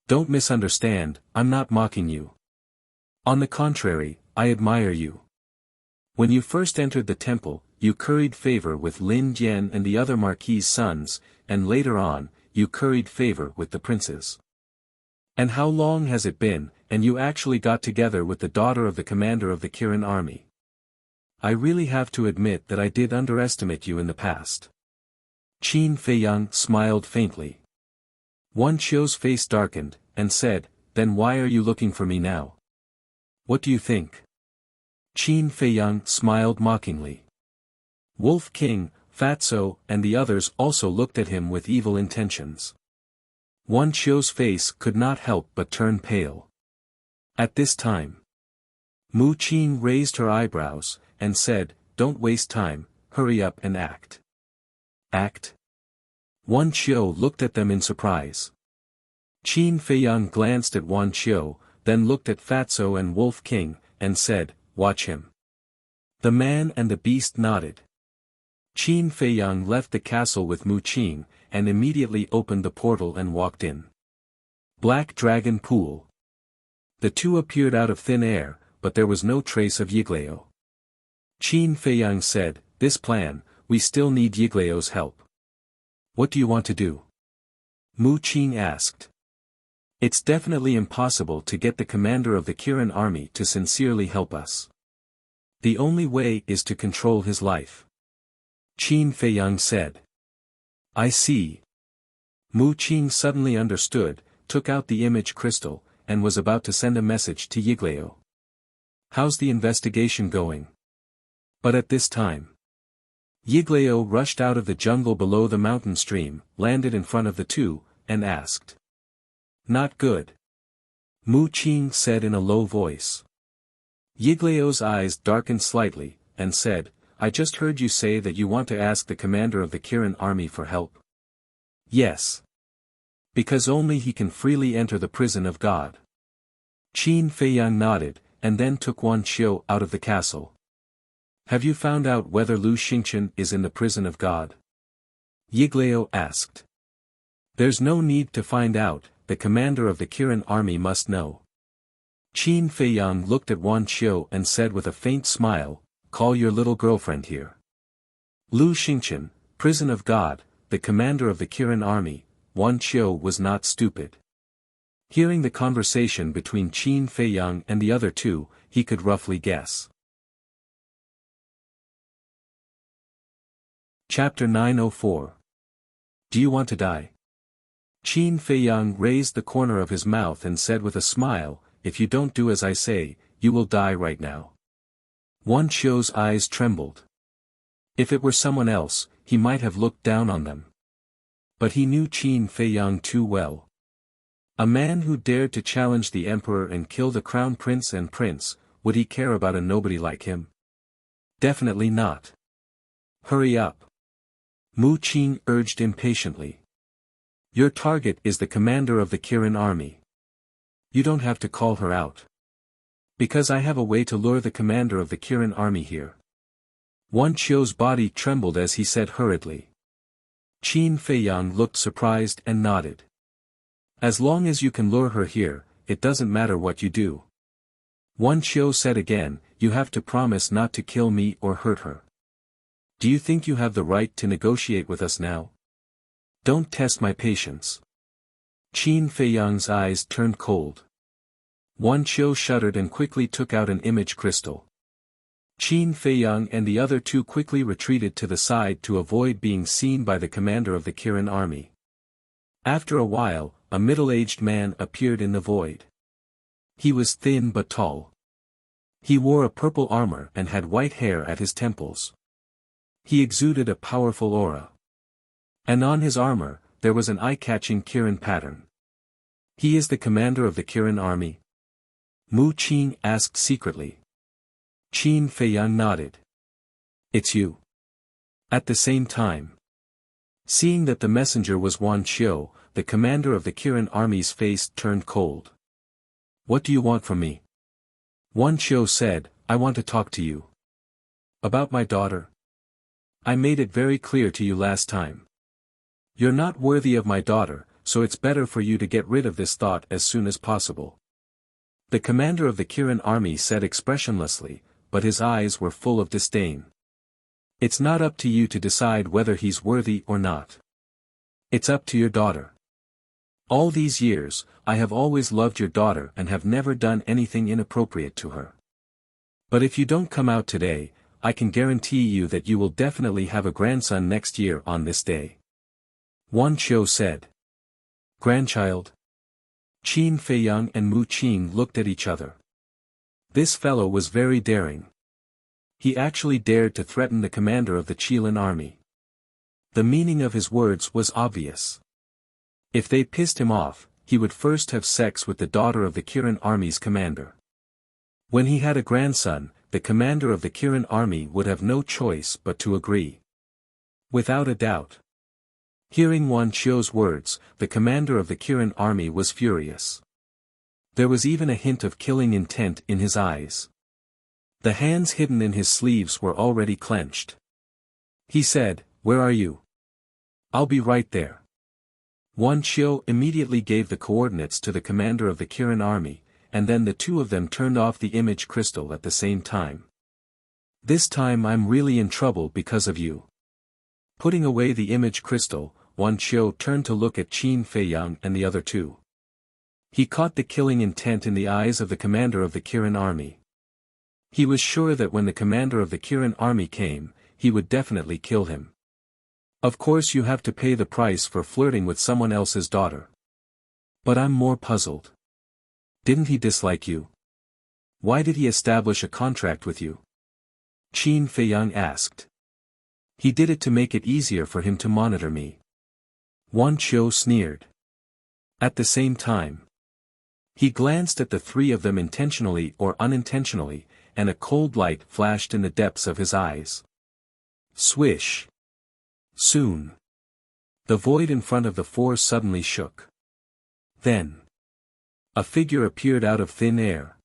Don't misunderstand, I'm not mocking you. On the contrary, I admire you. When you first entered the temple, you curried favor with Lin Jian and the other marquis' sons, and later on, you curried favor with the princes. And how long has it been, and you actually got together with the daughter of the commander of the Kirin army? I really have to admit that I did underestimate you in the past." Qin Feiyang smiled faintly. Wan Qiu's face darkened, and said, "Then why are you looking for me now? What do you think?" Qin Feiyang smiled mockingly. Wolf King, Fatso, and the others also looked at him with evil intentions. Wan Qiu's face could not help but turn pale. At this time, Mu Qin raised her eyebrows, and said, "Don't waste time, hurry up and act." "Act?" Wan Qiu looked at them in surprise. Qin Feiyang glanced at Wan Qiu, then looked at Fatso and Wolf King, and said, "Watch him." The man and the beast nodded. Qin Feiyang left the castle with Mu Qin, and immediately opened the portal and walked in. Black Dragon Pool. The two appeared out of thin air, but there was no trace of Yiglao. Qin Feiyang said, "This plan, we still need Yiglao's help." "What do you want to do?" Mu Qin asked. "It's definitely impossible to get the commander of the Kirin army to sincerely help us. The only way is to control his life." Qin Feiyang said. "I see." Mu Qin suddenly understood, took out the image crystal, and was about to send a message to Yiglao. "How's the investigation going?" But at this time, Yiglao rushed out of the jungle below the mountain stream, landed in front of the two, and asked. "Not good." Mu Qin said in a low voice. Yiglao's eyes darkened slightly, and said, "I just heard you say that you want to ask the commander of the Kirin army for help." "Yes. Because only he can freely enter the prison of God." Qin Feiyang nodded, and then took Wan Qiu out of the castle. "Have you found out whether Lu Xingqian is in the prison of God?" Yiglao asked. "There's no need to find out, the commander of the Kirin army must know." Qin Feiyang looked at Wan Qiu and said with a faint smile, "Call your little girlfriend here." Lu Xingqian, prison of God, the commander of the Kirin army, Wan Qiu was not stupid. Hearing the conversation between Qin Feiyang and the other two, he could roughly guess. Chapter 904. Do you want to die? Qin Feiyang raised the corner of his mouth and said with a smile, "If you don't do as I say, you will die right now." Wan Qiu's eyes trembled. If it were someone else, he might have looked down on them. But he knew Qin Feiyang too well. A man who dared to challenge the emperor and kill the crown prince and prince, would he care about a nobody like him? Definitely not. Hurry up. Mu Qing urged impatiently. Your target is the commander of the Kirin army. You don't have to call her out. Because I have a way to lure the commander of the Kirin army here. Wan Qiu's body trembled as he said hurriedly. Qin Feiyang looked surprised and nodded. As long as you can lure her here, it doesn't matter what you do. Wan Qiu said again, you have to promise not to kill me or hurt her. Do you think you have the right to negotiate with us now? Don't test my patience. Qin Feiyang's eyes turned cold. Wan Qiu shuddered and quickly took out an image crystal. Qin Feiyang and the other two quickly retreated to the side to avoid being seen by the commander of the Kirin army. After a while, a middle-aged man appeared in the void. He was thin but tall. He wore a purple armor and had white hair at his temples. He exuded a powerful aura. And on his armor, there was an eye-catching Kirin pattern. He is the commander of the Kirin army? Mu Qing asked secretly. Qin Feiyang nodded. It's you. At the same time. Seeing that the messenger was Wan Qiu, the commander of the Kirin army's face turned cold. What do you want from me? Wan Qiu said, I want to talk to you. About my daughter? I made it very clear to you last time. You're not worthy of my daughter, so it's better for you to get rid of this thought as soon as possible. The commander of the Kirin army said expressionlessly, but his eyes were full of disdain. It's not up to you to decide whether he's worthy or not. It's up to your daughter. All these years, I have always loved your daughter and have never done anything inappropriate to her. But if you don't come out today, I can guarantee you that you will definitely have a grandson next year on this day. Wan Qiu said. Grandchild? Qin Feiyang and Mu Qing looked at each other. This fellow was very daring. He actually dared to threaten the commander of the Qilin army. The meaning of his words was obvious. If they pissed him off, he would first have sex with the daughter of the Kirin army's commander. When he had a grandson, the commander of the Kirin army would have no choice but to agree. Without a doubt. Hearing Wan Qiu's words, the commander of the Kirin army was furious. There was even a hint of killing intent in his eyes. The hands hidden in his sleeves were already clenched. He said, Where are you? I'll be right there. Wan Qiu immediately gave the coordinates to the commander of the Kirin army, and then the two of them turned off the image crystal at the same time. This time I'm really in trouble because of you. Putting away the image crystal, Wan Qiu turned to look at Qin Feiyang and the other two. He caught the killing intent in the eyes of the commander of the Kirin army. He was sure that when the commander of the Kirin army came, he would definitely kill him. Of course you have to pay the price for flirting with someone else's daughter. But I'm more puzzled. Didn't he dislike you? Why did he establish a contract with you? Qin Feiyang asked. He did it to make it easier for him to monitor me. Wan Qiu sneered. At the same time, he glanced at the three of them intentionally or unintentionally, and a cold light flashed in the depths of his eyes. Swish. Soon. The void in front of the four suddenly shook. Then. A figure appeared out of thin air.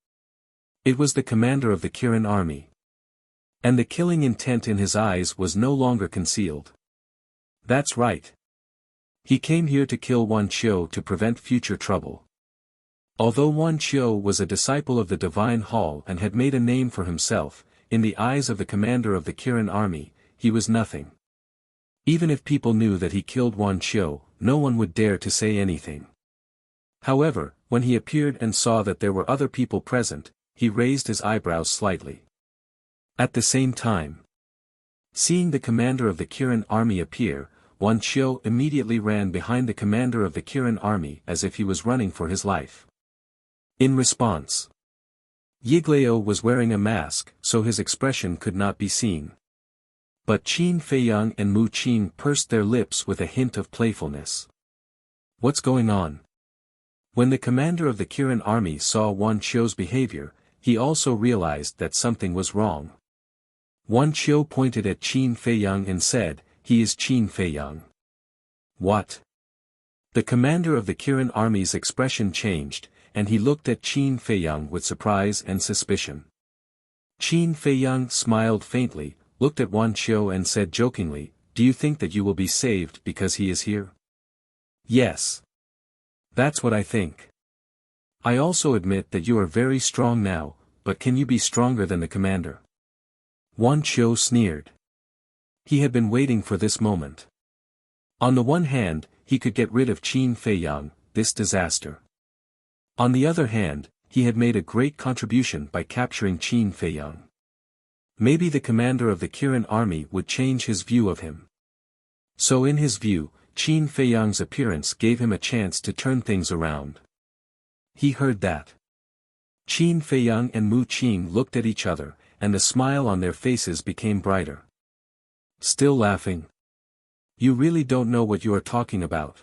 It was the commander of the Kirin army. And the killing intent in his eyes was no longer concealed. That's right. He came here to kill Wan Qiu to prevent future trouble. Although Wan Qiu was a disciple of the Divine Hall and had made a name for himself, in the eyes of the commander of the Kirin army, he was nothing. Even if people knew that he killed Wan Qiu, no one would dare to say anything. However, when he appeared and saw that there were other people present, he raised his eyebrows slightly. At the same time, seeing the commander of the Kirin army appear, Wan Qiu immediately ran behind the commander of the Kirin army as if he was running for his life. In response, Yiglao was wearing a mask, so his expression could not be seen. But Qin Feiyang and Mu Qing pursed their lips with a hint of playfulness. What's going on? When the commander of the Kirin army saw Wan Qiu's behavior, he also realized that something was wrong. Wan Qiu pointed at Qin Feiyang and said, "He is Qin Feiyang." "What?" The commander of the Kirin army's expression changed, and he looked at Qin Feiyang with surprise and suspicion. Qin Feiyang smiled faintly, looked at Wan Qiu and said jokingly, "Do you think that you will be saved because he is here?" "Yes. That's what I think. I also admit that you are very strong now, but can you be stronger than the commander?" Wan Qiu sneered. He had been waiting for this moment. On the one hand, he could get rid of Qin Feiyang, this disaster. On the other hand, he had made a great contribution by capturing Qin Feiyang. Maybe the commander of the Kirin army would change his view of him. So in his view, Qin Feiyang's appearance gave him a chance to turn things around. He heard that. Qin Feiyang and Mu Qing looked at each other, and the smile on their faces became brighter. "Still laughing? You really don't know what you are talking about."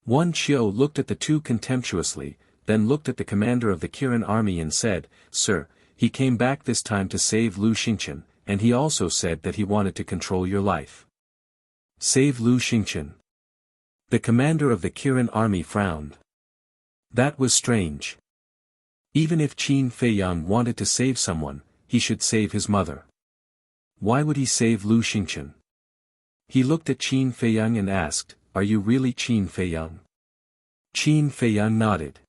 Wan Qiu looked at the two contemptuously, then looked at the commander of the Kirin army and said, "Sir, he came back this time to save Lu Xingqian, and he also said that he wanted to control your life." "Save Lu Xingqian?" The commander of the Kirin army frowned. That was strange. Even if Qin Feiyang wanted to save someone, he should save his mother. Why would he save Lu Xingqian? He looked at Qin Feiyang and asked, "Are you really Qin Feiyang?" Qin Feiyang nodded.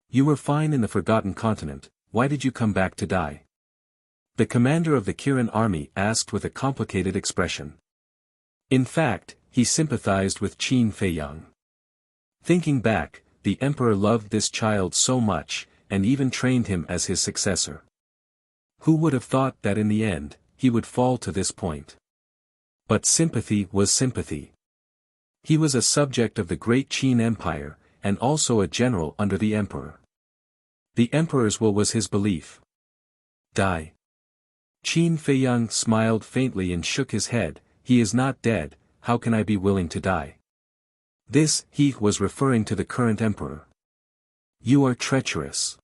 "You were fine in the Forgotten Continent, why did you come back to die?" The commander of the Kirin army asked with a complicated expression. In fact, he sympathized with Qin Feiyang. Thinking back, the emperor loved this child so much, and even trained him as his successor. Who would have thought that in the end, he would fall to this point? But sympathy was sympathy. He was a subject of the great Qin Empire, and also a general under the emperor. The emperor's will was his belief. Die. Qin Feiyang smiled faintly and shook his head, "He is not dead, how can I be willing to die?" This, he was referring to the current emperor. "You are treacherous."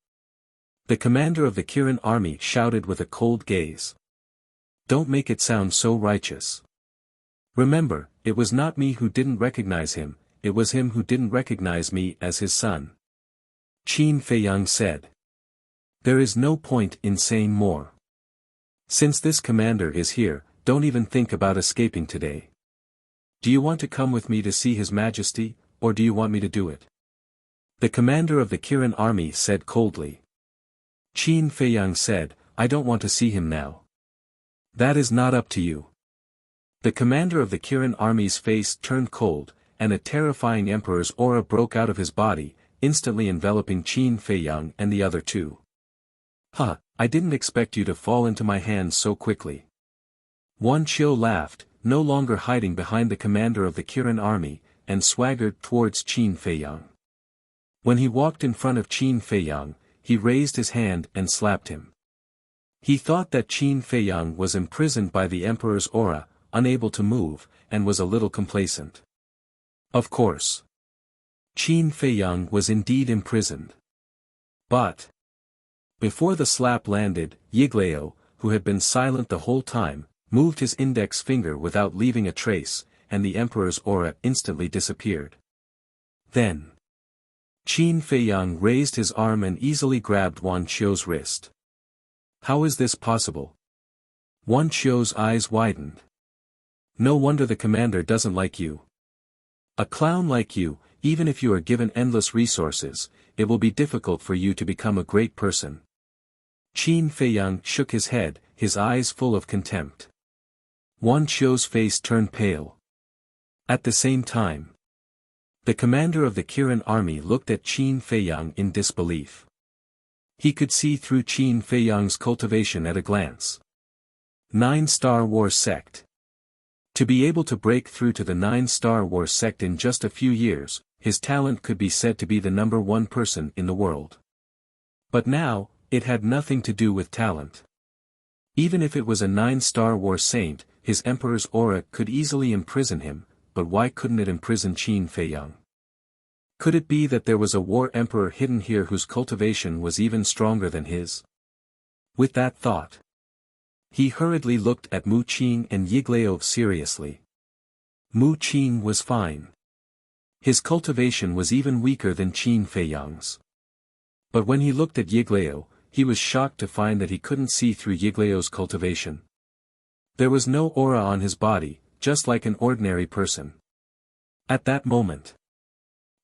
The commander of the Kirin army shouted with a cold gaze. "Don't make it sound so righteous. Remember, it was not me who didn't recognize him, it was him who didn't recognize me as his son." Qin Feiyang said. "There is no point in saying more. Since this commander is here, don't even think about escaping today. Do you want to come with me to see His Majesty, or do you want me to do it?" The commander of the Kirin army said coldly. Qin Feiyang said, "I don't want to see him now." "That is not up to you." The commander of the Kirin army's face turned cold, and a terrifying emperor's aura broke out of his body, instantly enveloping Qin Feiyang and the other two. "Huh, I didn't expect you to fall into my hands so quickly." Wan Qiu laughed, no longer hiding behind the commander of the Kirin army, and swaggered towards Qin Feiyang. When he walked in front of Qin Feiyang, he raised his hand and slapped him. He thought that Qin Feiyang was imprisoned by the emperor's aura, unable to move, and was a little complacent. Of course. Qin Feiyang was indeed imprisoned. But before the slap landed, Yiglao, who had been silent the whole time, moved his index finger without leaving a trace, and the emperor's aura instantly disappeared. Then Qin Feiyang raised his arm and easily grabbed Wan Qiu's wrist. "How is this possible?" Wan Qiu's eyes widened. "No wonder the commander doesn't like you. A clown like you, even if you are given endless resources, it will be difficult for you to become a great person." Qin Feiyang shook his head, his eyes full of contempt. Wan Qiu's face turned pale. At the same time, the commander of the Kirin army looked at Qin Feiyang in disbelief. He could see through Qin Feiyang's cultivation at a glance. 9-Star War Sect. To be able to break through to the 9-Star War Sect in just a few years, his talent could be said to be the #1 person in the world. But now, it had nothing to do with talent. Even if it was a 9-Star War Saint, his emperor's aura could easily imprison him, but why couldn't it imprison Qin Feiyang? Could it be that there was a war emperor hidden here whose cultivation was even stronger than his? With that thought, he hurriedly looked at Mu Qing and Yiglao seriously. Mu Qing was fine. His cultivation was even weaker than Qin Feiyang's. But when he looked at Yiglao, he was shocked to find that he couldn't see through Yiglao's cultivation. There was no aura on his body, just like an ordinary person. At that moment,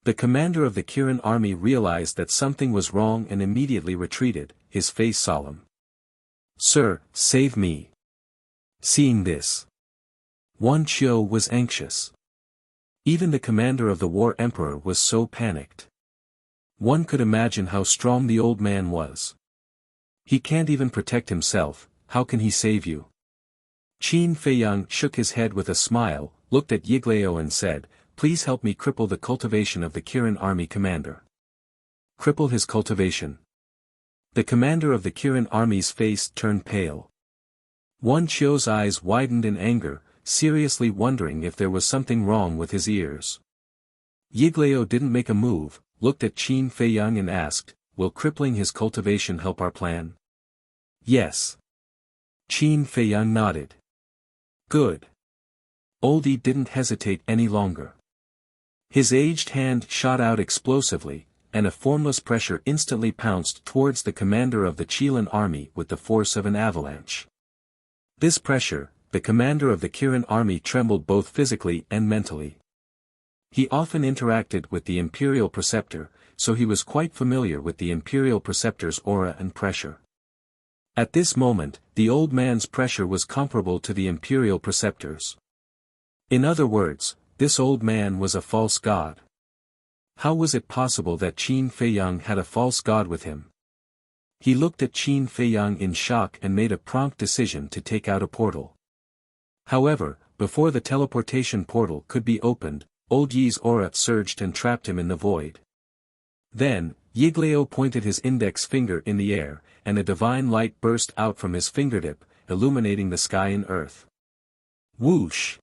the commander of the Kirin army realized that something was wrong and immediately retreated, his face solemn. "Sir, save me." Seeing this, Wan Qiu was anxious. Even the commander of the war emperor was so panicked. One could imagine how strong the old man was. He can't even protect himself, how can he save you? Qin Feiyang shook his head with a smile, looked at Yiglao and said, "Please help me cripple the cultivation of the Kirin army commander." Cripple his cultivation. The commander of the Kirin army's face turned pale. Wan Qiu's eyes widened in anger, seriously wondering if there was something wrong with his ears. Yiglao didn't make a move, looked at Qin Feiyang and asked, "Will crippling his cultivation help our plan?" "Yes." Qin Feiyang nodded. "Good." Oldie didn't hesitate any longer. His aged hand shot out explosively, and a formless pressure instantly pounced towards the commander of the Qilin army with the force of an avalanche. This pressure, the commander of the Kirin army trembled both physically and mentally. He often interacted with the Imperial Preceptor, so he was quite familiar with the Imperial Preceptor's aura and pressure. At this moment, the old man's pressure was comparable to the Imperial Preceptor's. In other words, this old man was a false god. How was it possible that Qin Feiyang had a false god with him? He looked at Qin Feiyang in shock and made a prompt decision to take out a portal. However, before the teleportation portal could be opened, Old Yi's aura surged and trapped him in the void. Then, Yiglao pointed his index finger in the air, and a divine light burst out from his fingertip, illuminating the sky and earth. Whoosh!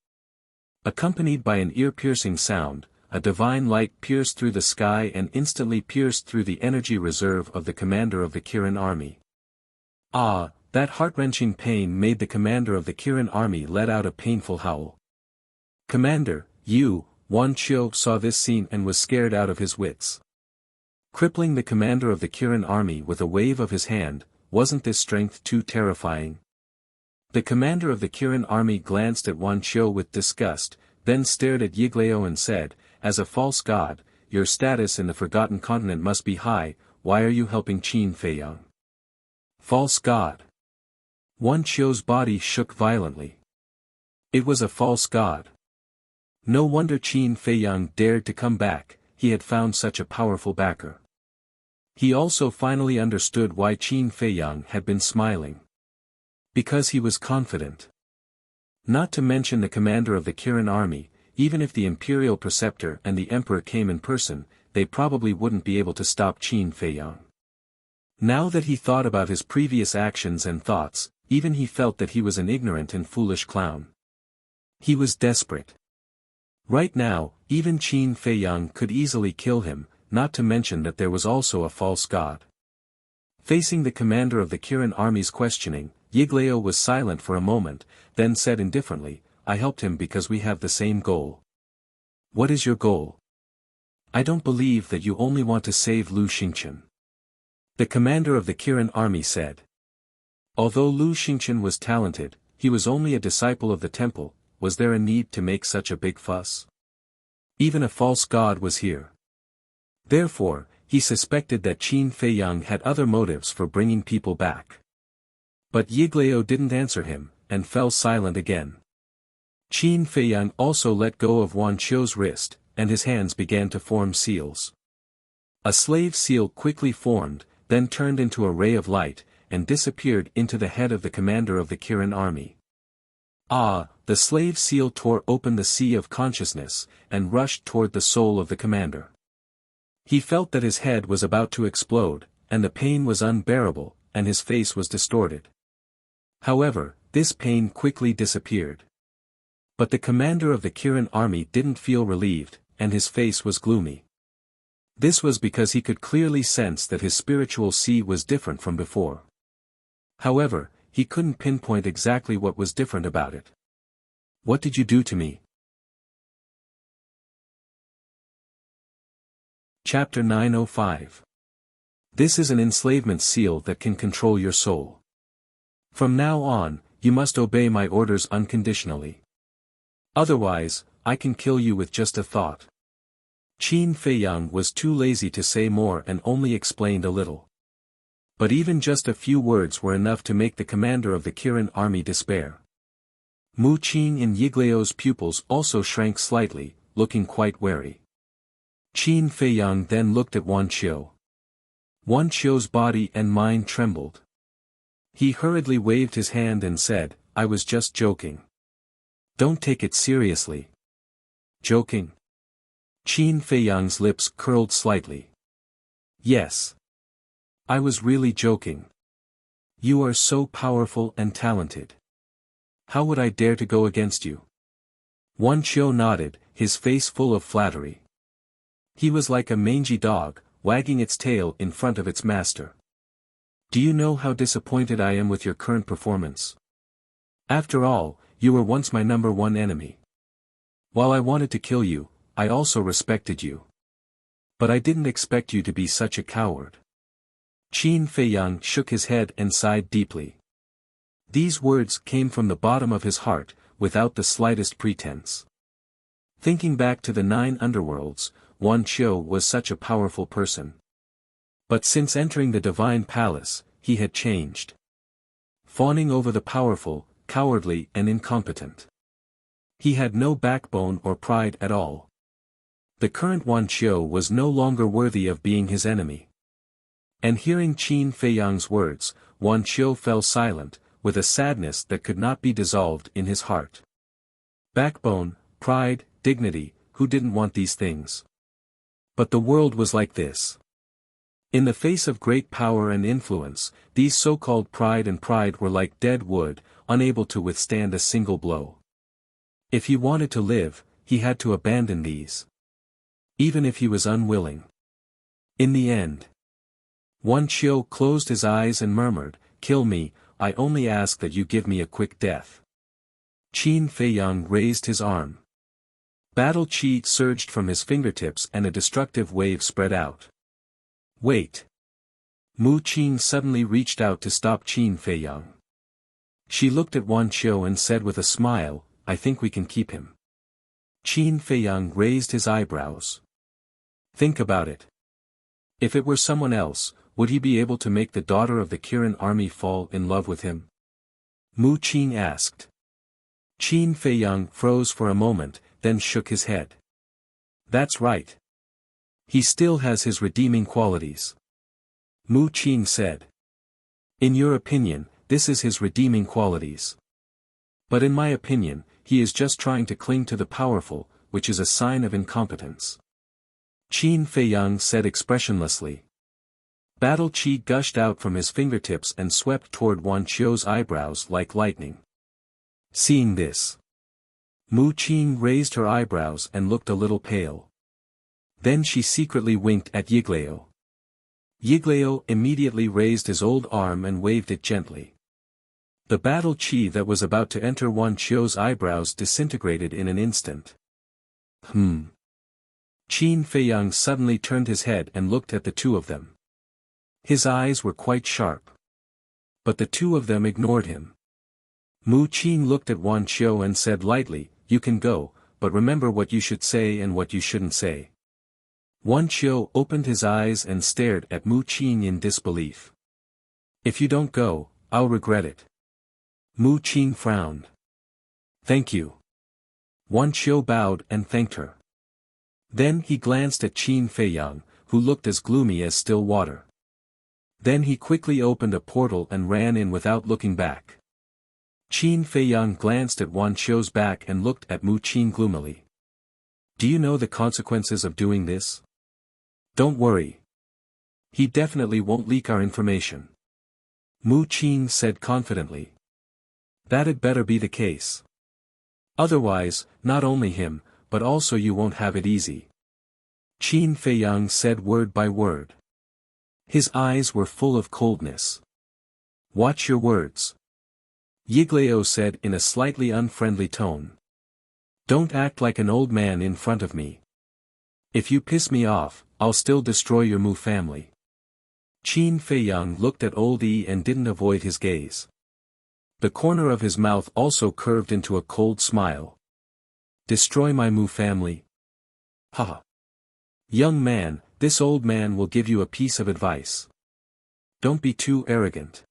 Accompanied by an ear-piercing sound, a divine light pierced through the sky and instantly pierced through the energy reserve of the commander of the Kirin army. Ah, that heart-wrenching pain made the commander of the Kirin army let out a painful howl. "Commander, you," Wan Qiu saw this scene and was scared out of his wits. Crippling the commander of the Kirin army with a wave of his hand, wasn't this strength too terrifying? The commander of the Kirin army glanced at Wan Qiu with disgust, then stared at Yiglao and said, "As a false god, your status in the Forgotten Continent must be high, why are you helping Qin Feiyang?" False god. Wan Qiu's body shook violently. It was a false god. No wonder Qin Feiyang dared to come back, he had found such a powerful backer. He also finally understood why Qin Feiyang had been smiling. Because he was confident. Not to mention the commander of the Kirin army, even if the Imperial Preceptor and the Emperor came in person, they probably wouldn't be able to stop Qin Feiyang. Now that he thought about his previous actions and thoughts, even he felt that he was an ignorant and foolish clown. He was desperate. Right now, even Qin Feiyang could easily kill him, not to mention that there was also a false god. Facing the commander of the Kirin army's questioning, Yiglao was silent for a moment, then said indifferently, "I helped him because we have the same goal." "What is your goal?" "I don't believe that you only want to save Lu Xingqian," the commander of the Kirin army said. Although Lu Xingqian was talented, he was only a disciple of the temple. Was there a need to make such a big fuss? Even a false god was here. Therefore, he suspected that Qin Feiyang had other motives for bringing people back. But Yiglao didn't answer him, and fell silent again. Qin Feiyang also let go of Wan Qiu's wrist, and his hands began to form seals. A slave seal quickly formed, then turned into a ray of light, and disappeared into the head of the commander of the Kirin army. Ah, the slave seal tore open the sea of consciousness, and rushed toward the soul of the commander. He felt that his head was about to explode, and the pain was unbearable, and his face was distorted. However, this pain quickly disappeared. But the commander of the Kirin army didn't feel relieved, and his face was gloomy. This was because he could clearly sense that his spiritual sea was different from before. However, he couldn't pinpoint exactly what was different about it. What did you do to me? Chapter 905. This is an enslavement seal that can control your soul. From now on, you must obey my orders unconditionally. Otherwise, I can kill you with just a thought. Qin Feiyang was too lazy to say more and only explained a little. But even just a few words were enough to make the commander of the Kirin army despair. Mu Qin and Yigleo's pupils also shrank slightly, looking quite wary. Qin Feiyang then looked at Wan Qiu. Wan Qiu's body and mind trembled. He hurriedly waved his hand and said, "I was just joking." "Don't take it seriously." "Joking?" Qin Feiyang's lips curled slightly. "Yes. I was really joking. You are so powerful and talented. How would I dare to go against you?" Wan Qiu nodded, his face full of flattery. He was like a mangy dog, wagging its tail in front of its master. "Do you know how disappointed I am with your current performance? After all, you were once my number one enemy. While I wanted to kill you, I also respected you. But I didn't expect you to be such a coward." Qin Feiyang shook his head and sighed deeply. These words came from the bottom of his heart, without the slightest pretense. Thinking back to the 9 underworlds, Wan Qiu was such a powerful person. But since entering the divine palace, he had changed. Fawning over the powerful, cowardly and incompetent. He had no backbone or pride at all. The current Wan Qiu was no longer worthy of being his enemy. And hearing Qin Feiyang's words, Wan Qiu fell silent, with a sadness that could not be dissolved in his heart. Backbone, pride, dignity, who didn't want these things? But the world was like this. In the face of great power and influence, these so-called pride were like dead wood, unable to withstand a single blow. If he wanted to live, he had to abandon these. Even if he was unwilling. In the end, Wan Qiu closed his eyes and murmured, "Kill me, I only ask that you give me a quick death." Qin Feiyang raised his arm. Battle qi surged from his fingertips and a destructive wave spread out. "Wait." Mu Qin suddenly reached out to stop Qin Feiyang. She looked at Wan Qiu and said with a smile, "I think we can keep him." Qin Feiyang raised his eyebrows. "Think about it. If it were someone else, would he be able to make the daughter of the Kirin army fall in love with him?" Mu Qin asked. Qin Feiyang froze for a moment, then shook his head. "That's right. He still has his redeeming qualities." Mu Qin said. "In your opinion, this is his redeeming qualities. But in my opinion, he is just trying to cling to the powerful, which is a sign of incompetence." Qin Feiyang said expressionlessly. Battle qi gushed out from his fingertips and swept toward Wan Qiu's eyebrows like lightning. Seeing this, Mu Qin raised her eyebrows and looked a little pale. Then she secretly winked at Yigleo. Yigleo immediately raised his old arm and waved it gently. The battle qi that was about to enter Wan Qiu's eyebrows disintegrated in an instant. Qin Feiyang suddenly turned his head and looked at the two of them. His eyes were quite sharp. But the two of them ignored him. Mu Qin looked at Wan Qiu and said lightly, "You can go, but remember what you should say and what you shouldn't say." Wan Qiu opened his eyes and stared at Mu Qin in disbelief. "If you don't go, I'll regret it." Mu Qin frowned. "Thank you." Wan Qiu bowed and thanked her. Then he glanced at Qin Feiyang, who looked as gloomy as still water. Then he quickly opened a portal and ran in without looking back. Qin Feiyang glanced at Wan Qiu's back and looked at Mu Qin gloomily. "Do you know the consequences of doing this?" "Don't worry. He definitely won't leak our information." Mu Qin said confidently. "That'd better be the case. Otherwise, not only him, but also you won't have it easy." Qin Feiyang said word by word. His eyes were full of coldness. Watch your words. Yiglao said in a slightly unfriendly tone. Don't act like an old man in front of me. If you piss me off, I'll still destroy your Mu family. Qin Feiyang looked at Old Yi and didn't avoid his gaze. The corner of his mouth also curved into a cold smile. Destroy my Mu family? Haha. Young man, this old man will give you a piece of advice. Don't be too arrogant.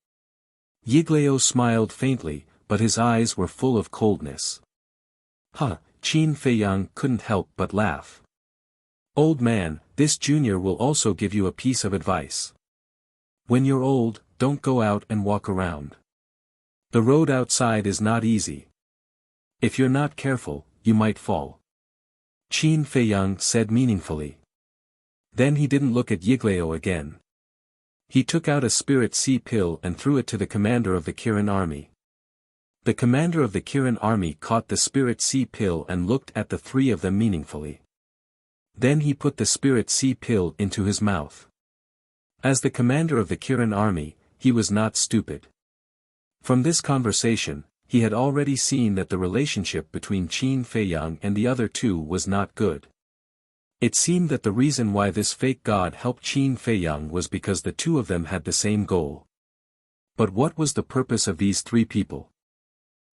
Yiglao smiled faintly, but his eyes were full of coldness. Qin Feiyang couldn't help but laugh. Old man, this junior will also give you a piece of advice. When you're old, don't go out and walk around. The road outside is not easy. If you're not careful, you might fall. Qin Feiyang said meaningfully. Then he didn't look at Yiglao again. He took out a spirit sea pill and threw it to the commander of the Kirin army. The commander of the Kirin army caught the spirit sea pill and looked at the three of them meaningfully. Then he put the spirit sea pill into his mouth. As the commander of the Kirin army, he was not stupid. From this conversation, he had already seen that the relationship between Qin Feiyang and the other two was not good. It seemed that the reason why this fake god helped Qin Feiyang was because the two of them had the same goal. But what was the purpose of these three people?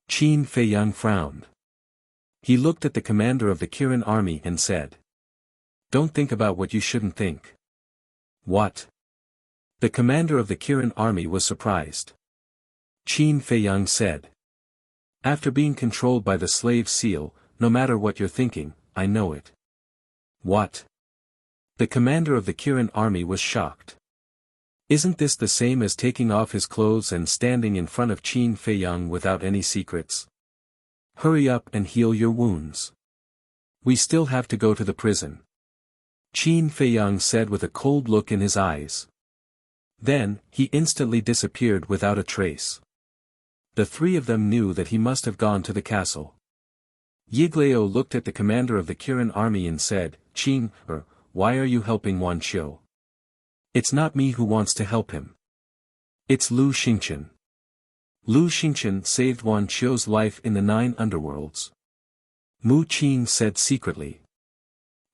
Qin Feiyang frowned. He looked at the commander of the Kirin army and said. Don't think about what you shouldn't think. What? The commander of the Kirin army was surprised. Qin Feiyang said. After being controlled by the slave seal, no matter what you're thinking, I know it. What? The commander of the Kirin army was shocked. Isn't this the same as taking off his clothes and standing in front of Qin Feiyang without any secrets? Hurry up and heal your wounds. We still have to go to the prison. Qin Feiyang said with a cold look in his eyes. Then, he instantly disappeared without a trace. The three of them knew that he must have gone to the castle. Yiglao looked at the commander of the Kirin army and said, Qin, why are you helping Wan Qiu? It's not me who wants to help him. It's Lu Xingqian. Lu Xingqian saved Wan Qiu's life in the 9 underworlds. Mu Qin said secretly.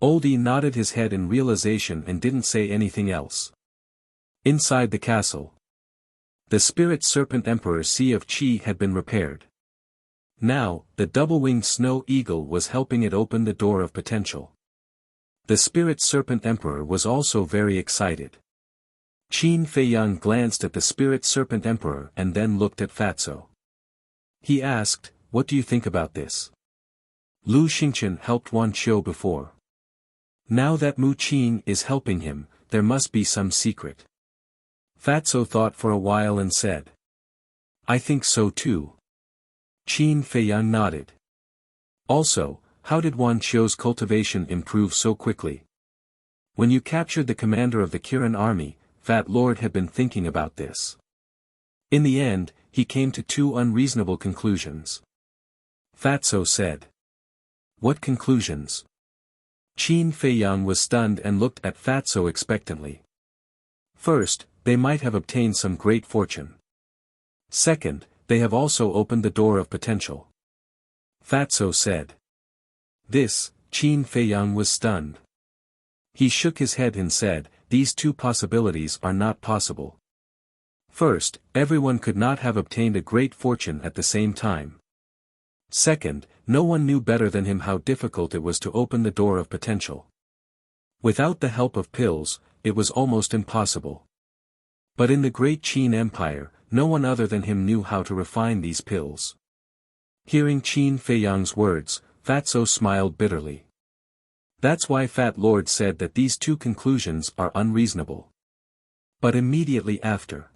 Oldie nodded his head in realization and didn't say anything else. Inside the castle. The spirit serpent emperor Sea of Qi had been repaired. Now, the double-winged snow eagle was helping it open the door of potential. The spirit serpent emperor was also very excited. Qin Feiyang glanced at the spirit serpent emperor and then looked at Fatso. He asked, what do you think about this? Lu Xingqian helped Wan Qiu before. Now that Mu Qin is helping him, there must be some secret. Fatso thought for a while and said. I think so too. Qin Feiyang nodded. Also, how did Wan Qiu's cultivation improve so quickly? When you captured the commander of the Kirin army, Fat Lord had been thinking about this. In the end, he came to 2 unreasonable conclusions. Fatso said. What conclusions? Qin Feiyang was stunned and looked at Fatso expectantly. First, they might have obtained some great fortune. Second, they have also opened the door of potential. Fatso said. This, Qin Feiyang was stunned. He shook his head and said, these 2 possibilities are not possible. First, everyone could not have obtained a great fortune at the same time. Second, no one knew better than him how difficult it was to open the door of potential. Without the help of pills, it was almost impossible. But in the great Qin Empire, no one other than him knew how to refine these pills. Hearing Qin Feiyang's words, Fatso smiled bitterly. That's why Fat Lord said that these 2 conclusions are unreasonable. But immediately after,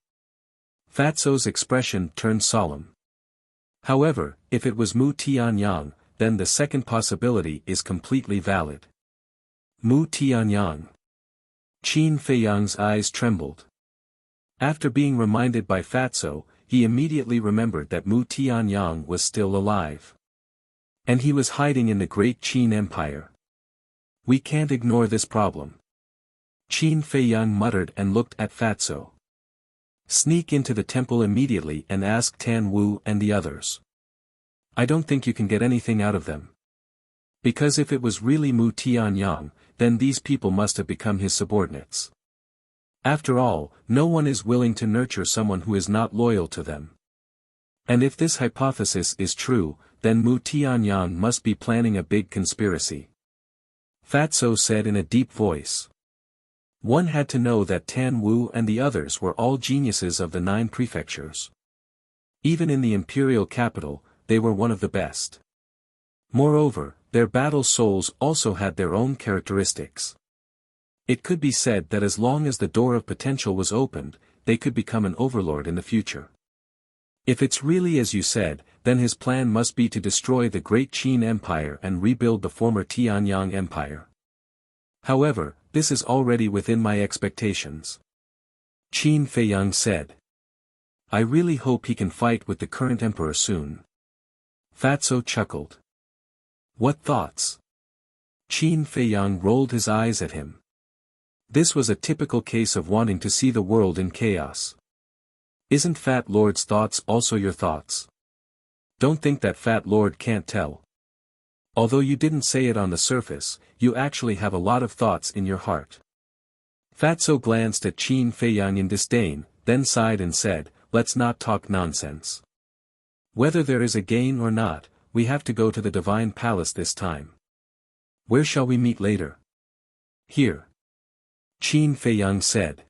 Fatso's expression turned solemn. However, if it was Mu Tianyang, then the second possibility is completely valid. Mu Tianyang. Qin Feiyang's eyes trembled. After being reminded by Fatso, he immediately remembered that Mu Tianyang was still alive. And he was hiding in the great Qin Empire. We can't ignore this problem. Qin Feiyang muttered and looked at Fatso. Sneak into the temple immediately and ask Tan Wu and the others. I don't think you can get anything out of them. Because if it was really Mu Tianyang, then these people must have become his subordinates. After all, no one is willing to nurture someone who is not loyal to them. And if this hypothesis is true, then Mu Tianyang must be planning a big conspiracy. Fatso said in a deep voice. One had to know that Tan Wu and the others were all geniuses of the 9 prefectures. Even in the imperial capital, they were one of the best. Moreover, their battle souls also had their own characteristics. It could be said that as long as the door of potential was opened, they could become an overlord in the future. If it's really as you said, then his plan must be to destroy the great Qin Empire and rebuild the former Tianyang Empire. However, this is already within my expectations. Qin Feiyang said. I really hope he can fight with the current emperor soon. Fatso chuckled. What thoughts? Qin Feiyang rolled his eyes at him. This was a typical case of wanting to see the world in chaos. Isn't Fat Lord's thoughts also your thoughts? Don't think that Fat Lord can't tell. Although you didn't say it on the surface, you actually have a lot of thoughts in your heart. Fatso glanced at Qin Feiyang in disdain, then sighed and said, let's not talk nonsense. Whether there is a gain or not, we have to go to the Divine Palace this time. Where shall we meet later? Here. Qin Feiyang said.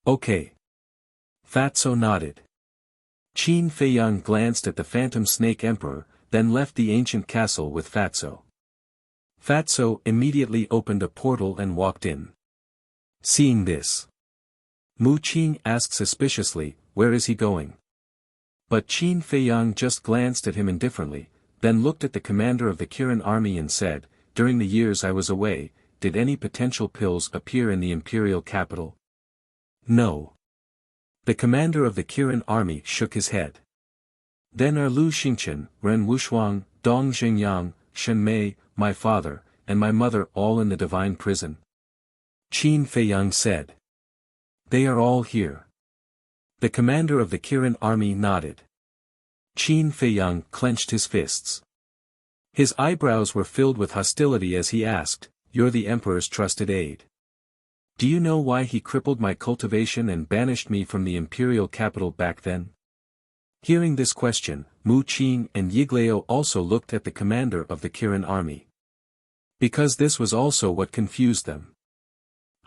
Okay. Fatso nodded. Qin Feiyang glanced at the Phantom Snake Emperor, then left the ancient castle with Fatso. Fatso immediately opened a portal and walked in. Seeing this, Mu Qing asked suspiciously, where is he going? But Qin Feiyang just glanced at him indifferently, then looked at the commander of the Kirin army and said, during the years I was away, did any potential pills appear in the imperial capital? No. The commander of the Kirin army shook his head. Then are Lu Xingqian, Ren Wushuang, Dong Xingyang, Shen Mei, my father, and my mother all in the divine prison? Qin Feiyang said. They are all here. The commander of the Kirin army nodded. Qin Feiyang clenched his fists. His eyebrows were filled with hostility as he asked, you're the emperor's trusted aide. Do you know why he crippled my cultivation and banished me from the imperial capital back then? Hearing this question, Mu Qing and Yiglao also looked at the commander of the Kirin army. Because this was also what confused them.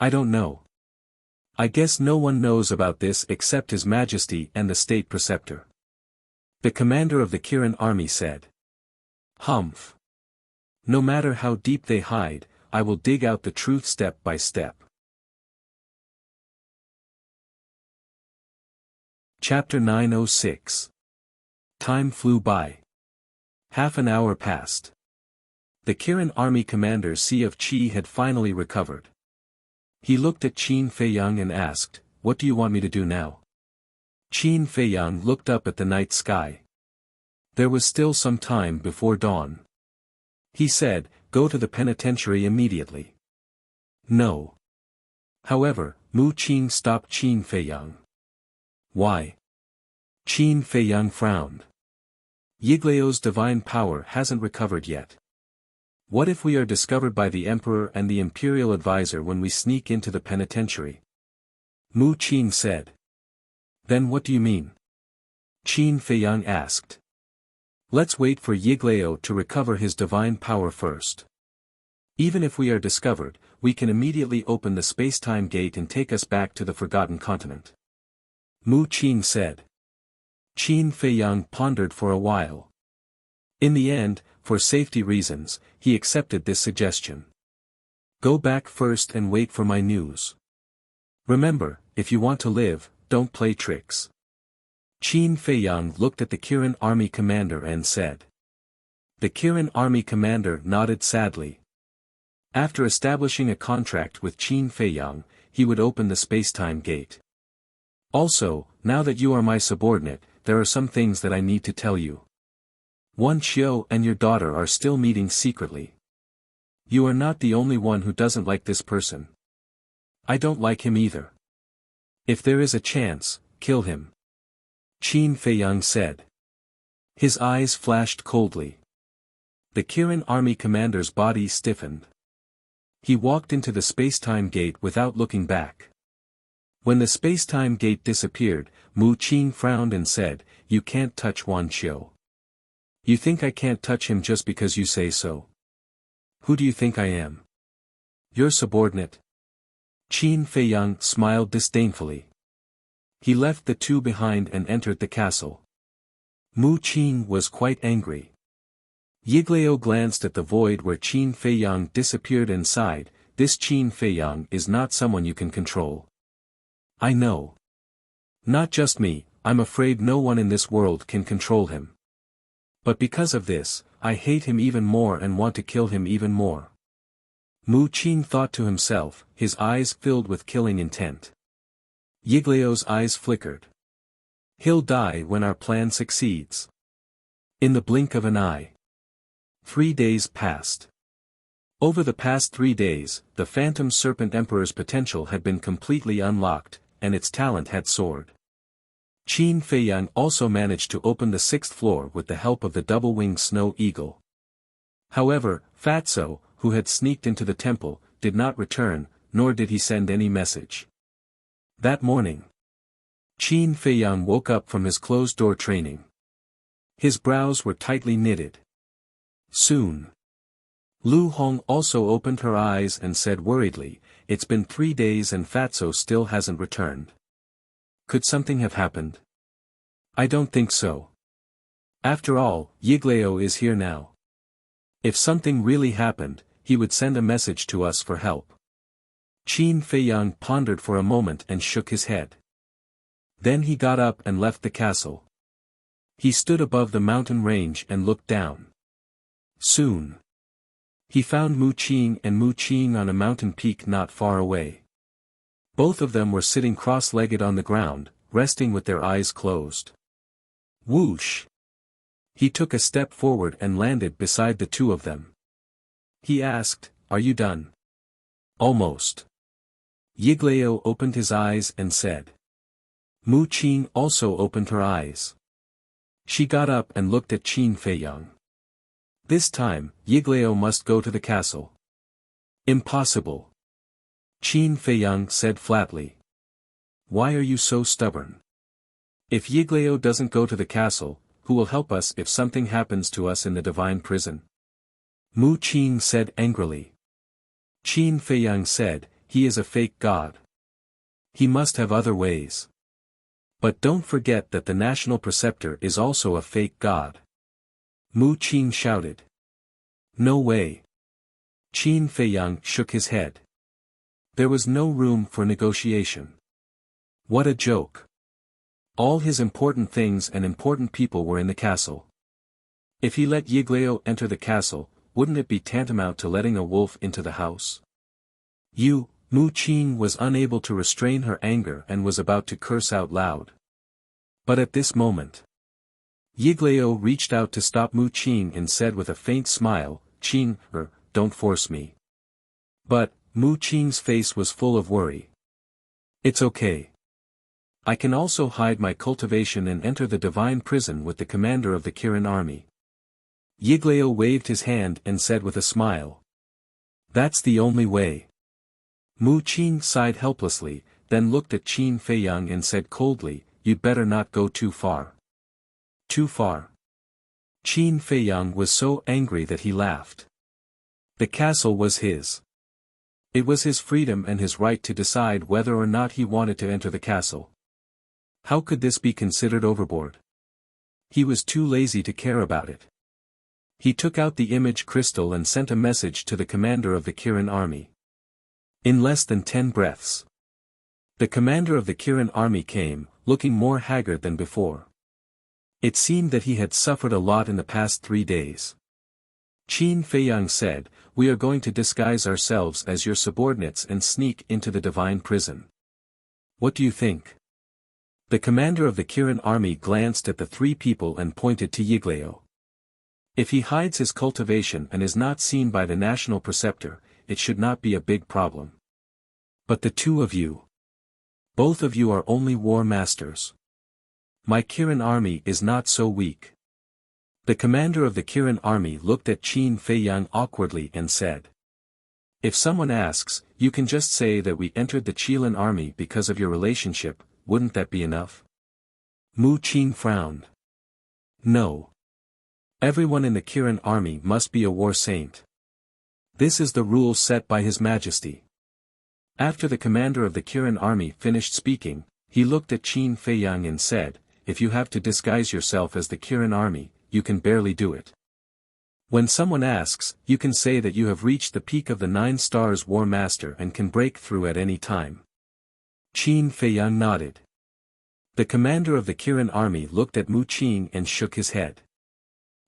I don't know. I guess no one knows about this except His Majesty and the state preceptor. The commander of the Kirin army said. Humph. No matter how deep they hide, I will dig out the truth step by step. Chapter 906. Time flew by. Half an hour passed. The Kirin army commander Si of Qi had finally recovered. He looked at Qin Feiyang and asked, what do you want me to do now? Qin Feiyang looked up at the night sky. There was still some time before dawn. He said, go to the penitentiary immediately. No. However, Mu Qing stopped Qin Feiyang. Why? Qin Feiyang frowned. Yiglao's divine power hasn't recovered yet. What if we are discovered by the emperor and the imperial advisor when we sneak into the penitentiary? Mu Qing said. Then what do you mean? Qin Feiyang asked. Let's wait for Yiglao to recover his divine power first. Even if we are discovered, we can immediately open the space-time gate and take us back to the Forgotten Continent. Mu Qing said. Qin Feiyang pondered for a while. In the end, for safety reasons, he accepted this suggestion. Go back first and wait for my news. Remember, if you want to live, don't play tricks. Qin Feiyang looked at the Kirin army commander and said. The Kirin army commander nodded sadly. After establishing a contract with Qin Feiyang, he would open the space-time gate. Also, now that you are my subordinate, there are some things that I need to tell you. Wan Qiu and your daughter are still meeting secretly. You are not the only one who doesn't like this person. I don't like him either. If there is a chance, kill him. Qin Feiyang said. His eyes flashed coldly. The Kirin army commander's body stiffened. He walked into the space-time gate without looking back. When the space-time gate disappeared, Mu Qing frowned and said, "You can't touch Wan Qiu. You think I can't touch him just because you say so? Who do you think I am? Your subordinate?" Qin Feiyang smiled disdainfully. He left the two behind and entered the castle. Mu Qing was quite angry. Yiglao glanced at the void where Qin Feiyang disappeared and sighed, "This Qin Feiyang is not someone you can control." "I know. Not just me, I'm afraid no one in this world can control him. But because of this, I hate him even more and want to kill him even more." Mu Qing thought to himself, his eyes filled with killing intent. Yiglao's eyes flickered. "He'll die when our plan succeeds." In the blink of an eye. 3 days passed. Over the past 3 days, the Phantom Serpent Emperor's potential had been completely unlocked, and its talent had soared. Qin Feiyang also managed to open the 6th floor with the help of the double-winged snow eagle. However, Fatso, who had sneaked into the temple, did not return, nor did he send any message. That morning, Qin Feiyang woke up from his closed-door training. His brows were tightly knitted. Soon. Lu Hong also opened her eyes and said worriedly, "It's been 3 days and Fatso still hasn't returned. Could something have happened?" "I don't think so. After all, Yiglao is here now. If something really happened, he would send a message to us for help." Qin Feiyang pondered for a moment and shook his head. Then he got up and left the castle. He stood above the mountain range and looked down. Soon. He found Mu Qing on a mountain peak not far away. Both of them were sitting cross-legged on the ground, resting with their eyes closed. Whoosh! He took a step forward and landed beside the two of them. He asked, "Are you done?" "Almost." Yiglao opened his eyes and said. Mu Qing also opened her eyes. She got up and looked at Qin Feiyang. This time, Yiglao must go to the castle. "Impossible." Qin Feiyang said flatly. "Why are you so stubborn? If Yiglao doesn't go to the castle, who will help us if something happens to us in the divine prison?" Mu Qing said angrily. Qin Feiyang said, "He is a fake god. He must have other ways. But don't forget that the national preceptor is also a fake god." Mu Qing shouted. "No way." Qin Feiyang shook his head. There was no room for negotiation. What a joke. All his important things and important people were in the castle. If he let Yiglao enter the castle, wouldn't it be tantamount to letting a wolf into the house? Mu Qing was unable to restrain her anger and was about to curse out loud. But at this moment, Yiglao reached out to stop Mu Qing and said with a faint smile, "Qing, don't force me." But, Mu Qing's face was full of worry. "It's okay. I can also hide my cultivation and enter the divine prison with the commander of the Kirin army." Yiglao waved his hand and said with a smile. "That's the only way." Mu Qing sighed helplessly, then looked at Qin Feiyang and said coldly, "You'd better not go too far." "Too far?" Qin Feiyang was so angry that he laughed. The castle was his. It was his freedom and his right to decide whether or not he wanted to enter the castle. How could this be considered overboard? He was too lazy to care about it. He took out the image crystal and sent a message to the commander of the Kirin army. In less than 10 breaths, the commander of the Kirin army came, looking more haggard than before. It seemed that he had suffered a lot in the past 3 days. Qin Feiyang said, "We are going to disguise ourselves as your subordinates and sneak into the divine prison. What do you think?" The commander of the Kirin army glanced at the 3 people and pointed to Yiglao. If he hides his cultivation and is not seen by the national preceptor, it should not be a big problem. But the two of you. Both of you are only war masters. My Kirin army is not so weak. The commander of the Kirin army looked at Qin Feiyang awkwardly and said. If someone asks, you can just say that we entered the Qilin army because of your relationship, wouldn't that be enough? Mu Qin frowned. No. Everyone in the Kirin army must be a war saint. This is the rule set by His Majesty. After the commander of the Kirin army finished speaking, he looked at Qin Feiyang and said, if you have to disguise yourself as the Kirin army, you can barely do it. When someone asks, you can say that you have reached the peak of the 9 stars War Master and can break through at any time. Qin Feiyang nodded. The commander of the Kirin army looked at Mu Qin and shook his head.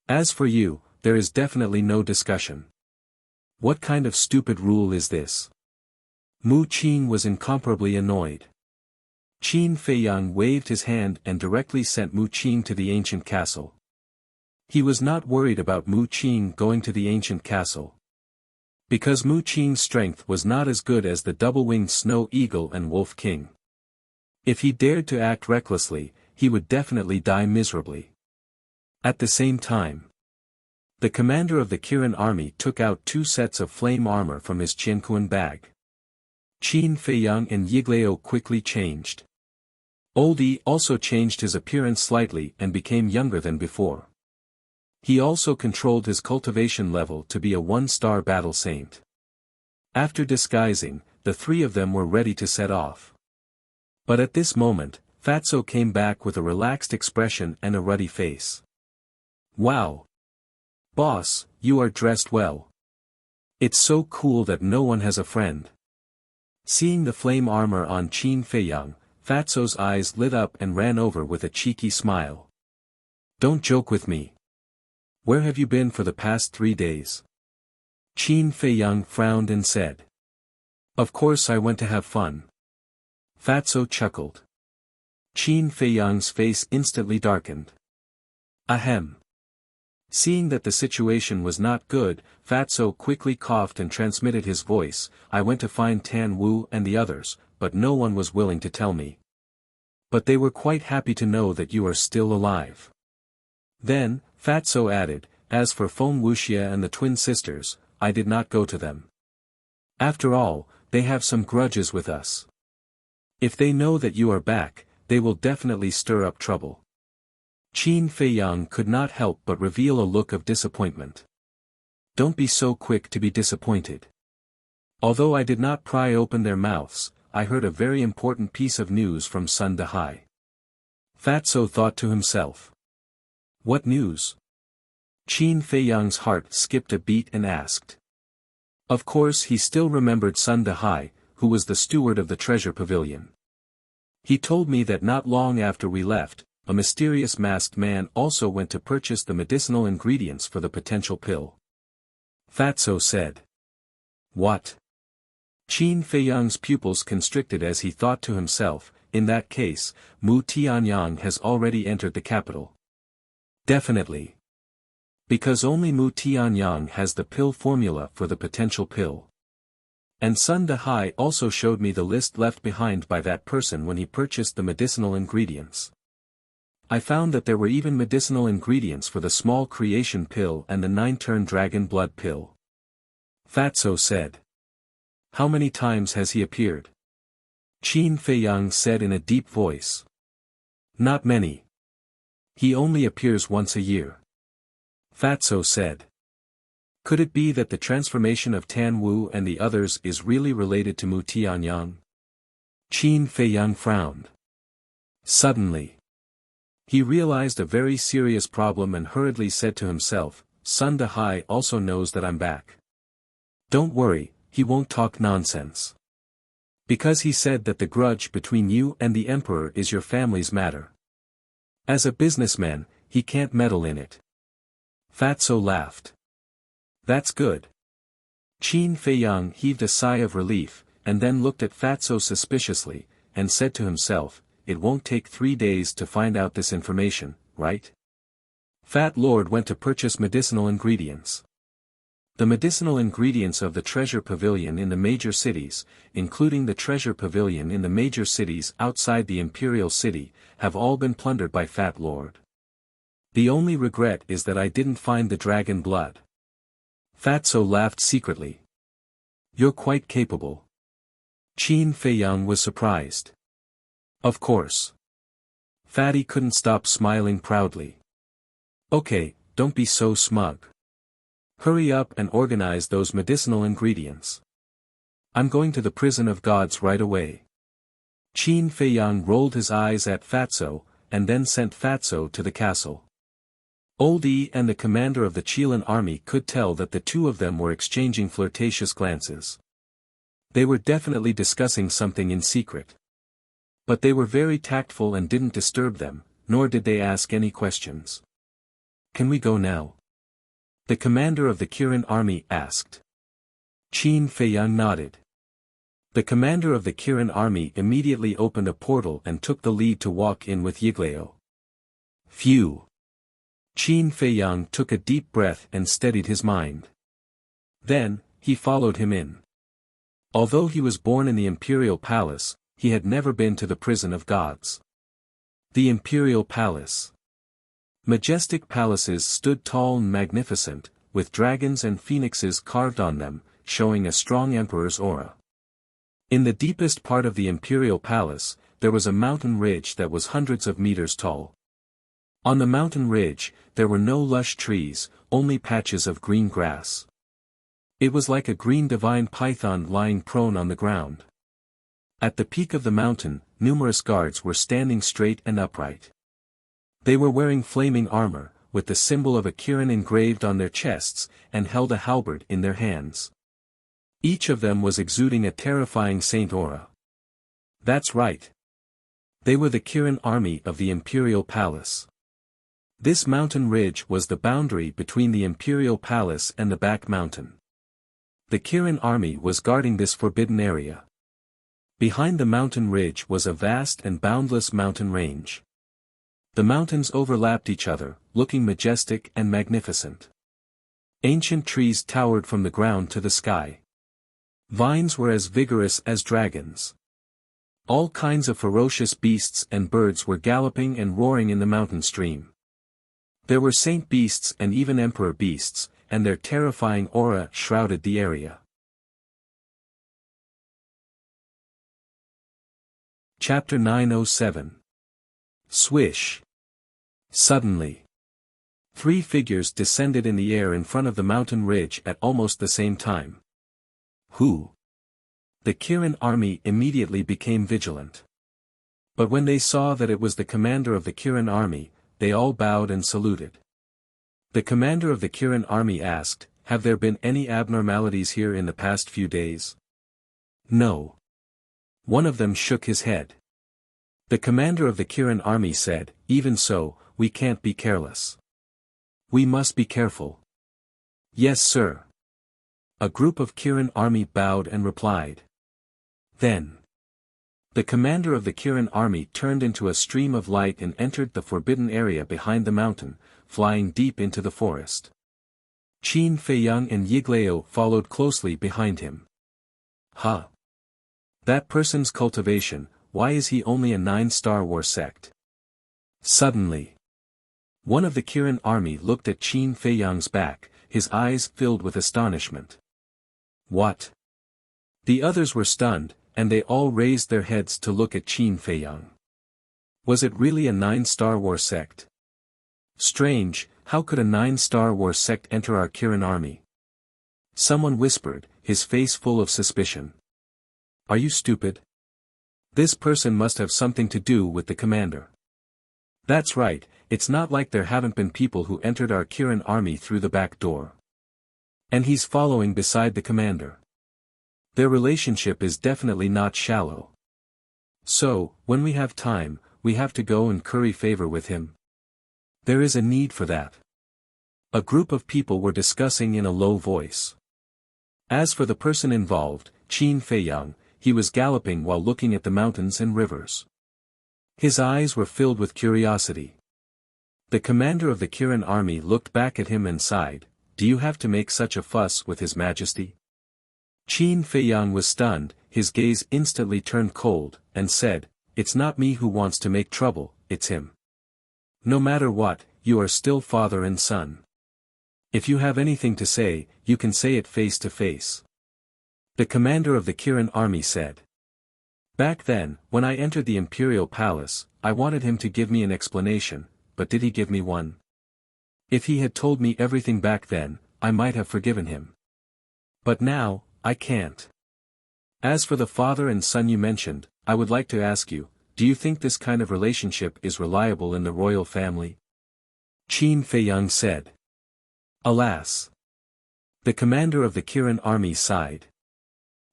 As for you, there is definitely no discussion. What kind of stupid rule is this? Mu Qin was incomparably annoyed. Qin Feiyang waved his hand and directly sent Mu Qin to the ancient castle. He was not worried about Mu Qin going to the ancient castle. Because Mu Qin's strength was not as good as the double-winged snow eagle and wolf king. If he dared to act recklessly, he would definitely die miserably. At the same time, the commander of the Kirin army took out 2 sets of flame armor from his Qianquan bag. Qin Feiyang and Yiglao quickly changed. Old Yi also changed his appearance slightly and became younger than before. He also controlled his cultivation level to be a 1-star battle saint. After disguising, the 3 of them were ready to set off. But at this moment, Fatso came back with a relaxed expression and a ruddy face. Wow! Boss, you are dressed well. It's so cool that no one has a friend. Seeing the flame armor on Qin Feiyang, Fatso's eyes lit up and ran over with a cheeky smile. Don't joke with me. Where have you been for the past 3 days? Qin Feiyang frowned and said. Of course I went to have fun. Fatso chuckled. Qin Feiyang's face instantly darkened. Ahem. Seeing that the situation was not good, Fatso quickly coughed and transmitted his voice, I went to find Tan Wu and the others, but no one was willing to tell me. But they were quite happy to know that you are still alive. Then, Fatso added, as for Feng Wuxia and the twin sisters, I did not go to them. After all, they have some grudges with us. If they know that you are back, they will definitely stir up trouble. Qin Feiyang could not help but reveal a look of disappointment. Don't be so quick to be disappointed. Although I did not pry open their mouths, I heard a very important piece of news from Sun Dahai. Fatso thought to himself. What news? Qin Feiyang's heart skipped a beat and asked. Of course he still remembered Sun Dahai, who was the steward of the treasure pavilion. He told me that not long after we left, a mysterious masked man also went to purchase the medicinal ingredients for the potential pill. Fatso said. What? Qin Feiyang's pupils constricted as he thought to himself, in that case, Mu Tianyang has already entered the capital. Definitely. Because only Mu Tianyang has the pill formula for the potential pill. And Sun Dahai also showed me the list left behind by that person when he purchased the medicinal ingredients. I found that there were even medicinal ingredients for the small creation pill and the 9-turn dragon blood pill. Fatso said. How many times has he appeared? Qin Feiyang said in a deep voice. Not many. He only appears once a year. Fatso said. Could it be that the transformation of Tan Wu and the others is really related to Mu Tianyang? Qin Feiyang frowned. Suddenly, he realized a very serious problem and hurriedly said to himself, Sun Dahai also knows that I'm back. Don't worry, he won't talk nonsense. Because he said that the grudge between you and the Emperor is your family's matter. As a businessman, he can't meddle in it. Fatso laughed. That's good. Qin Feiyang heaved a sigh of relief, and then looked at Fatso suspiciously, and said to himself, it won't take 3 days to find out this information, right? Fat Lord went to purchase medicinal ingredients. The medicinal ingredients of the treasure pavilion in the major cities, including the treasure pavilion in the major cities outside the imperial city, have all been plundered by Fat Lord. The only regret is that I didn't find the dragon blood. Fatso laughed secretly. You're quite capable. Qin Feiyang was surprised. Of course. Fatty couldn't stop smiling proudly. Okay, don't be so smug. Hurry up and organize those medicinal ingredients. I'm going to the prison of gods right away. Qin Feiyang rolled his eyes at Fatso, and then sent Fatso to the castle. Old Yi and the commander of the Qilin army could tell that the two of them were exchanging flirtatious glances. They were definitely discussing something in secret. But they were very tactful and didn't disturb them, nor did they ask any questions. Can we go now? The commander of the Qilin army asked. Qin Feiyang nodded. The commander of the Qilin army immediately opened a portal and took the lead to walk in with Yiglao. Phew! Qin Feiyang took a deep breath and steadied his mind. Then, he followed him in. Although he was born in the imperial palace, he had never been to the prison of gods. The imperial palace. Majestic palaces stood tall and magnificent, with dragons and phoenixes carved on them, showing a strong emperor's aura. In the deepest part of the imperial palace, there was a mountain ridge that was hundreds of meters tall. On the mountain ridge, there were no lush trees, only patches of green grass. It was like a green divine python lying prone on the ground. At the peak of the mountain, numerous guards were standing straight and upright. They were wearing flaming armor, with the symbol of a Kirin engraved on their chests, and held a halberd in their hands. Each of them was exuding a terrifying saint aura. That's right. They were the Kirin army of the imperial palace. This mountain ridge was the boundary between the imperial palace and the back mountain. The Kirin army was guarding this forbidden area. Behind the mountain ridge was a vast and boundless mountain range. The mountains overlapped each other, looking majestic and magnificent. Ancient trees towered from the ground to the sky. Vines were as vigorous as dragons. All kinds of ferocious beasts and birds were galloping and roaring in the mountain stream. There were saint beasts and even emperor beasts, and their terrifying aura shrouded the area. Chapter 907. Swish. Suddenly, 3 figures descended in the air in front of the mountain ridge at almost the same time. Who? The Kirin army immediately became vigilant. But when they saw that it was the commander of the Kirin army, they all bowed and saluted. The commander of the Kirin army asked, "Have there been any abnormalities here in the past few days?" No. One of them shook his head. The commander of the Kirin army said, "Even so, we can't be careless. We must be careful." "Yes, sir." A group of Kirin army bowed and replied. Then, the commander of the Kirin army turned into a stream of light and entered the forbidden area behind the mountain, flying deep into the forest. Qin Feiyang and Yiglao followed closely behind him. Huh? That person's cultivation, why is he only a 9-star war sect? Suddenly, one of the Kirin army looked at Qin Feiyang's back, his eyes filled with astonishment. What? The others were stunned, and they all raised their heads to look at Qin Feiyang. Was it really a 9-star war sect? Strange, how could a 9-star war sect enter our Kirin army? Someone whispered, his face full of suspicion. Are you stupid? This person must have something to do with the commander. That's right, it's not like there haven't been people who entered our Kirin army through the back door. And he's following beside the commander. Their relationship is definitely not shallow. So, when we have time, we have to go and curry favor with him. There is a need for that. A group of people were discussing in a low voice. As for the person involved, Qin Feiyang, he was galloping while looking at the mountains and rivers. His eyes were filled with curiosity. The commander of the Kirin army looked back at him and sighed, "Do you have to make such a fuss with His Majesty?" Qin Feiyang was stunned, his gaze instantly turned cold, and said, "It's not me who wants to make trouble, it's him. No matter what, you are still father and son. If you have anything to say, you can say it face to face." The commander of the Kirin army said. "Back then, when I entered the imperial palace, I wanted him to give me an explanation, but did he give me one? If he had told me everything back then, I might have forgiven him. But now, I can't. As for the father and son you mentioned, I would like to ask you, do you think this kind of relationship is reliable in the royal family?" Qin Feiyang said. "Alas." The commander of the Kirin army sighed.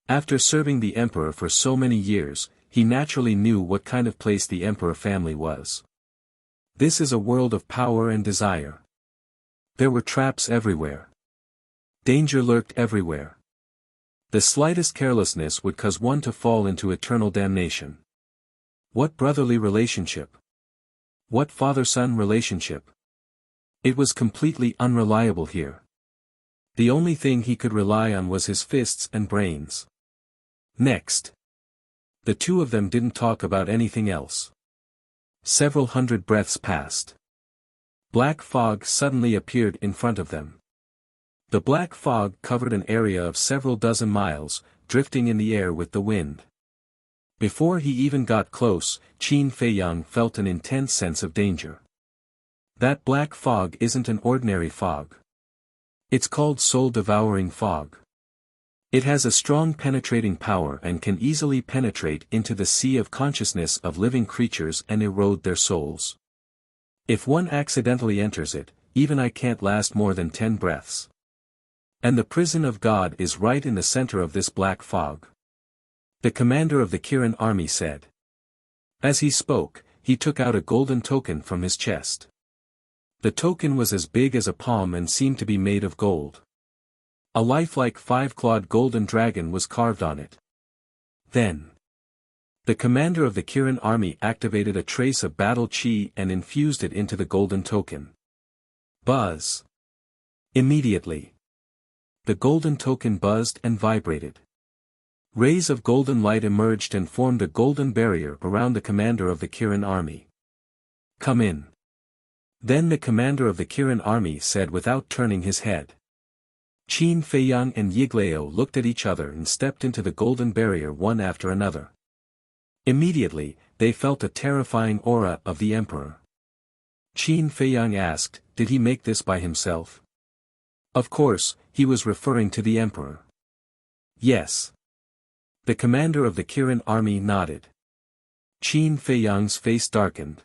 After serving the emperor for so many years, he naturally knew what kind of place the emperor family was. This is a world of power and desire. There were traps everywhere. Danger lurked everywhere. The slightest carelessness would cause one to fall into eternal damnation. What brotherly relationship? What father-son relationship? It was completely unreliable here. The only thing he could rely on was his fists and brains. Next. The two of them didn't talk about anything else. Several hundred breaths passed. Black fog suddenly appeared in front of them. The black fog covered an area of several dozen miles, drifting in the air with the wind. Before he even got close, Qin Feiyang felt an intense sense of danger. That black fog isn't an ordinary fog. It's called soul-devouring fog. It has a strong penetrating power and can easily penetrate into the sea of consciousness of living creatures and erode their souls. If one accidentally enters it, even I can't last more than 10 breaths. And the prison of God is right in the center of this black fog. The commander of the Kirin army said. As he spoke, he took out a golden token from his chest. The token was as big as a palm and seemed to be made of gold. A lifelike 5-clawed golden dragon was carved on it. Then, the commander of the Kirin army activated a trace of battle chi and infused it into the golden token. Buzz! Immediately, the golden token buzzed and vibrated. Rays of golden light emerged and formed a golden barrier around the commander of the Kirin army. "Come in." Then the commander of the Kirin army said without turning his head. Qin Feiyang and Yiglao looked at each other and stepped into the golden barrier one after another. Immediately, they felt a terrifying aura of the emperor. Qin Feiyang asked, did he make this by himself? Of course, he was referring to the emperor. Yes. The commander of the Kirin army nodded. Qin Feiyang's face darkened.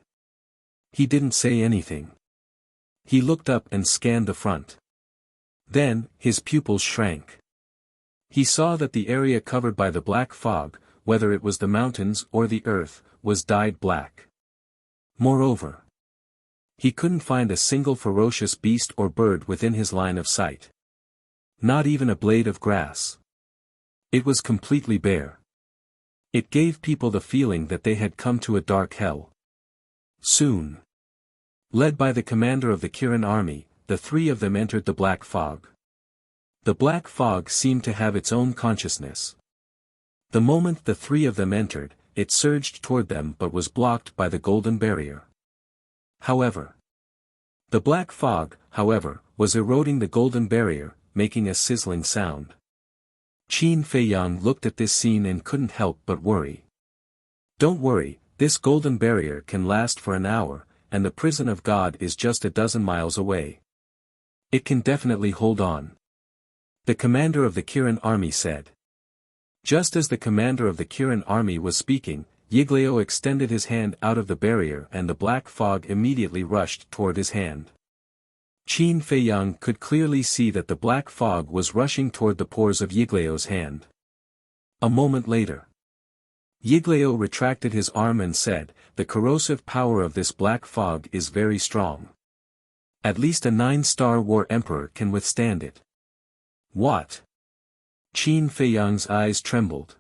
He didn't say anything. He looked up and scanned the front. Then, his pupils shrank. He saw that the area covered by the black fog, whether it was the mountains or the earth, was dyed black. Moreover, he couldn't find a single ferocious beast or bird within his line of sight. Not even a blade of grass. It was completely bare. It gave people the feeling that they had come to a dark hell. Soon, led by the commander of the Kirin army, the three of them entered the black fog. The black fog seemed to have its own consciousness. The moment the three of them entered, it surged toward them but was blocked by the golden barrier. However, the black fog, was eroding the golden barrier, making a sizzling sound. Qin Feiyang looked at this scene and couldn't help but worry. Don't worry, this golden barrier can last for an hour, and the prison of God is just a dozen miles away. It can definitely hold on. The commander of the Kirin army said. Just as the commander of the Kirin army was speaking, Yiglao extended his hand out of the barrier and the black fog immediately rushed toward his hand. Qin Feiyang could clearly see that the black fog was rushing toward the pores of Yiglao's hand. A moment later, Yiglao retracted his arm and said, the corrosive power of this black fog is very strong. At least a 9-star war emperor can withstand it. What? Qin Feiyang's eyes trembled.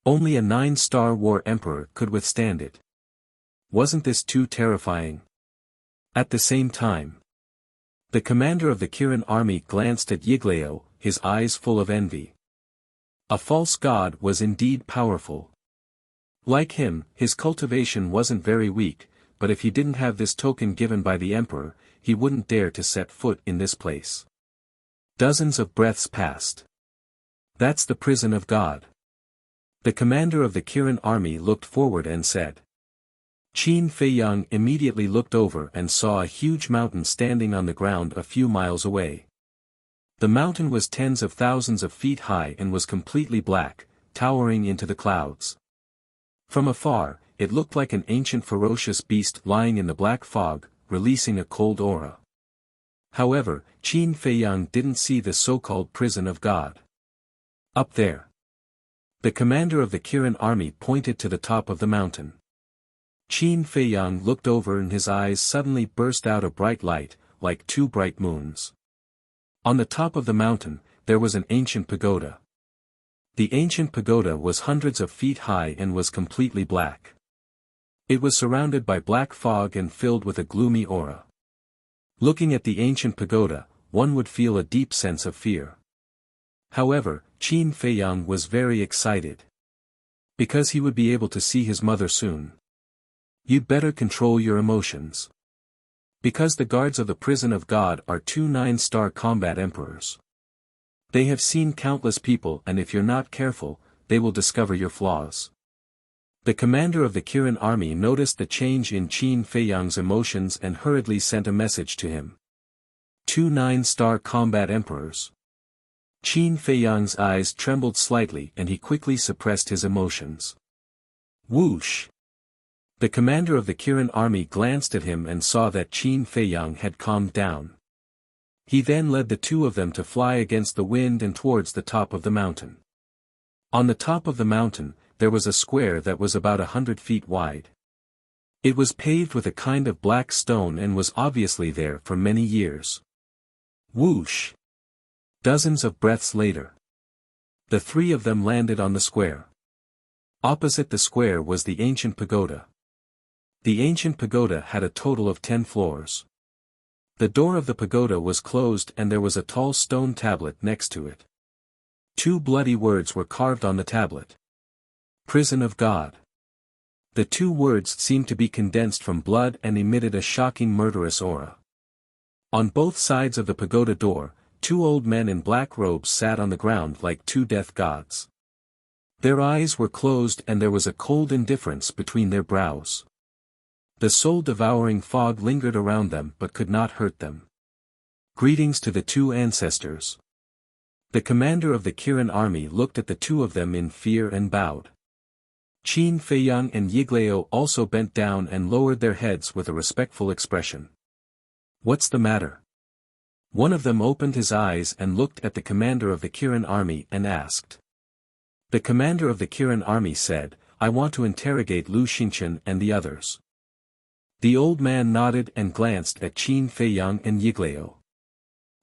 Only a 9-star war emperor could withstand it. Wasn't this too terrifying? At the same time, the commander of the Kirin army glanced at Yiglao, his eyes full of envy. A false god was indeed powerful. Like him, his cultivation wasn't very weak, but if he didn't have this token given by the emperor, he wouldn't dare to set foot in this place. Dozens of breaths passed. That's the prison of God. The commander of the Kirin army looked forward and said. Qin Feiyang immediately looked over and saw a huge mountain standing on the ground a few miles away. The mountain was tens of thousands of feet high and was completely black, towering into the clouds. From afar, it looked like an ancient ferocious beast lying in the black fog, releasing a cold aura. However, Qin Feiyang didn't see the so-called prison of God. Up there. The commander of the Kirin army pointed to the top of the mountain. Qin Feiyang looked over and his eyes suddenly burst out a bright light, like two bright moons. On the top of the mountain, there was an ancient pagoda. The ancient pagoda was hundreds of feet high and was completely black. It was surrounded by black fog and filled with a gloomy aura. Looking at the ancient pagoda, one would feel a deep sense of fear. However, Qin Feiyang was very excited. Because he would be able to see his mother soon. You'd better control your emotions. Because the guards of the prison of God are two 9-star combat emperors. They have seen countless people and if you're not careful, they will discover your flaws. The commander of the Kirin army noticed the change in Qin Feiyang's emotions and hurriedly sent a message to him. Two 9-star combat emperors. Qin Feiyang's eyes trembled slightly and he quickly suppressed his emotions. Whoosh! The commander of the Kirin army glanced at him and saw that Qin Feiyang had calmed down. He then led the two of them to fly against the wind and towards the top of the mountain. On the top of the mountain, there was a square that was about 100 feet wide. It was paved with a kind of black stone and was obviously there for many years. Whoosh! Dozens of breaths later. The three of them landed on the square. Opposite the square was the ancient pagoda. The ancient pagoda had a total of 10 floors. The door of the pagoda was closed and there was a tall stone tablet next to it. Two bloody words were carved on the tablet. Prison of God. The two words seemed to be condensed from blood and emitted a shocking murderous aura. On both sides of the pagoda door, two old men in black robes sat on the ground like two death gods. Their eyes were closed and there was a cold indifference between their brows. The soul-devouring fog lingered around them but could not hurt them. Greetings to the two ancestors. The commander of the Kirin army looked at the two of them in fear and bowed. Qin Feiyang and Yiglao also bent down and lowered their heads with a respectful expression. What's the matter? One of them opened his eyes and looked at the commander of the Kirin army and asked. The commander of the Kirin army said, I want to interrogate Lu Xingchen and the others. The old man nodded and glanced at Qin Feiyang and Yiglao.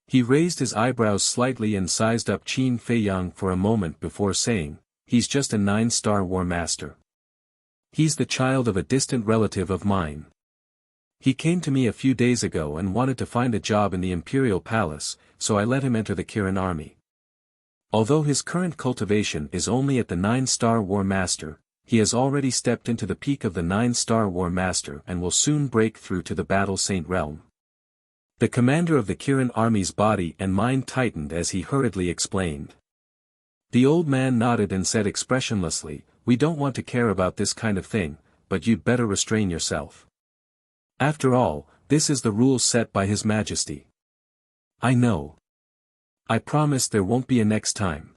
He raised his eyebrows slightly and sized up Qin Feiyang for a moment before saying, he's just a 9-star war master. He's the child of a distant relative of mine. He came to me a few days ago and wanted to find a job in the imperial palace, so I let him enter the Kirin army. Although his current cultivation is only at the 9-star war master, he has already stepped into the peak of the 9-star war master and will soon break through to the battle saint realm. The commander of the Kirin army's body and mind tightened as he hurriedly explained. The old man nodded and said expressionlessly, we don't want to care about this kind of thing, but you'd better restrain yourself. After all, this is the rule set by His Majesty. I know. I promise there won't be a next time.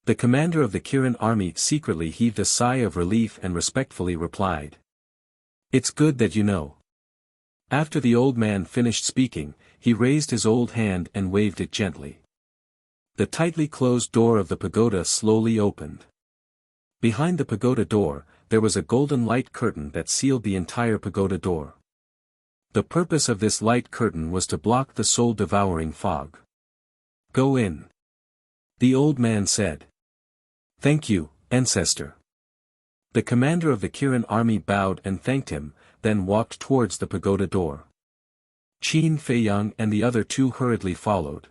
The commander of the Kirin army secretly heaved a sigh of relief and respectfully replied. It's good that you know. After the old man finished speaking, he raised his old hand and waved it gently. The tightly closed door of the pagoda slowly opened. Behind the pagoda door, there was a golden light curtain that sealed the entire pagoda door. The purpose of this light curtain was to block the soul-devouring fog. Go in. The old man said. Thank you, ancestor. The commander of the Kirin army bowed and thanked him, then walked towards the pagoda door. Qin Feiyang and the other two hurriedly followed.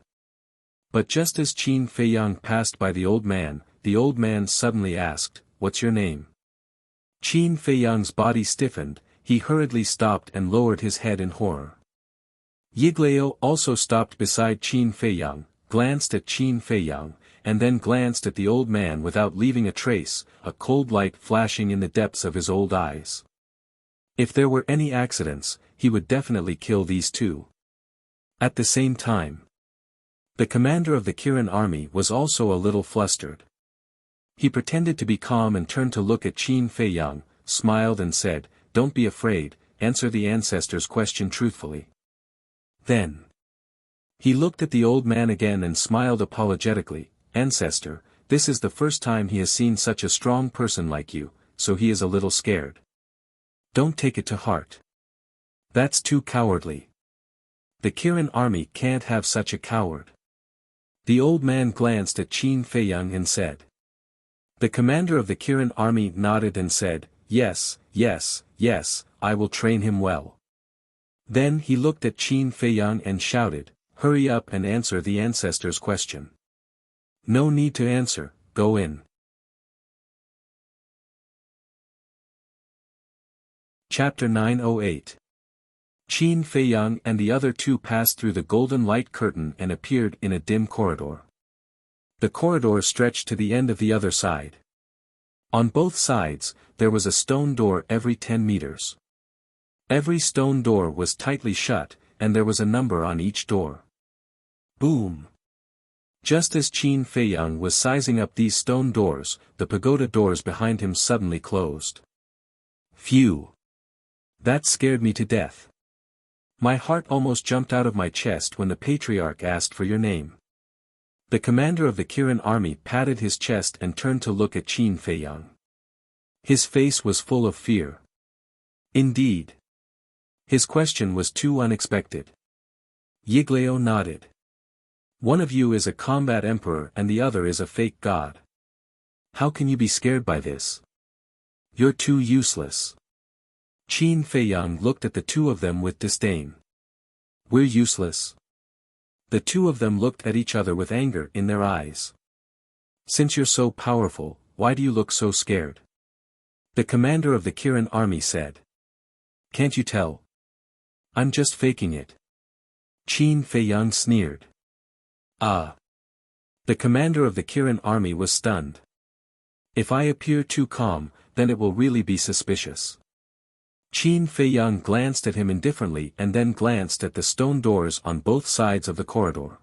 But just as Qin Feiyang passed by the old man suddenly asked, "What's your name?" Qin Feiyang's body stiffened, he hurriedly stopped and lowered his head in horror. Yiglao also stopped beside Qin Feiyang, glanced at Qin Feiyang, and then glanced at the old man without leaving a trace, a cold light flashing in the depths of his old eyes. If there were any accidents, he would definitely kill these two. At the same time, the commander of the Kirin army was also a little flustered. He pretended to be calm and turned to look at Qin Feiyang, smiled and said, "Don't be afraid, answer the ancestor's question truthfully." Then he looked at the old man again and smiled apologetically, "Ancestor, this is the first time he has seen such a strong person like you, so he is a little scared. Don't take it to heart. That's too cowardly. The Kirin army can't have such a coward." The old man glanced at Qin Feiyang and said. The commander of the Kirin army nodded and said, "Yes, yes, yes, I will train him well." Then he looked at Qin Feiyang and shouted, "Hurry up and answer the ancestor's question." "No need to answer, go in." Chapter 908. Qin Feiyang and the other two passed through the golden light curtain and appeared in a dim corridor. The corridor stretched to the end of the other side. On both sides, there was a stone door every 10 meters. Every stone door was tightly shut, and there was a number on each door. Boom! Just as Qin Feiyang was sizing up these stone doors, the pagoda doors behind him suddenly closed. Phew! That scared me to death. My heart almost jumped out of my chest when the patriarch asked for your name. The commander of the Kirin army patted his chest and turned to look at Qin Feiyang. His face was full of fear. Indeed. His question was too unexpected. Yiglao nodded. "One of you is a combat emperor and the other is a fake god. How can you be scared by this? You're too useless." Qin Feiyang looked at the two of them with disdain. "We're useless?" The two of them looked at each other with anger in their eyes. "Since you're so powerful, why do you look so scared?" The commander of the Kirin army said. "Can't you tell? I'm just faking it." Qin Feiyang sneered. "Ah." The commander of the Kirin army was stunned. "If I appear too calm, then it will really be suspicious." Qin Feiyang glanced at him indifferently and then glanced at the stone doors on both sides of the corridor.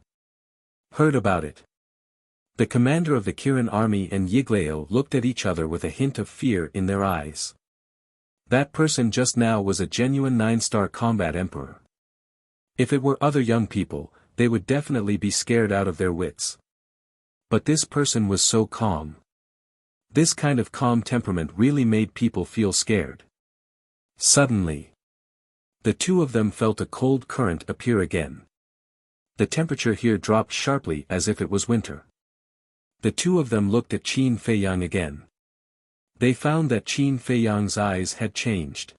"Heard about it." The commander of the Kirin army and Yiglao looked at each other with a hint of fear in their eyes. That person just now was a genuine 9-star combat emperor. If it were other young people, they would definitely be scared out of their wits. But this person was so calm. This kind of calm temperament really made people feel scared. Suddenly, the two of them felt a cold current appear again. The temperature here dropped sharply as if it was winter. The two of them looked at Qin Feiyang again. They found that Qin Feiyang's eyes had changed.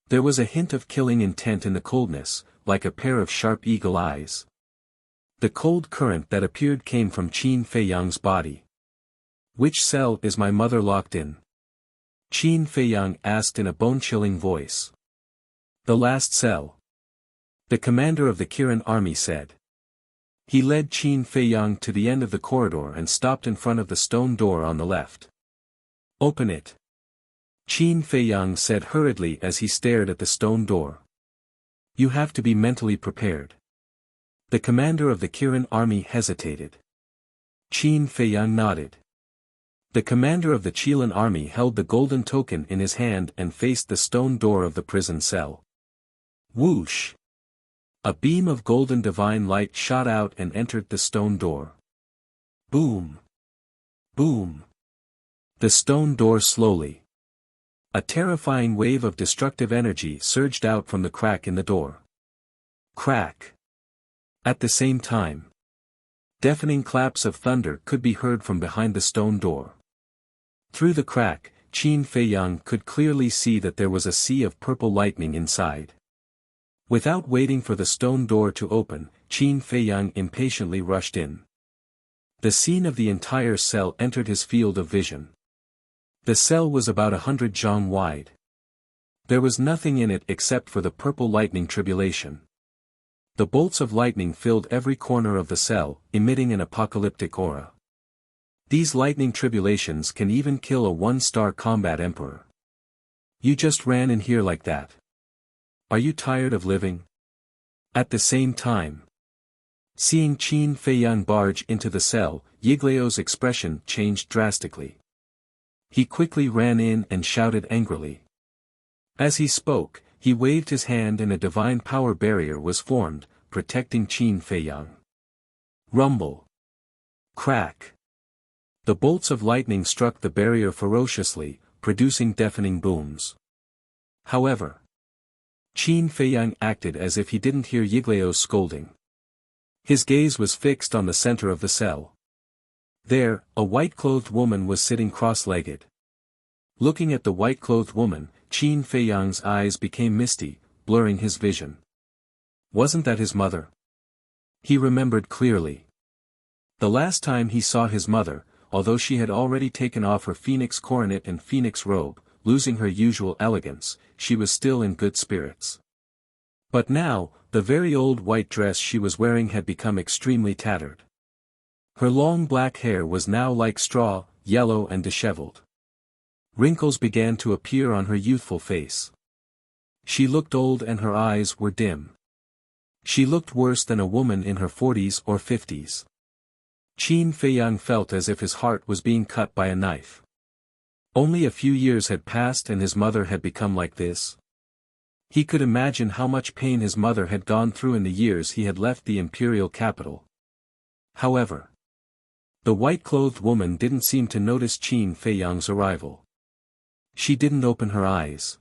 There was a hint of killing intent in the coldness, like a pair of sharp eagle eyes. The cold current that appeared came from Qin Feiyang's body. "Which cell is my mother locked in?" Qin Feiyang asked in a bone-chilling voice. "The last cell." The commander of the Kirin army said. He led Qin Feiyang to the end of the corridor and stopped in front of the stone door on the left. "Open it." Qin Feiyang said hurriedly as he stared at the stone door. "You have to be mentally prepared." The commander of the Kirin army hesitated. Qin Feiyang nodded. The commander of the Qilin army held the golden token in his hand and faced the stone door of the prison cell. Whoosh! A beam of golden divine light shot out and entered the stone door. Boom! Boom! The stone door slowly. A terrifying wave of destructive energy surged out from the crack in the door. Crack! At the same time, deafening claps of thunder could be heard from behind the stone door. Through the crack, Qin Feiyang could clearly see that there was a sea of purple lightning inside. Without waiting for the stone door to open, Qin Feiyang impatiently rushed in. The scene of the entire cell entered his field of vision. The cell was about 100 zhang wide. There was nothing in it except for the purple lightning tribulation. The bolts of lightning filled every corner of the cell, emitting an apocalyptic aura. These lightning tribulations can even kill a one-star combat emperor. You just ran in here like that. Are you tired of living? At the same time, seeing Qin Feiyang barge into the cell, Yigleo's expression changed drastically. He quickly ran in and shouted angrily. As he spoke, he waved his hand and a divine power barrier was formed, protecting Qin Feiyang. Rumble. Crack. The bolts of lightning struck the barrier ferociously, producing deafening booms. However, Qin Feiyang acted as if he didn't hear Yigleo's scolding. His gaze was fixed on the center of the cell. There, a white-clothed woman was sitting cross-legged. Looking at the white-clothed woman, Qin Feiyang's eyes became misty, blurring his vision. Wasn't that his mother? He remembered clearly. The last time he saw his mother, although she had already taken off her phoenix coronet and phoenix robe, losing her usual elegance, she was still in good spirits. But now, the very old white dress she was wearing had become extremely tattered. Her long black hair was now like straw, yellow and disheveled. Wrinkles began to appear on her youthful face. She looked old and her eyes were dim. She looked worse than a woman in her 40s or 50s. Qin Feiyang felt as if his heart was being cut by a knife. Only a few years had passed and his mother had become like this. He could imagine how much pain his mother had gone through in the years he had left the imperial capital. However, the white-clothed woman didn't seem to notice Qin Feiyang's arrival. She didn't open her eyes.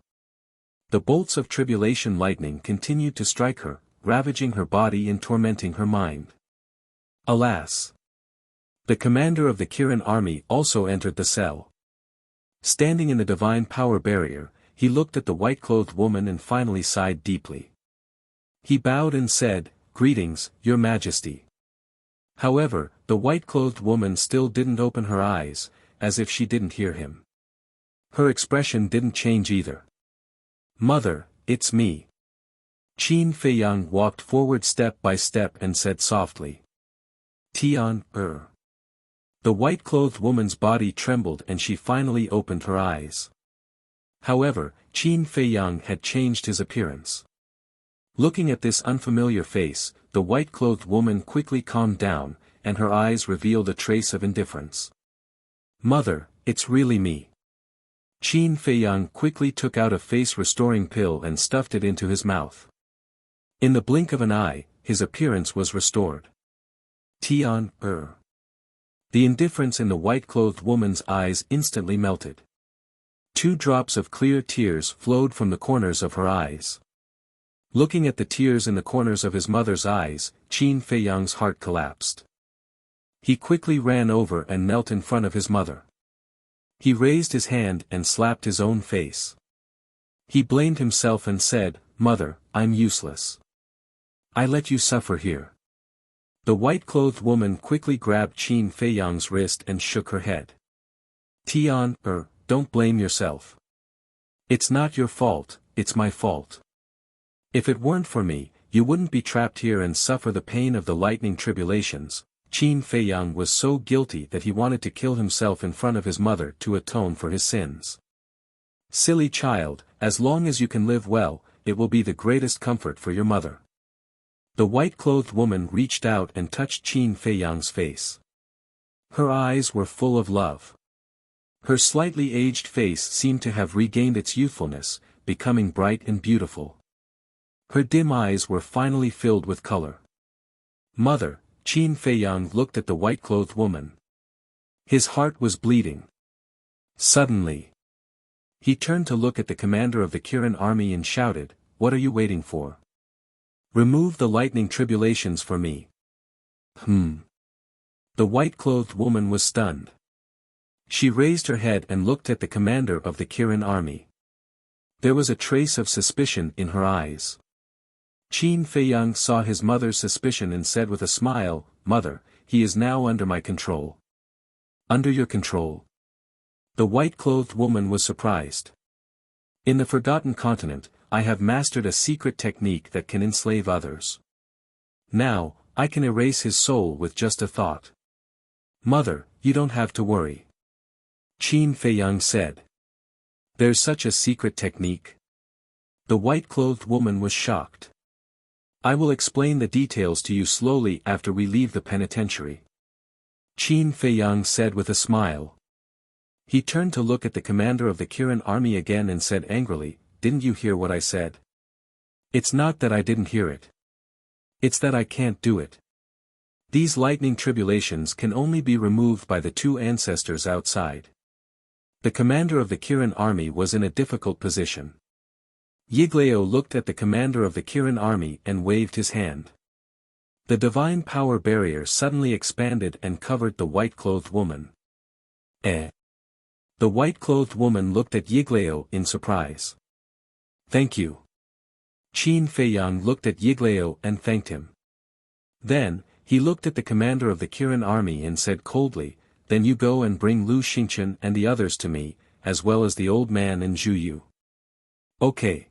The bolts of tribulation lightning continued to strike her, ravaging her body and tormenting her mind. Alas! The commander of the Kirin army also entered the cell. Standing in the divine power barrier, he looked at the white-clothed woman and finally sighed deeply. He bowed and said, "Greetings, Your Majesty." However, the white-clothed woman still didn't open her eyes, as if she didn't hear him. Her expression didn't change either. "Mother, it's me." Qin Feiyang walked forward step by step and said softly. "Tian, The white-clothed woman's body trembled and she finally opened her eyes. However, Qin Feiyang had changed his appearance. Looking at this unfamiliar face, the white-clothed woman quickly calmed down, and her eyes revealed a trace of indifference. "Mother, it's really me." Qin Feiyang quickly took out a face-restoring pill and stuffed it into his mouth. In the blink of an eye, his appearance was restored. "Tian, The indifference in the white-clothed woman's eyes instantly melted. 2 drops of clear tears flowed from the corners of her eyes. Looking at the tears in the corners of his mother's eyes, Qin Feiyang's heart collapsed. He quickly ran over and knelt in front of his mother. He raised his hand and slapped his own face. He blamed himself and said, "Mother, I'm useless. I let you suffer here." The white-clothed woman quickly grabbed Qin Feiyang's wrist and shook her head. "Tian, don't blame yourself. It's not your fault, it's my fault. If it weren't for me, you wouldn't be trapped here and suffer the pain of the lightning tribulations." Qin Feiyang was so guilty that he wanted to kill himself in front of his mother to atone for his sins. "Silly child, as long as you can live well, it will be the greatest comfort for your mother." The white-clothed woman reached out and touched Qin Feiyang's face. Her eyes were full of love. Her slightly aged face seemed to have regained its youthfulness, becoming bright and beautiful. Her dim eyes were finally filled with color. "Mother," Qin Feiyang looked at the white-clothed woman. His heart was bleeding. Suddenly, he turned to look at the commander of the Kirin army and shouted, "What are you waiting for? Remove the lightning tribulations for me." The white-clothed woman was stunned. She raised her head and looked at the commander of the Kirin army. There was a trace of suspicion in her eyes. Qin Feiyang saw his mother's suspicion and said with a smile, "Mother, he is now under my control." "Under your control?" The white-clothed woman was surprised. "In the Forgotten Continent, I have mastered a secret technique that can enslave others. Now, I can erase his soul with just a thought." "Mother, you don't have to worry," Qin Feiyang said. "There's such a secret technique?" The white-clothed woman was shocked. "I will explain the details to you slowly after we leave the penitentiary," Qin Feiyang said with a smile. He turned to look at the commander of the Kirin army again and said angrily, "Didn't you hear what I said?" "It's not that I didn't hear it. It's that I can't do it. These lightning tribulations can only be removed by the two ancestors outside." The commander of the Kirin army was in a difficult position. Yiglao looked at the commander of the Kirin army and waved his hand. The divine power barrier suddenly expanded and covered the white-clothed woman. Eh? The white-clothed woman looked at Yiglao in surprise. "Thank you." Qin Feiyang looked at Yiglao and thanked him. Then, he looked at the commander of the Kirin army and said coldly, "Then you go and bring Lu Xingchen and the others to me, as well as the old man and Zhu Yu." "Okay."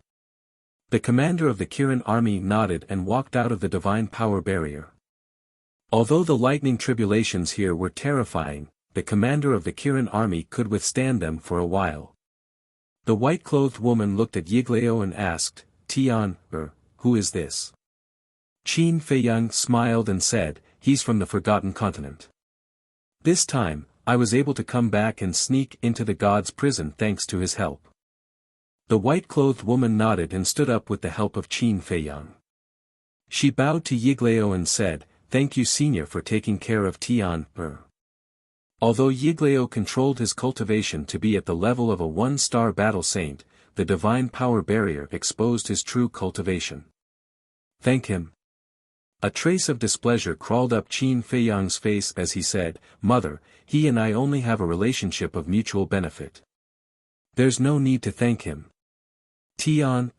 The commander of the Kirin army nodded and walked out of the divine power barrier. Although the lightning tribulations here were terrifying, the commander of the Kirin army could withstand them for a while. The white-clothed woman looked at Yiglao and asked, "Tian, who is this?" Qin Feiyang smiled and said, "He's from the Forgotten Continent. This time, I was able to come back and sneak into the god's prison thanks to his help." The white-clothed woman nodded and stood up with the help of Qin Feiyang. She bowed to Yiglao and said, "Thank you senior for taking care of Tian, Although Yiglao controlled his cultivation to be at the level of a one-star battle saint, the divine power barrier exposed his true cultivation. "Thank him." A trace of displeasure crawled up Qin Feiyang's face as he said, "Mother, he and I only have a relationship of mutual benefit. There's no need to thank him." "Tian,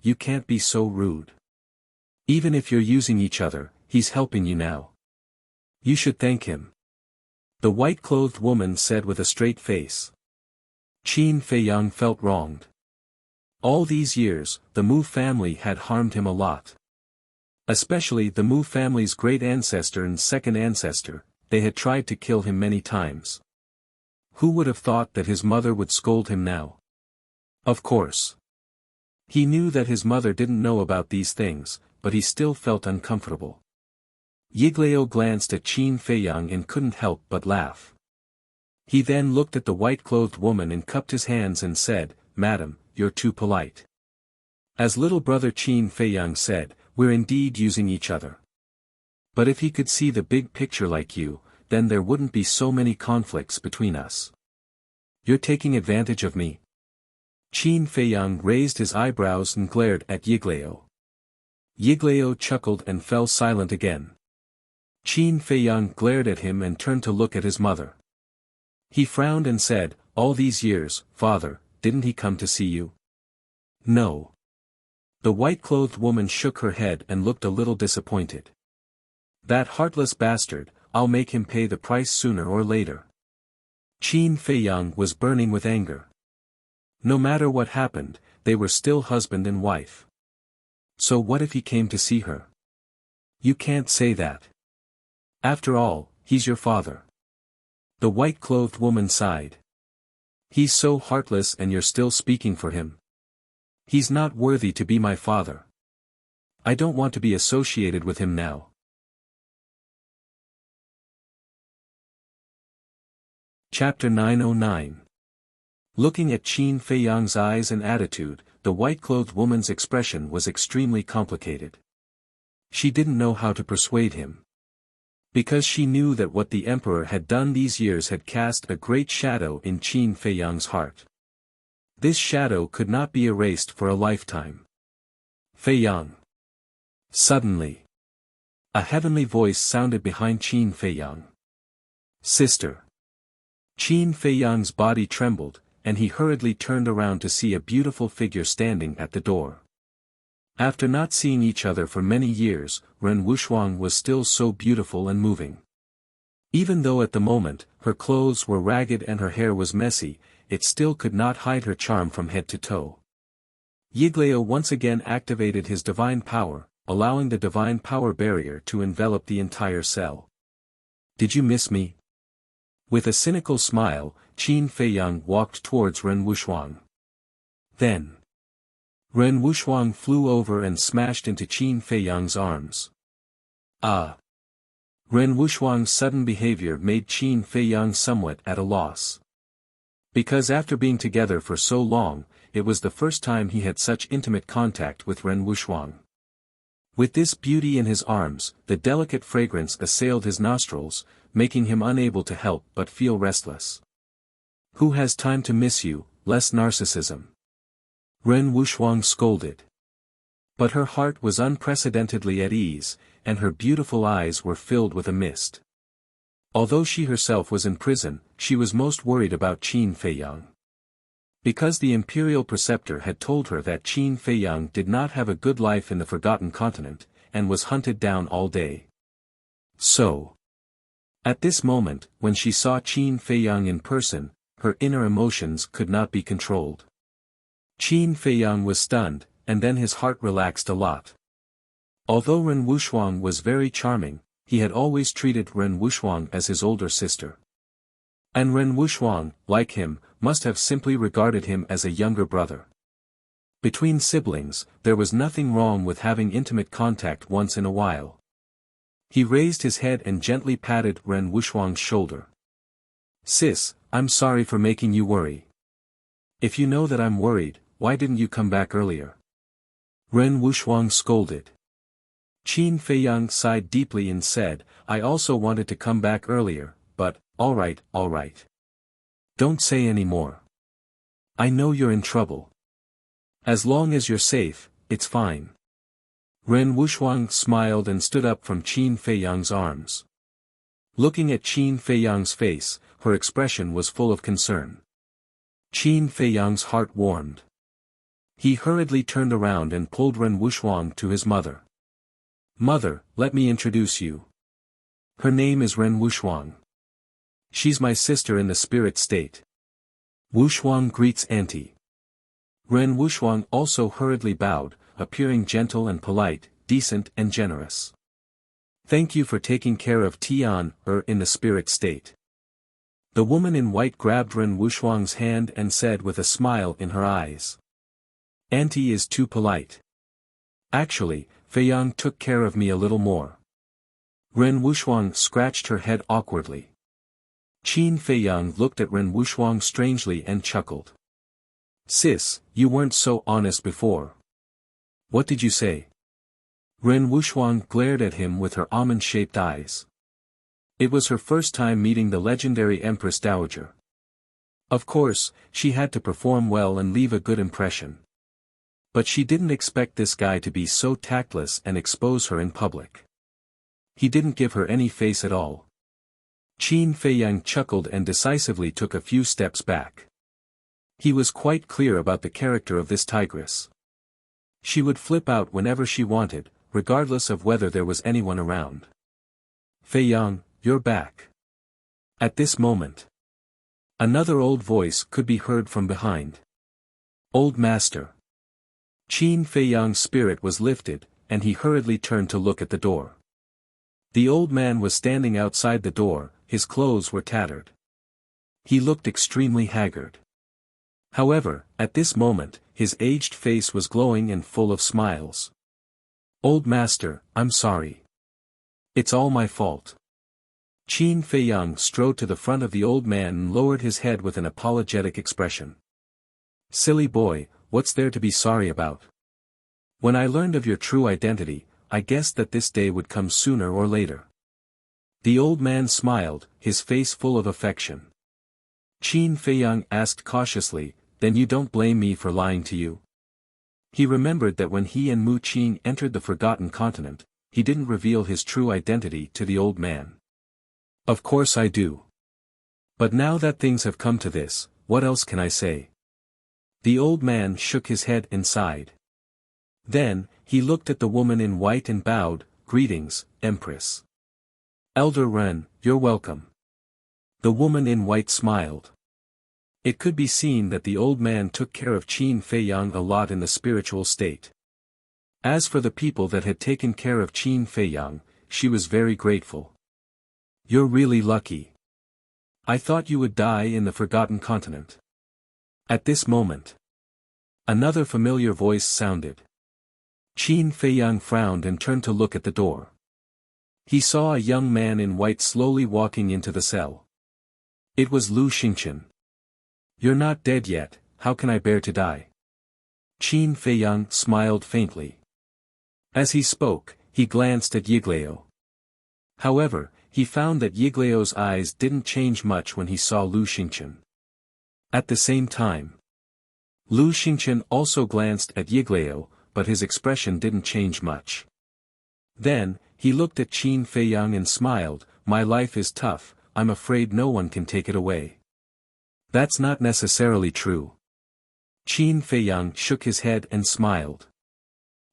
you can't be so rude. Even if you're using each other, he's helping you now. You should thank him," the white-clothed woman said with a straight face. Qin Feiyang felt wronged. All these years, the Mu family had harmed him a lot. Especially the Mu family's great ancestor and second ancestor, they had tried to kill him many times. Who would have thought that his mother would scold him now? Of course. He knew that his mother didn't know about these things, but he still felt uncomfortable. Yiglao glanced at Qin Feiyang and couldn't help but laugh. He then looked at the white-clothed woman and cupped his hands and said, "Madam, you're too polite." As little brother Qin Feiyang said, "We're indeed using each other. But if he could see the big picture like you, then there wouldn't be so many conflicts between us. You're taking advantage of me." Qin Feiyang raised his eyebrows and glared at Yiglao. Yiglao chuckled and fell silent again. Qin Feiyang glared at him and turned to look at his mother. He frowned and said, "All these years, father, didn't he come to see you?" "No." The white-clothed woman shook her head and looked a little disappointed. "That heartless bastard, I'll make him pay the price sooner or later." Qin Feiyang was burning with anger. No matter what happened, they were still husband and wife. So what if he came to see her? You can't say that. After all, he's your father. The white-clothed woman sighed. He's so heartless and you're still speaking for him. He's not worthy to be my father. I don't want to be associated with him now. Chapter 909. Looking at Qin Feiyang's eyes and attitude, the white-clothed woman's expression was extremely complicated. She didn't know how to persuade him. Because she knew that what the emperor had done these years had cast a great shadow in Qin Feiyang's heart. This shadow could not be erased for a lifetime. "Feiyang." Suddenly, a heavenly voice sounded behind Qin Feiyang. "Sister." Qin Feiyang's body trembled, and he hurriedly turned around to see a beautiful figure standing at the door. After not seeing each other for many years, Ren Wuxuang was still so beautiful and moving. Even though at the moment, her clothes were ragged and her hair was messy, it still could not hide her charm from head to toe. Yiglao once again activated his divine power, allowing the divine power barrier to envelop the entire cell. "Did you miss me?" With a cynical smile, Qin Feiyang walked towards Ren Wuxuang. Then, Ren Wuxuang flew over and smashed into Qin Feiyang's arms. Ah! Ren Wuxuang's sudden behavior made Qin Feiyang somewhat at a loss. Because after being together for so long, it was the first time he had such intimate contact with Ren Wuxuang. With this beauty in his arms, the delicate fragrance assailed his nostrils, making him unable to help but feel restless. "Who has time to miss you, less narcissism?" Ren Wuxuang scolded. But her heart was unprecedentedly at ease, and her beautiful eyes were filled with a mist. Although she herself was in prison, she was most worried about Qin Feiyang. Because the imperial preceptor had told her that Qin Feiyang did not have a good life in the Forgotten Continent, and was hunted down all day. So, at this moment, when she saw Qin Feiyang in person, her inner emotions could not be controlled. Qin Feiyang was stunned, and then his heart relaxed a lot. Although Ren Wuxuang was very charming, he had always treated Ren Wuxuang as his older sister. And Ren Wuxuang, like him, must have simply regarded him as a younger brother. Between siblings, there was nothing wrong with having intimate contact once in a while. He raised his head and gently patted Ren Wuxuang's shoulder. "Sis, I'm sorry for making you worry. If you know that I'm worried, why didn't you come back earlier?" Ren Wuxuang scolded. Qin Feiyang sighed deeply and said, "I also wanted to come back earlier, but, all right. Don't say any more. I know you're in trouble. As long as you're safe, it's fine." Ren Wuxuang smiled and stood up from Qin Feiyang's arms. Looking at Qin Feiyang's face, her expression was full of concern. Qin Feiyang's heart warmed. He hurriedly turned around and pulled Ren Wuxuang to his mother. "Mother, let me introduce you. Her name is Ren Wuxuang. She's my sister in the spirit state." Wuxuang greets auntie. Ren Wuxuang also hurriedly bowed, appearing gentle and polite, decent and generous. "Thank you for taking care of Tian in the spirit state." The woman in white grabbed Ren Wuxuang's hand and said with a smile in her eyes, "Auntie is too polite. Actually, Feiyang took care of me a little more." Ren Wuxuang scratched her head awkwardly. Qin Feiyang looked at Ren Wuxuang strangely and chuckled. "Sis, you weren't so honest before. What did you say?" Ren Wuxuang glared at him with her almond-shaped eyes. It was her first time meeting the legendary Empress Dowager. Of course, she had to perform well and leave a good impression. But she didn't expect this guy to be so tactless and expose her in public. He didn't give her any face at all. Qin Feiyang chuckled and decisively took a few steps back. He was quite clear about the character of this tigress. She would flip out whenever she wanted, regardless of whether there was anyone around. "Feiyang, you're back." At this moment, another old voice could be heard from behind. "Old master." Qin Feiyang's spirit was lifted, and he hurriedly turned to look at the door. The old man was standing outside the door, his clothes were tattered. He looked extremely haggard. However, at this moment, his aged face was glowing and full of smiles. "Old master, I'm sorry. It's all my fault." Qin Feiyang strode to the front of the old man and lowered his head with an apologetic expression. "Silly boy, what's there to be sorry about? When I learned of your true identity, I guessed that this day would come sooner or later." The old man smiled, his face full of affection. Qin Feiyang asked cautiously, "Then you don't blame me for lying to you?" He remembered that when he and Mu Qing entered the Forgotten Continent, he didn't reveal his true identity to the old man. "Of course I do. But now that things have come to this, what else can I say?" The old man shook his head and sighed. Then, he looked at the woman in white and bowed, "Greetings, Empress." "Elder Ren, you're welcome." The woman in white smiled. It could be seen that the old man took care of Qin Feiyang a lot in the spiritual state. As for the people that had taken care of Qin Feiyang, she was very grateful. "You're really lucky. I thought you would die in the Forgotten Continent." At this moment, another familiar voice sounded. Qin Feiyang frowned and turned to look at the door. He saw a young man in white slowly walking into the cell. It was Lu Xingqian. "You're not dead yet, how can I bear to die?" Qin Feiyang smiled faintly. As he spoke, he glanced at Yiglao. However, he found that Yiglao's eyes didn't change much when he saw Lu Xingqian. At the same time, Lu Xingqian also glanced at Yiglao, but his expression didn't change much. Then, he looked at Qin Feiyang and smiled, "My life is tough, I'm afraid no one can take it away." "That's not necessarily true." Qin Feiyang shook his head and smiled.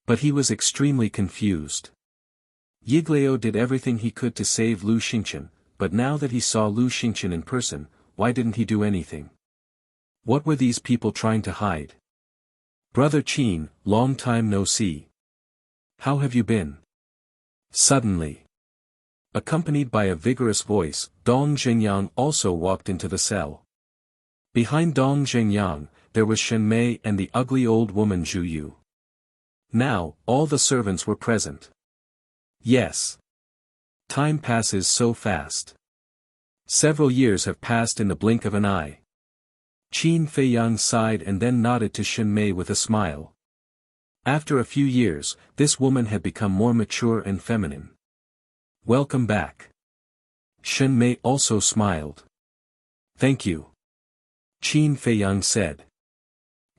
But he was extremely confused. Yiglao did everything he could to save Lu Xingqian, but now that he saw Lu Xingqian in person, why didn't he do anything? What were these people trying to hide? "Brother Qin, long time no see. How have you been?" Suddenly, accompanied by a vigorous voice, Dong Zhengyang also walked into the cell. Behind Dong Zhengyang, there was Shen Mei and the ugly old woman Zhu Yu. Now, all the servants were present. Yes. Time passes so fast. Several years have passed in the blink of an eye. Qin Feiyang sighed and then nodded to Shen Mei with a smile. After a few years, this woman had become more mature and feminine. "Welcome back." Shen Mei also smiled. "Thank you," Qin Feiyang said.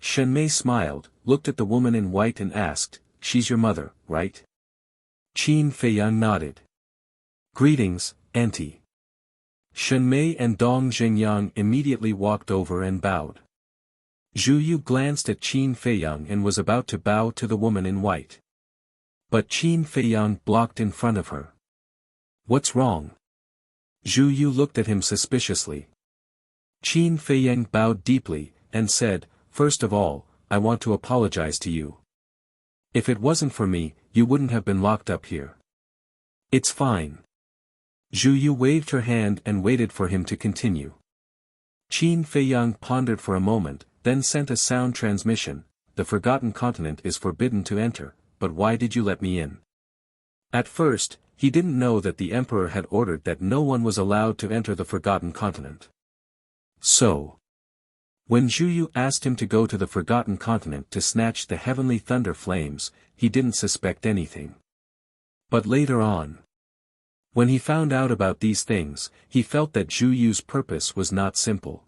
Shen Mei smiled, looked at the woman in white and asked, "She's your mother, right?" Qin Feiyang nodded. "Greetings, Auntie." Shen Mei and Dong Zhengyang immediately walked over and bowed. Zhu Yu glanced at Qin Feiyang and was about to bow to the woman in white. But Qin Feiyang blocked in front of her. "What's wrong?" Zhu Yu looked at him suspiciously. Qin Feiyang bowed deeply, and said, "First of all, I want to apologize to you. If it wasn't for me, you wouldn't have been locked up here." "It's fine." Zhu Yu waved her hand and waited for him to continue. Qin Feiyang pondered for a moment, then sent a sound transmission, "The Forgotten Continent is forbidden to enter, but why did you let me in?" At first, he didn't know that the Emperor had ordered that no one was allowed to enter the Forgotten Continent. So, when Zhu Yu asked him to go to the Forgotten Continent to snatch the heavenly thunder flames, he didn't suspect anything. But later on, when he found out about these things, he felt that Zhu Yu's purpose was not simple.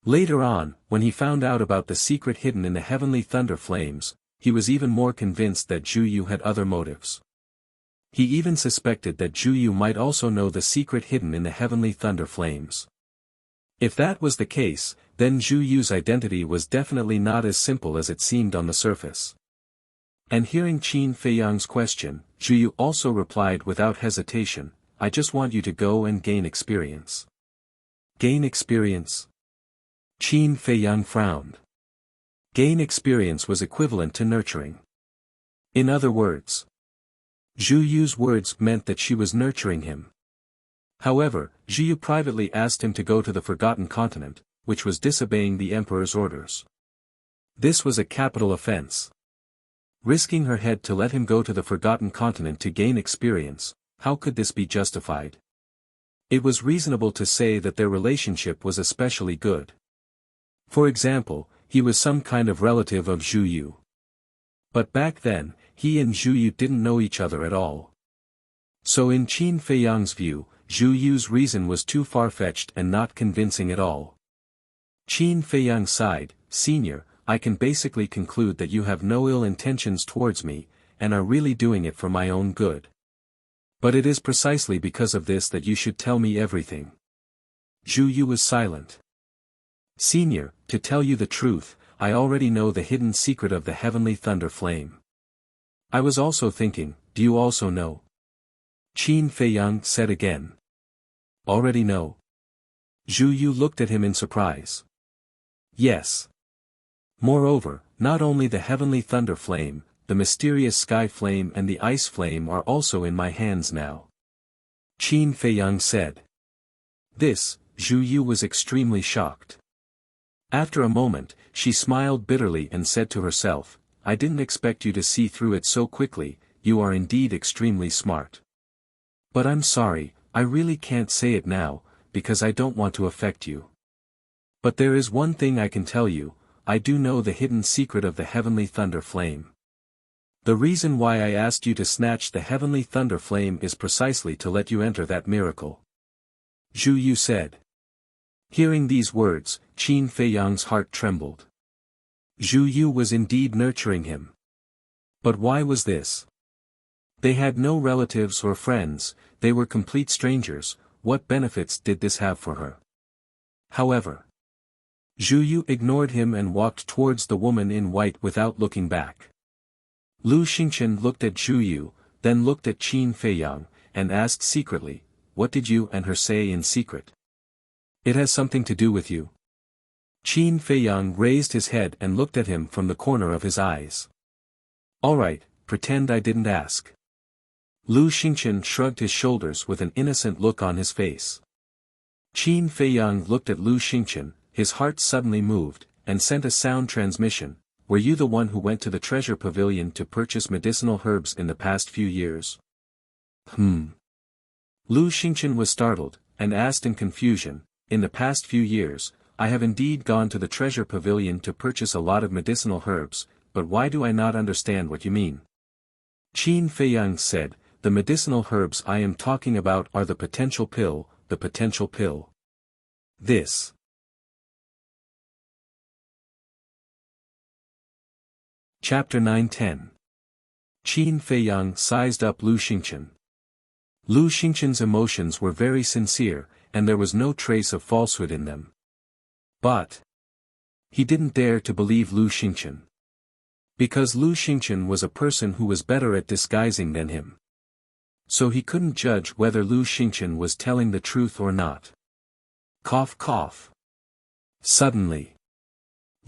Later on, when he found out about the secret hidden in the heavenly thunder flames, he was even more convinced that Zhu Yu had other motives. He even suspected that Zhu Yu might also know the secret hidden in the heavenly thunder flames. If that was the case, then Zhu Yu's identity was definitely not as simple as it seemed on the surface. And hearing Qin Feiyang's question, Zhu Yu also replied without hesitation, "I just want you to go and gain experience." Gain experience? Qin Feiyang frowned. Gain experience was equivalent to nurturing. In other words, Zhu Yu's words meant that she was nurturing him. However, Zhu Yu privately asked him to go to the Forgotten Continent, which was disobeying the Emperor's orders. This was a capital offense. Risking her head to let him go to the Forgotten Continent to gain experience, how could this be justified? It was reasonable to say that their relationship was especially good. For example, he was some kind of relative of Zhu Yu. But back then, he and Zhu Yu didn't know each other at all. So in Qin Feiyang's view, Zhu Yu's reason was too far-fetched and not convincing at all. Qin Feiyang sighed, "Senior, I can basically conclude that you have no ill intentions towards me, and are really doing it for my own good. But it is precisely because of this that you should tell me everything." Zhu Yu was silent. "Senior, to tell you the truth, I already know the hidden secret of the heavenly thunder flame." I was also thinking, do you also know? Qin Feiyang said again. Already know? Zhu Yu looked at him in surprise. Yes. Moreover, not only the heavenly thunder flame, the mysterious sky flame and the ice flame are also in my hands now. Qin Feiyang said. This, Zhu Yu was extremely shocked. After a moment, she smiled bitterly and said to herself, I didn't expect you to see through it so quickly, you are indeed extremely smart. But I'm sorry, I really can't say it now, because I don't want to affect you. But there is one thing I can tell you, I do know the hidden secret of the heavenly thunder flame. The reason why I asked you to snatch the heavenly thunder flame is precisely to let you enter that miracle. Zhu Yu said. Hearing these words, Qin Feiyang's heart trembled. Zhu Yu was indeed nurturing him. But why was this? They had no relatives or friends, they were complete strangers, what benefits did this have for her? However, Zhu Yu ignored him and walked towards the woman in white without looking back. Lu Xingchen looked at Zhu Yu, then looked at Qin Feiyang, and asked secretly, what did you and her say in secret? It has something to do with you. Qin Feiyang raised his head and looked at him from the corner of his eyes. All right, pretend I didn't ask. Lu Xingchen shrugged his shoulders with an innocent look on his face. Qin Feiyang looked at Lu Xingchen, his heart suddenly moved, and sent a sound transmission. Were you the one who went to the treasure pavilion to purchase medicinal herbs in the past few years? Lu Xingchen was startled, and asked in confusion, in the past few years, I have indeed gone to the treasure pavilion to purchase a lot of medicinal herbs, but why do I not understand what you mean? Qin Feiyang said, the medicinal herbs I am talking about are the potential pill, the potential pill. This. Chapter 9-10. Qin Feiyang sized up Lu Xingchen. Lu Xingchen's emotions were very sincere, and there was no trace of falsehood in them. But he didn't dare to believe Lu Xingchen. Because Lu Xingchen was a person who was better at disguising than him. So he couldn't judge whether Lu Xingchen was telling the truth or not. Cough cough. Suddenly,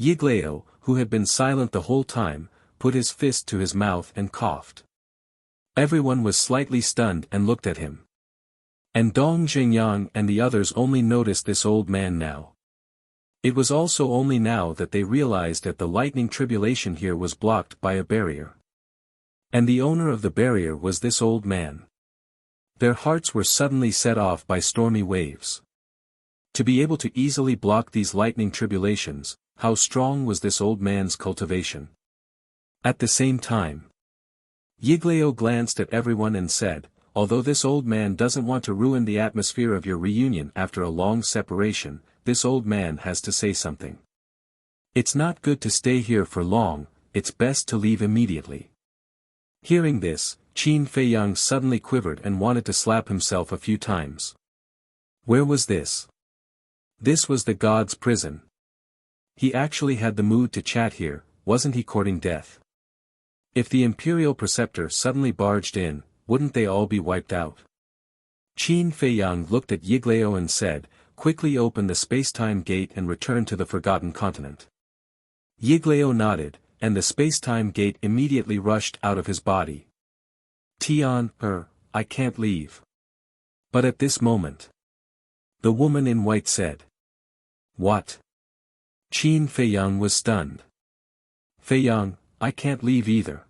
Yiglao, who had been silent the whole time, put his fist to his mouth and coughed. Everyone was slightly stunned and looked at him. And Dong Jingyang and the others only noticed this old man now. It was also only now that they realized that the lightning tribulation here was blocked by a barrier. And the owner of the barrier was this old man. Their hearts were suddenly set off by stormy waves. To be able to easily block these lightning tribulations, how strong was this old man's cultivation? At the same time, Yiglao glanced at everyone and said, although this old man doesn't want to ruin the atmosphere of your reunion after a long separation, this old man has to say something. It's not good to stay here for long, it's best to leave immediately. Hearing this, Qin Feiyang suddenly quivered and wanted to slap himself a few times. Where was this? This was the god's prison. He actually had the mood to chat here, wasn't he courting death? If the imperial preceptor suddenly barged in, wouldn't they all be wiped out? Qin Feiyang looked at Yiglao and said, quickly open the space-time gate and return to the Forgotten Continent. Yiglao nodded, and the space-time gate immediately rushed out of his body. Tian, I can't leave. But at this moment, the woman in white said. What? Qin Feiyang was stunned. Feiyang, I can't leave either.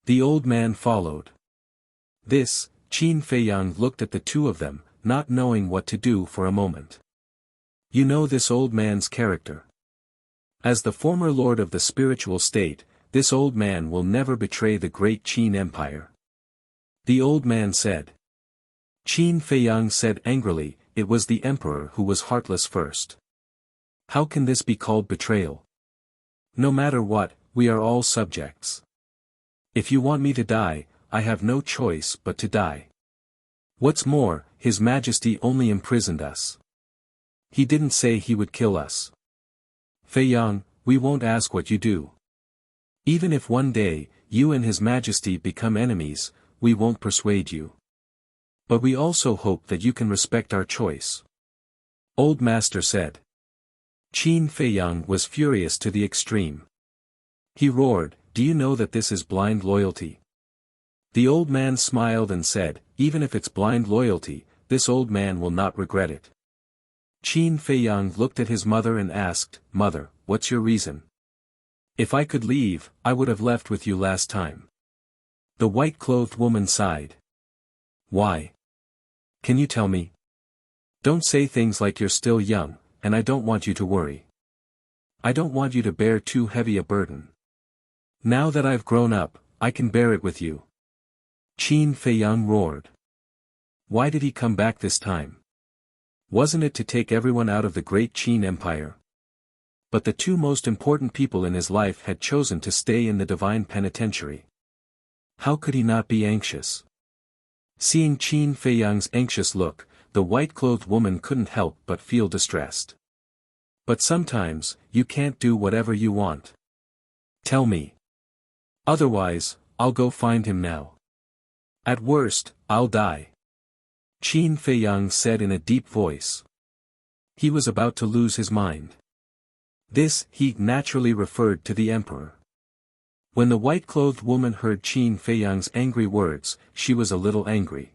The old man followed. This, Qin Feiyang looked at the two of them, not knowing what to do for a moment. You know this old man's character. As the former lord of the spiritual state, this old man will never betray the great Qin Empire. The old man said. Qin Feiyang said angrily, it was the emperor who was heartless first. How can this be called betrayal? No matter what, we are all subjects. If you want me to die, I have no choice but to die. What's more, His Majesty only imprisoned us. He didn't say he would kill us. Feiyang, we won't ask what you do. Even if one day, you and His Majesty become enemies, we won't persuade you. But we also hope that you can respect our choice. Old Master said. Qin Feiyang was furious to the extreme. He roared, "Do you know that this is blind loyalty?" The old man smiled and said, "Even if it's blind loyalty, this old man will not regret it." Qin Feiyang looked at his mother and asked, "Mother, what's your reason?" "If I could leave, I would have left with you last time." The white-clothed woman sighed. "Why? Can you tell me?" "Don't say things like you're still young, and I don't want you to worry. I don't want you to bear too heavy a burden. Now that I've grown up, I can bear it with you." Qin Feiyang roared. Why did he come back this time? Wasn't it to take everyone out of the great Qin Empire? But the two most important people in his life had chosen to stay in the divine penitentiary. How could he not be anxious? Seeing Qin Feiyang's anxious look, the white-clothed woman couldn't help but feel distressed. "But sometimes, you can't do whatever you want. Tell me. Otherwise, I'll go find him now. At worst, I'll die," Qin Feiyang said in a deep voice. He was about to lose his mind. This, he naturally referred to the emperor. When the white-clothed woman heard Qin Feiyang's angry words, she was a little angry.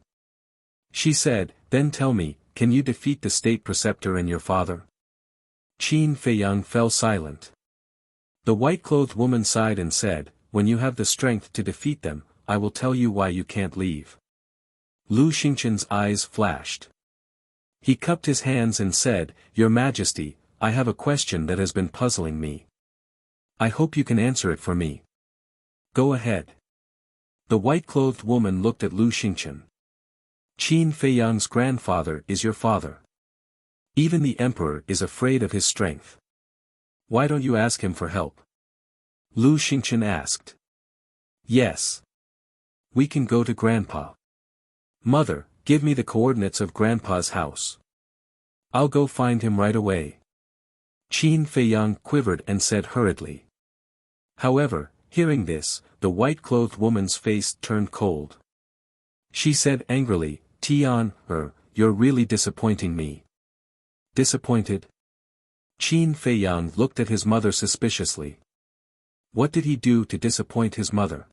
She said, "Then tell me, can you defeat the state preceptor and your father?" Qin Feiyang fell silent. The white-clothed woman sighed and said, "When you have the strength to defeat them, I will tell you why you can't leave." Lu Xingqian's eyes flashed. He cupped his hands and said, "Your Majesty, I have a question that has been puzzling me. I hope you can answer it for me." "Go ahead." The white-clothed woman looked at Lu Xingqian. "Qin Feiyang's grandfather is your father. Even the emperor is afraid of his strength. Why don't you ask him for help?" Lu Xingqian asked. "Yes. We can go to Grandpa. Mother, give me the coordinates of Grandpa's house. I'll go find him right away." Qin Feiyang quivered and said hurriedly. However, hearing this, the white-clothed woman's face turned cold. She said angrily, "Tian, you're really disappointing me." "Disappointed?" Qin Feiyang looked at his mother suspiciously. What did he do to disappoint his mother?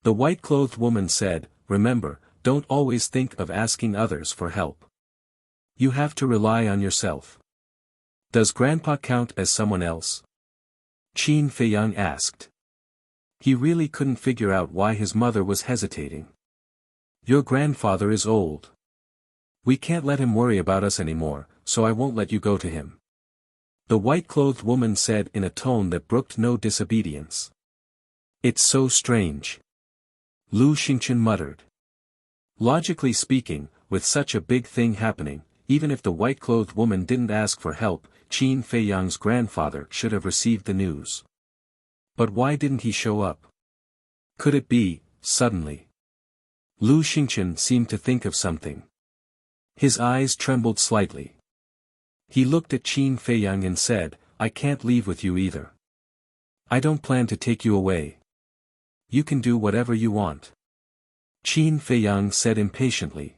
The white-clothed woman said, "Remember, don't always think of asking others for help. You have to rely on yourself." "Does Grandpa count as someone else?" Qin Feiyang asked. He really couldn't figure out why his mother was hesitating. "Your grandfather is old. We can't let him worry about us anymore, so I won't let you go to him," the white-clothed woman said in a tone that brooked no disobedience. "It's so strange," Lu Xingqian muttered. Logically speaking, with such a big thing happening, even if the white-clothed woman didn't ask for help, Qin Feiyang's grandfather should have received the news. But why didn't he show up? Could it be, suddenly? Lu Xingqian seemed to think of something. His eyes trembled slightly. He looked at Qin Feiyang and said, "I can't leave with you either. I don't plan to take you away. You can do whatever you want." Qin Feiyang said impatiently.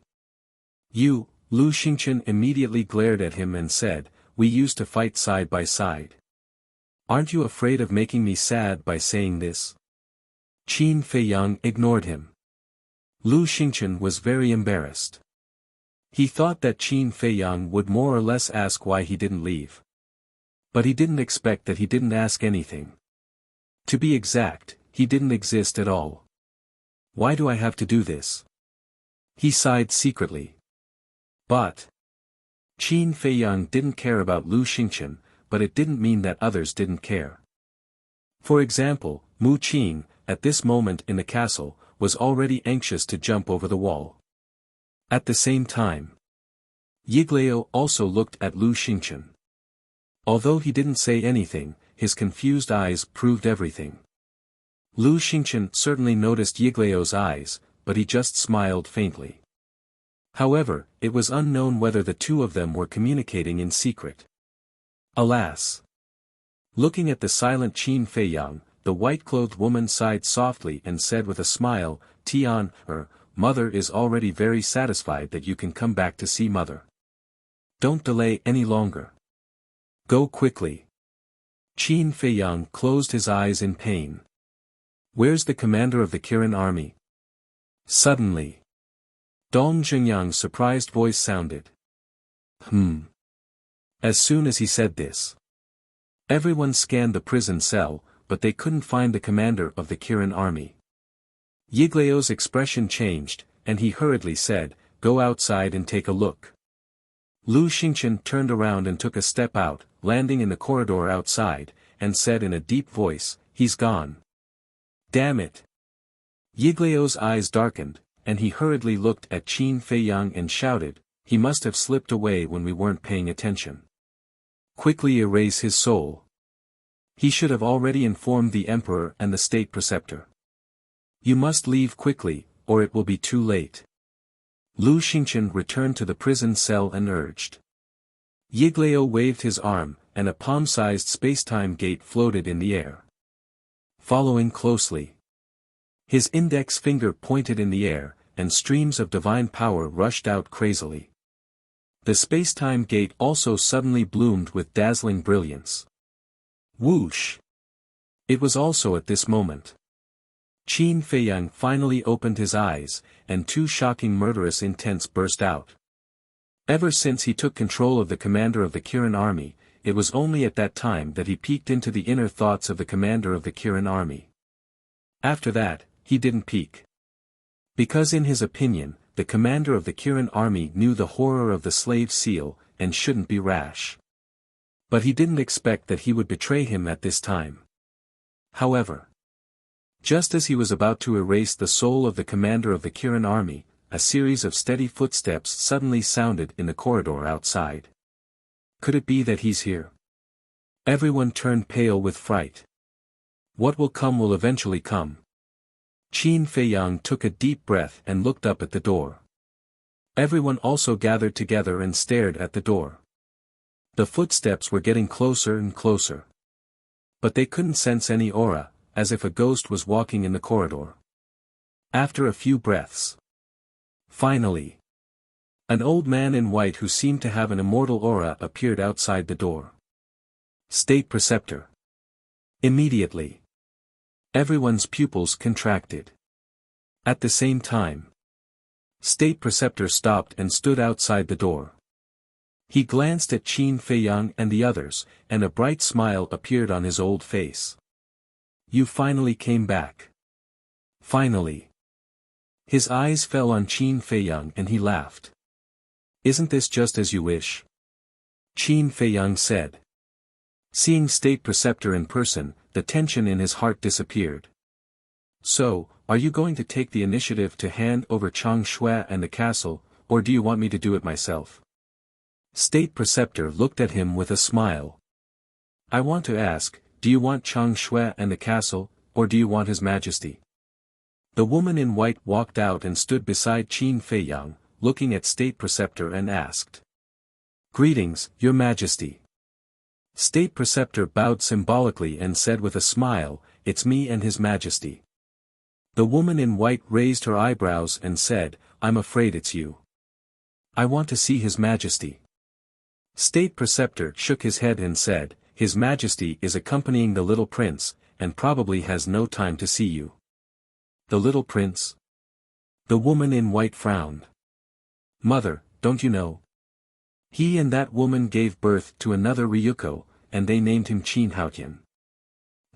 "You," Lu Xingqian immediately glared at him and said, "We used to fight side by side. Aren't you afraid of making me sad by saying this?" Qin Feiyang ignored him. Lu Xingqian was very embarrassed. He thought that Qin Feiyang would more or less ask why he didn't leave. But he didn't expect that he didn't ask anything. To be exact, he didn't exist at all. Why do I have to do this? He sighed secretly. But Qin Feiyang didn't care about Lu Xingqian, but it didn't mean that others didn't care. For example, Mu Qing, at this moment in the castle, was already anxious to jump over the wall. At the same time, Yiglao also looked at Lu Xingqian. Although he didn't say anything, his confused eyes proved everything. Lu Xingqian certainly noticed Yiglao's eyes, but he just smiled faintly. However, it was unknown whether the two of them were communicating in secret. Alas! Looking at the silent Qin Feiyang, the white-clothed woman sighed softly and said with a smile, Tian, mother is already very satisfied that you can come back to see mother. Don't delay any longer. Go quickly. Qin Feiyang closed his eyes in pain. Where's the commander of the Kirin army? Suddenly, Dong Jingyang's surprised voice sounded. As soon as he said this, everyone scanned the prison cell, but they couldn't find the commander of the Kirin army. Yigleo's expression changed, and he hurriedly said, Go outside and take a look. Lu Xingchen turned around and took a step out, landing in the corridor outside, and said in a deep voice, He's gone. Damn it. Yigleo's eyes darkened, and he hurriedly looked at Qin Feiyang and shouted, He must have slipped away when we weren't paying attention. Quickly erase his soul. He should have already informed the emperor and the state preceptor. You must leave quickly, or it will be too late. Lu Xingchen returned to the prison cell and urged. Yigleo waved his arm, and a palm-sized space-time gate floated in the air. Following closely. His index finger pointed in the air, and streams of divine power rushed out crazily. The space-time gate also suddenly bloomed with dazzling brilliance. Whoosh! It was also at this moment. Qin Feiyang finally opened his eyes, and two shocking murderous intents burst out. Ever since he took control of the commander of the Kirin army, it was only at that time that he peeked into the inner thoughts of the commander of the Kirin army. After that, he didn't peek. Because in his opinion, the commander of the Kirin army knew the horror of the slave seal, and shouldn't be rash. But he didn't expect that he would betray him at this time. However, just as he was about to erase the soul of the commander of the Kirin army, a series of steady footsteps suddenly sounded in the corridor outside. Could it be that he's here? Everyone turned pale with fright. What will come will eventually come. Qin Feiyang took a deep breath and looked up at the door. Everyone also gathered together and stared at the door. The footsteps were getting closer and closer. But they couldn't sense any aura, as if a ghost was walking in the corridor. After a few breaths. Finally, an old man in white who seemed to have an immortal aura appeared outside the door. State Preceptor. Immediately, everyone's pupils contracted. At the same time, State Preceptor stopped and stood outside the door. He glanced at Qin Feiyang and the others, and a bright smile appeared on his old face. You finally came back. Finally. His eyes fell on Qin Feiyang and he laughed. Isn't this just as you wish? Qin Feiyang said. Seeing State Preceptor in person, the tension in his heart disappeared. So, are you going to take the initiative to hand over Changshui and the castle, or do you want me to do it myself? State Preceptor looked at him with a smile. I want to ask, do you want Changshui and the castle, or do you want His Majesty? The woman in white walked out and stood beside Qin Feiyang, looking at State Preceptor and asked. Greetings, Your Majesty. State Preceptor bowed symbolically and said with a smile, It's me and His Majesty. The woman in white raised her eyebrows and said, I'm afraid it's you. I want to see His Majesty. State Preceptor shook his head and said, His Majesty is accompanying the little prince, and probably has no time to see you. The little prince? The woman in white frowned. Mother, don't you know? He and that woman gave birth to another Ryuko, and they named him Qin Haotian.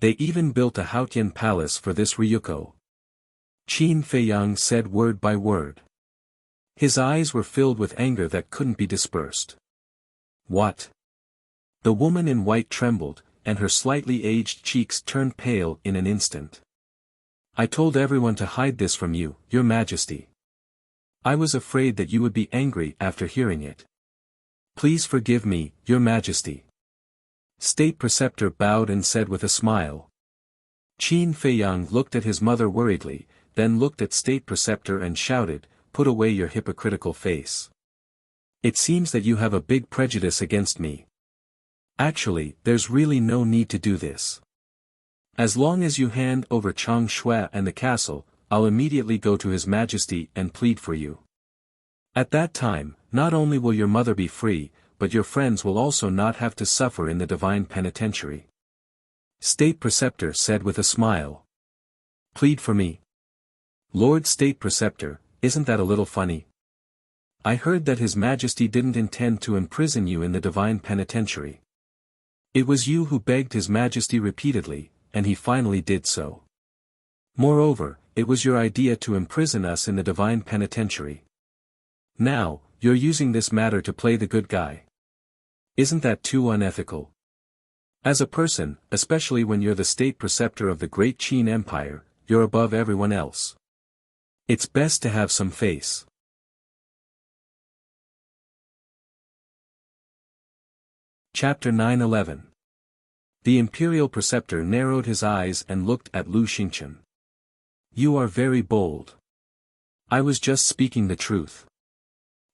They even built a Haotian palace for this Ryuko. Qin Feiyang said word by word. His eyes were filled with anger that couldn't be dispersed. What? The woman in white trembled, and her slightly aged cheeks turned pale in an instant. I told everyone to hide this from you, Your Majesty. I was afraid that you would be angry after hearing it. Please forgive me, Your Majesty. State Preceptor bowed and said with a smile. Qin Feiyang looked at his mother worriedly, then looked at State Preceptor and shouted, Put away your hypocritical face. It seems that you have a big prejudice against me. Actually, there's really no need to do this. As long as you hand over Chang Shui and the castle, I'll immediately go to His Majesty and plead for you. At that time, not only will your mother be free, but your friends will also not have to suffer in the divine penitentiary. State Preceptor said with a smile. Plead for me. Lord State Preceptor, isn't that a little funny? I heard that His Majesty didn't intend to imprison you in the divine penitentiary. It was you who begged His Majesty repeatedly, and he finally did so. Moreover, it was your idea to imprison us in the divine penitentiary. Now, you're using this matter to play the good guy. Isn't that too unethical? As a person, especially when you're the state preceptor of the great Qin Empire, you're above everyone else. It's best to have some face. Chapter 9-11. The imperial preceptor narrowed his eyes and looked at Lu Xingchen. You are very bold. I was just speaking the truth.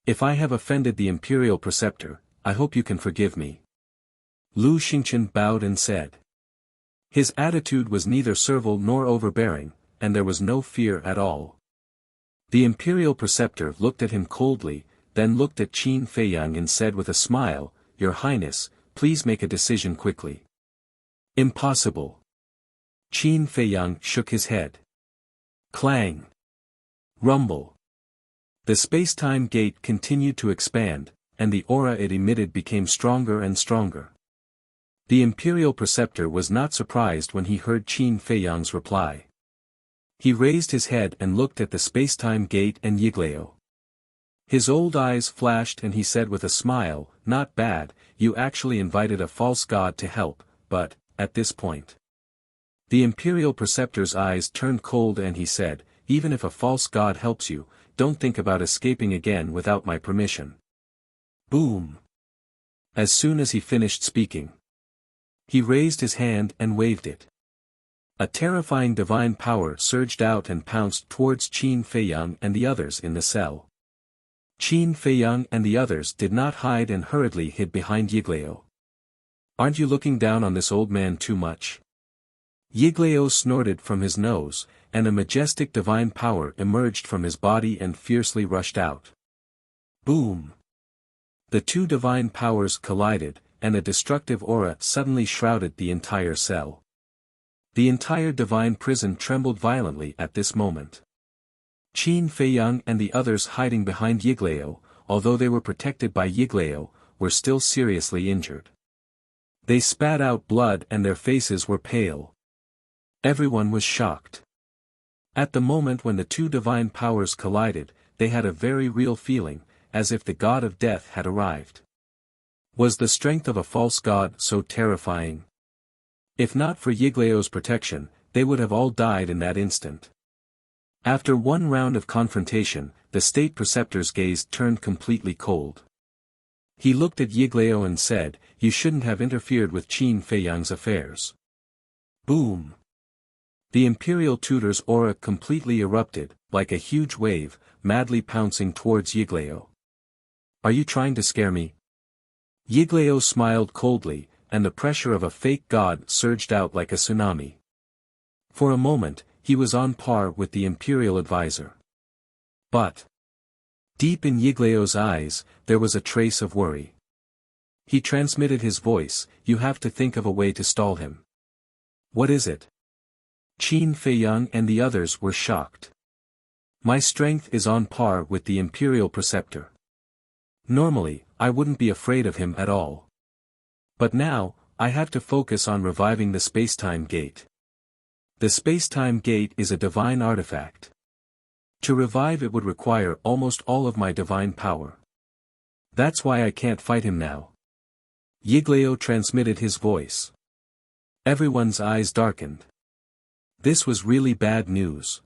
If I have offended the imperial preceptor, I hope you can forgive me. Lu Xingchen bowed and said. His attitude was neither servile nor overbearing, and there was no fear at all. The imperial preceptor looked at him coldly, then looked at Qin Feiyang and said with a smile, Your Highness, please make a decision quickly. Impossible. Qin Feiyang shook his head. Clang. Rumble. The space-time gate continued to expand, and the aura it emitted became stronger and stronger. The imperial preceptor was not surprised when he heard Qin Feiyang's reply. He raised his head and looked at the space-time gate and Yiglao. His old eyes flashed and he said with a smile, Not bad, you actually invited a false god to help, but, at this point. The imperial preceptor's eyes turned cold and he said, Even if a false god helps you, don't think about escaping again without my permission. Boom! As soon as he finished speaking, he raised his hand and waved it. A terrifying divine power surged out and pounced towards Qin Feiyang and the others in the cell. Qin Feiyang and the others did not hide and hurriedly hid behind Yiglao. Aren't you looking down on this old man too much? Yiglao snorted from his nose, and a majestic divine power emerged from his body and fiercely rushed out. Boom! The two divine powers collided, and a destructive aura suddenly shrouded the entire cell. The entire divine prison trembled violently at this moment. Qin Feiyang and the others hiding behind Yiglao, although they were protected by Yiglao, were still seriously injured. They spat out blood and their faces were pale. Everyone was shocked. At the moment when the two divine powers collided, they had a very real feeling, as if the god of death had arrived. Was the strength of a false god so terrifying? If not for Yiglao's protection, they would have all died in that instant. After one round of confrontation, the state preceptor's gaze turned completely cold. He looked at Yiglao and said, You shouldn't have interfered with Qin Feiyang's affairs. Boom! The imperial tutor's aura completely erupted, like a huge wave, madly pouncing towards Yiglao. Are you trying to scare me? Yiglao smiled coldly, and the pressure of a fake god surged out like a tsunami. For a moment, he was on par with the imperial advisor. But deep in Yiglao's eyes, there was a trace of worry. He transmitted his voice, You have to think of a way to stall him. What is it? Qin Feiyang and the others were shocked. My strength is on par with the imperial preceptor. Normally, I wouldn't be afraid of him at all. But now, I have to focus on reviving the space-time gate. The space-time gate is a divine artifact. To revive it would require almost all of my divine power. That's why I can't fight him now. Yiglao transmitted his voice. Everyone's eyes darkened. This was really bad news.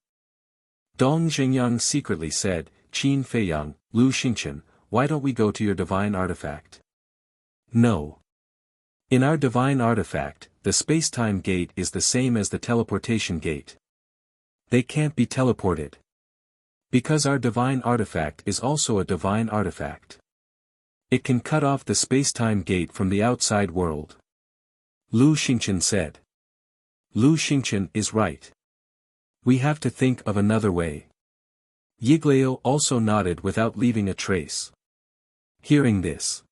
Dong Xingyang secretly said, Qin Feiyang, Lu Xingchen, why don't we go to your divine artifact? No. In our divine artifact, the space-time gate is the same as the teleportation gate. They can't be teleported. Because our divine artifact is also a divine artifact. It can cut off the space-time gate from the outside world. Lu Xingchen said. Lu Xingqian is right. We have to think of another way. Yiglao also nodded without leaving a trace. Hearing this,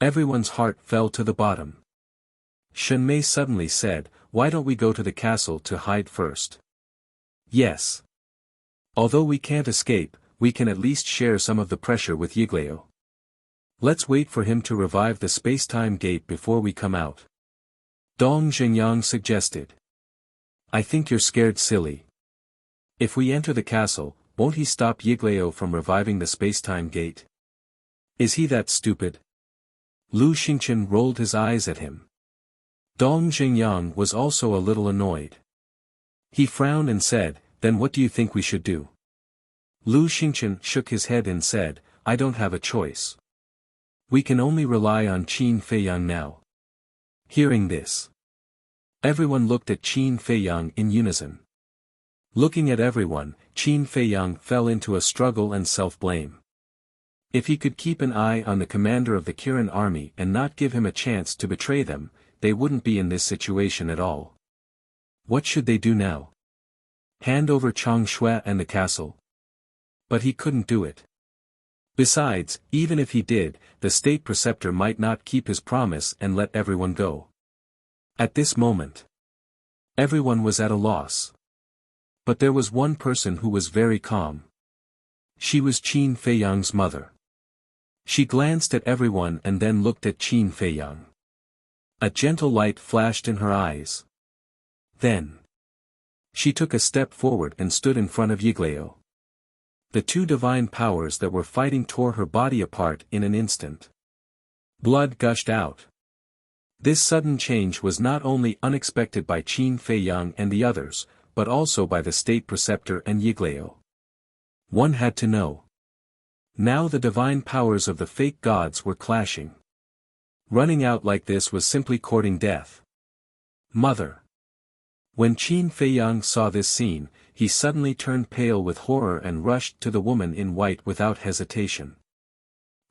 everyone's heart fell to the bottom. Shenmei suddenly said, "Why don't we go to the castle to hide first?" Yes. Although we can't escape, we can at least share some of the pressure with Yiglao. Let's wait for him to revive the space-time gate before we come out. Dong Xingyang suggested. I think you're scared silly. If we enter the castle, won't he stop Yiglao from reviving the space-time gate? Is he that stupid? Lu Xingqian rolled his eyes at him. Dong Xingyang was also a little annoyed. He frowned and said, "Then what do you think we should do?" Lu Xingqian shook his head and said, "I don't have a choice. We can only rely on Qin Feiyang now." Hearing this, everyone looked at Qin Feiyang in unison. Looking at everyone, Qin Feiyang fell into a struggle and self-blame. If he could keep an eye on the commander of the Kirin army and not give him a chance to betray them, they wouldn't be in this situation at all. What should they do now? Hand over Changshui and the castle? But he couldn't do it. Besides, even if he did, the state preceptor might not keep his promise and let everyone go. At this moment, everyone was at a loss. But there was one person who was very calm. She was Qin Feiyang's mother. She glanced at everyone and then looked at Qin Feiyang. A gentle light flashed in her eyes. Then, she took a step forward and stood in front of Yiglao. The two divine powers that were fighting tore her body apart in an instant. Blood gushed out. This sudden change was not only unexpected by Qin Feiyang and the others, but also by the state preceptor and Yiglao. One had to know. Now the divine powers of the fake gods were clashing. Running out like this was simply courting death. Mother. When Qin Feiyang saw this scene, he suddenly turned pale with horror and rushed to the woman in white without hesitation.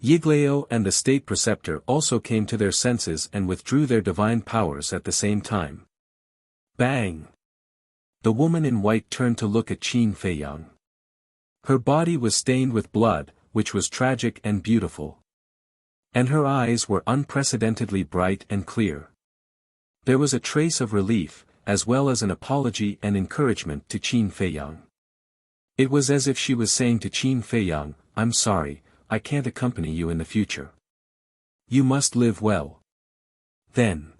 Yiglao and the state preceptor also came to their senses and withdrew their divine powers at the same time. Bang! The woman in white turned to look at Qin Feiyang. Her body was stained with blood, which was tragic and beautiful. And her eyes were unprecedentedly bright and clear. There was a trace of relief, as well as an apology and encouragement to Qin Feiyang. It was as if she was saying to Qin Feiyang, "I'm sorry, I can't accompany you in the future. You must live well." Then,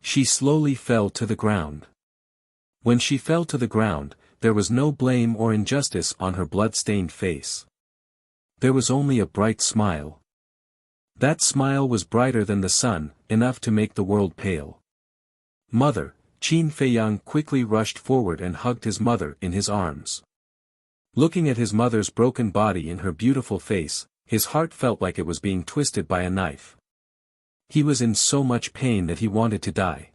she slowly fell to the ground. When she fell to the ground, there was no blame or injustice on her blood-stained face. There was only a bright smile. That smile was brighter than the sun, enough to make the world pale. Mother, Qin Feiyang quickly rushed forward and hugged his mother in his arms. Looking at his mother's broken body and her beautiful face, his heart felt like it was being twisted by a knife. He was in so much pain that he wanted to die.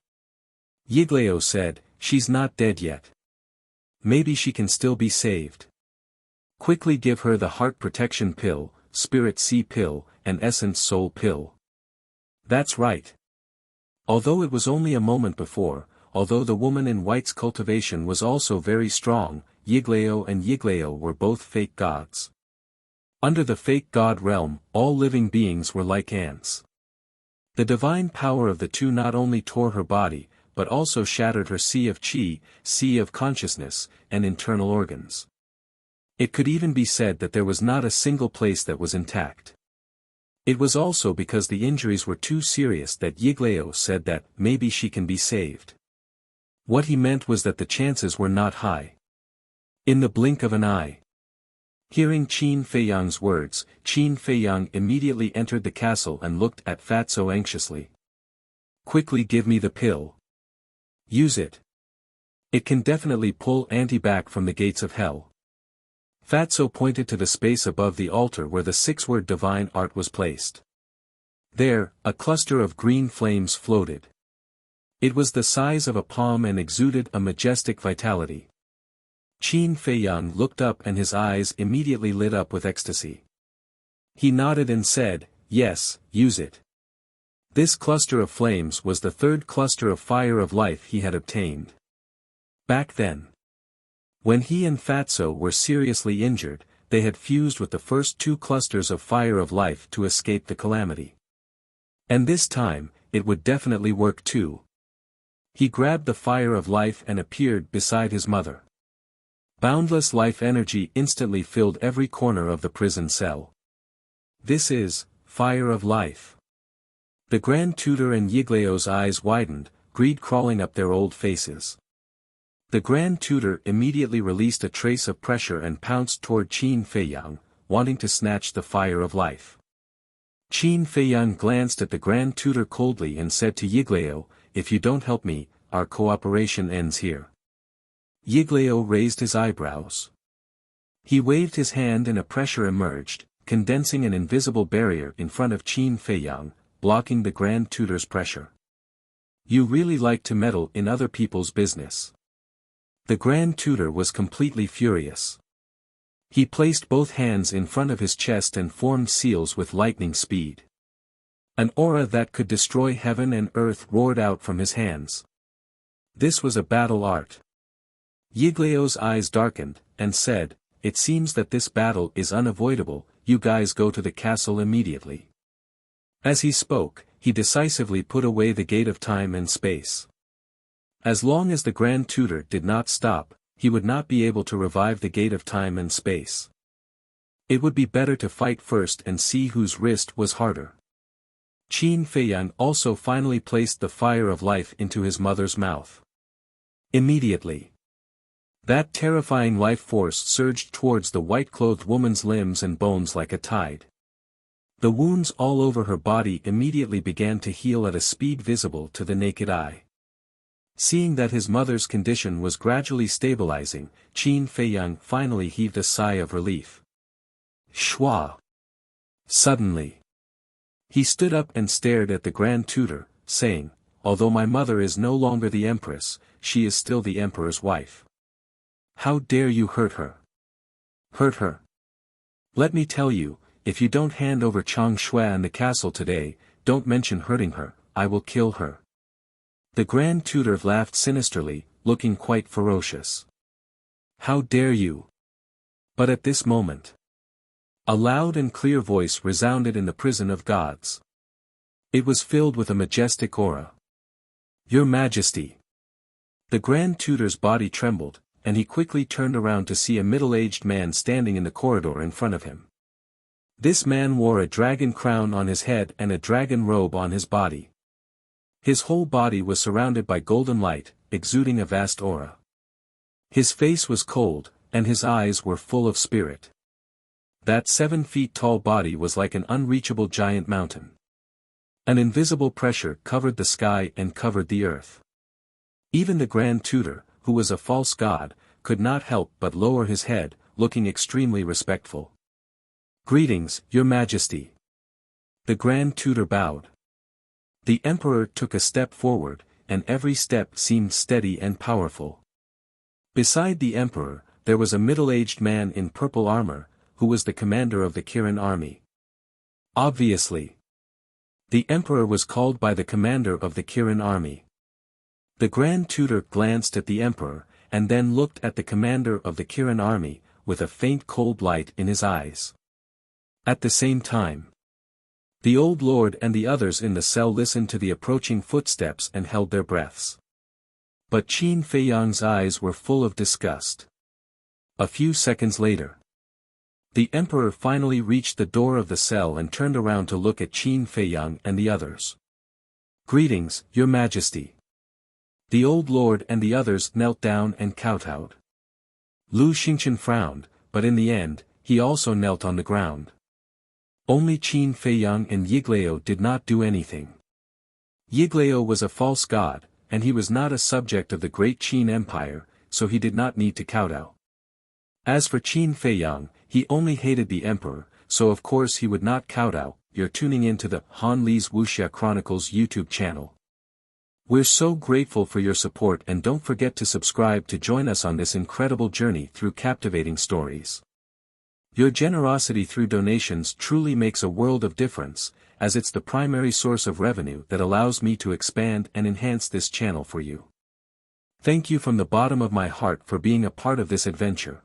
Yiglao said, "She's not dead yet. Maybe she can still be saved. Quickly give her the heart protection pill, spirit sea pill, and essence soul pill." That's right. Although it was only a moment before, although the woman in white's cultivation was also very strong, Yiglao and Yiglao were both fake gods. Under the fake god realm, all living beings were like ants. The divine power of the two not only tore her body, but also shattered her sea of qi, sea of consciousness, and internal organs. It could even be said that there was not a single place that was intact. It was also because the injuries were too serious that Yiglao said that maybe she can be saved. What he meant was that the chances were not high. In the blink of an eye. Hearing Qin Feiyang's words, Qin Feiyang immediately entered the castle and looked at Fatso anxiously. "Quickly give me the pill. Use it. It can definitely pull Auntie back from the gates of hell." Fatso pointed to the space above the altar where the six-word divine art was placed. There, a cluster of green flames floated. It was the size of a palm and exuded a majestic vitality. Qin Feiyang looked up and his eyes immediately lit up with ecstasy. He nodded and said, "Yes, use it." This cluster of flames was the third cluster of fire of life he had obtained. Back then, when he and Fatso were seriously injured, they had fused with the first two clusters of fire of life to escape the calamity. And this time, it would definitely work too. He grabbed the fire of life and appeared beside his mother. Boundless life energy instantly filled every corner of the prison cell. This is fire of life. The Grand Tutor and Yigleo's eyes widened, greed crawling up their old faces. The Grand Tutor immediately released a trace of pressure and pounced toward Qin Feiyang, wanting to snatch the fire of life. Qin Feiyang glanced at the Grand Tutor coldly and said to Yigleo, "If you don't help me, our cooperation ends here." Yigleo raised his eyebrows. He waved his hand and a pressure emerged, condensing an invisible barrier in front of Qin Feiyang, blocking the Grand Tutor's pressure. "You really like to meddle in other people's business." The Grand Tutor was completely furious. He placed both hands in front of his chest and formed seals with lightning speed. An aura that could destroy heaven and earth roared out from his hands. This was a battle art. Yigleo's eyes darkened, and said, "It seems that this battle is unavoidable, you guys go to the castle immediately." As he spoke, he decisively put away the gate of time and space. As long as the Grand Tutor did not stop, he would not be able to revive the gate of time and space. It would be better to fight first and see whose wrist was harder. Qin Feiyang also finally placed the fire of life into his mother's mouth. Immediately, that terrifying life force surged towards the white-clothed woman's limbs and bones like a tide. The wounds all over her body immediately began to heal at a speed visible to the naked eye. Seeing that his mother's condition was gradually stabilizing, Qin Feiyang finally heaved a sigh of relief. Shua! Suddenly, he stood up and stared at the Grand Tutor, saying, "Although my mother is no longer the Empress, she is still the Emperor's wife. How dare you hurt her? Hurt her? Let me tell you, if you don't hand over Changshui and the castle today, don't mention hurting her, I will kill her." The Grand Tutor laughed sinisterly, looking quite ferocious. "How dare you?" But at this moment, a loud and clear voice resounded in the prison of gods. It was filled with a majestic aura. "Your Majesty!" The Grand Tutor's body trembled, and he quickly turned around to see a middle-aged man standing in the corridor in front of him. This man wore a dragon crown on his head and a dragon robe on his body. His whole body was surrounded by golden light, exuding a vast aura. His face was cold, and his eyes were full of spirit. That 7 feet tall body was like an unreachable giant mountain. An invisible pressure covered the sky and covered the earth. Even the Grand Tutor, who was a false god, could not help but lower his head, looking extremely respectful. "Greetings, Your Majesty." The Grand Tutor bowed. The Emperor took a step forward, and every step seemed steady and powerful. Beside the Emperor, there was a middle-aged man in purple armor, who was the commander of the Kirin army. Obviously, the Emperor was called by the commander of the Kirin army. The Grand Tutor glanced at the Emperor, and then looked at the commander of the Kirin army, with a faint cold light in his eyes. At the same time, the old lord and the others in the cell listened to the approaching footsteps and held their breaths. But Qin Feiyang's eyes were full of disgust. A few seconds later, the Emperor finally reached the door of the cell and turned around to look at Qin Feiyang and the others. "Greetings, Your Majesty." The old lord and the others knelt down and kowtowed. Lu Xingqian frowned, but in the end, he also knelt on the ground. Only Qin Feiyang and Yigleo did not do anything. Yigleo was a false god, and he was not a subject of the great Qin Empire, so he did not need to kowtow. As for Qin Feiyang, he only hated the Emperor, so of course he would not kowtow. You're tuning into the Han Li's Wuxia Chronicles YouTube channel. We're so grateful for your support, and don't forget to subscribe to join us on this incredible journey through captivating stories. Your generosity through donations truly makes a world of difference, as it's the primary source of revenue that allows me to expand and enhance this channel for you. Thank you from the bottom of my heart for being a part of this adventure.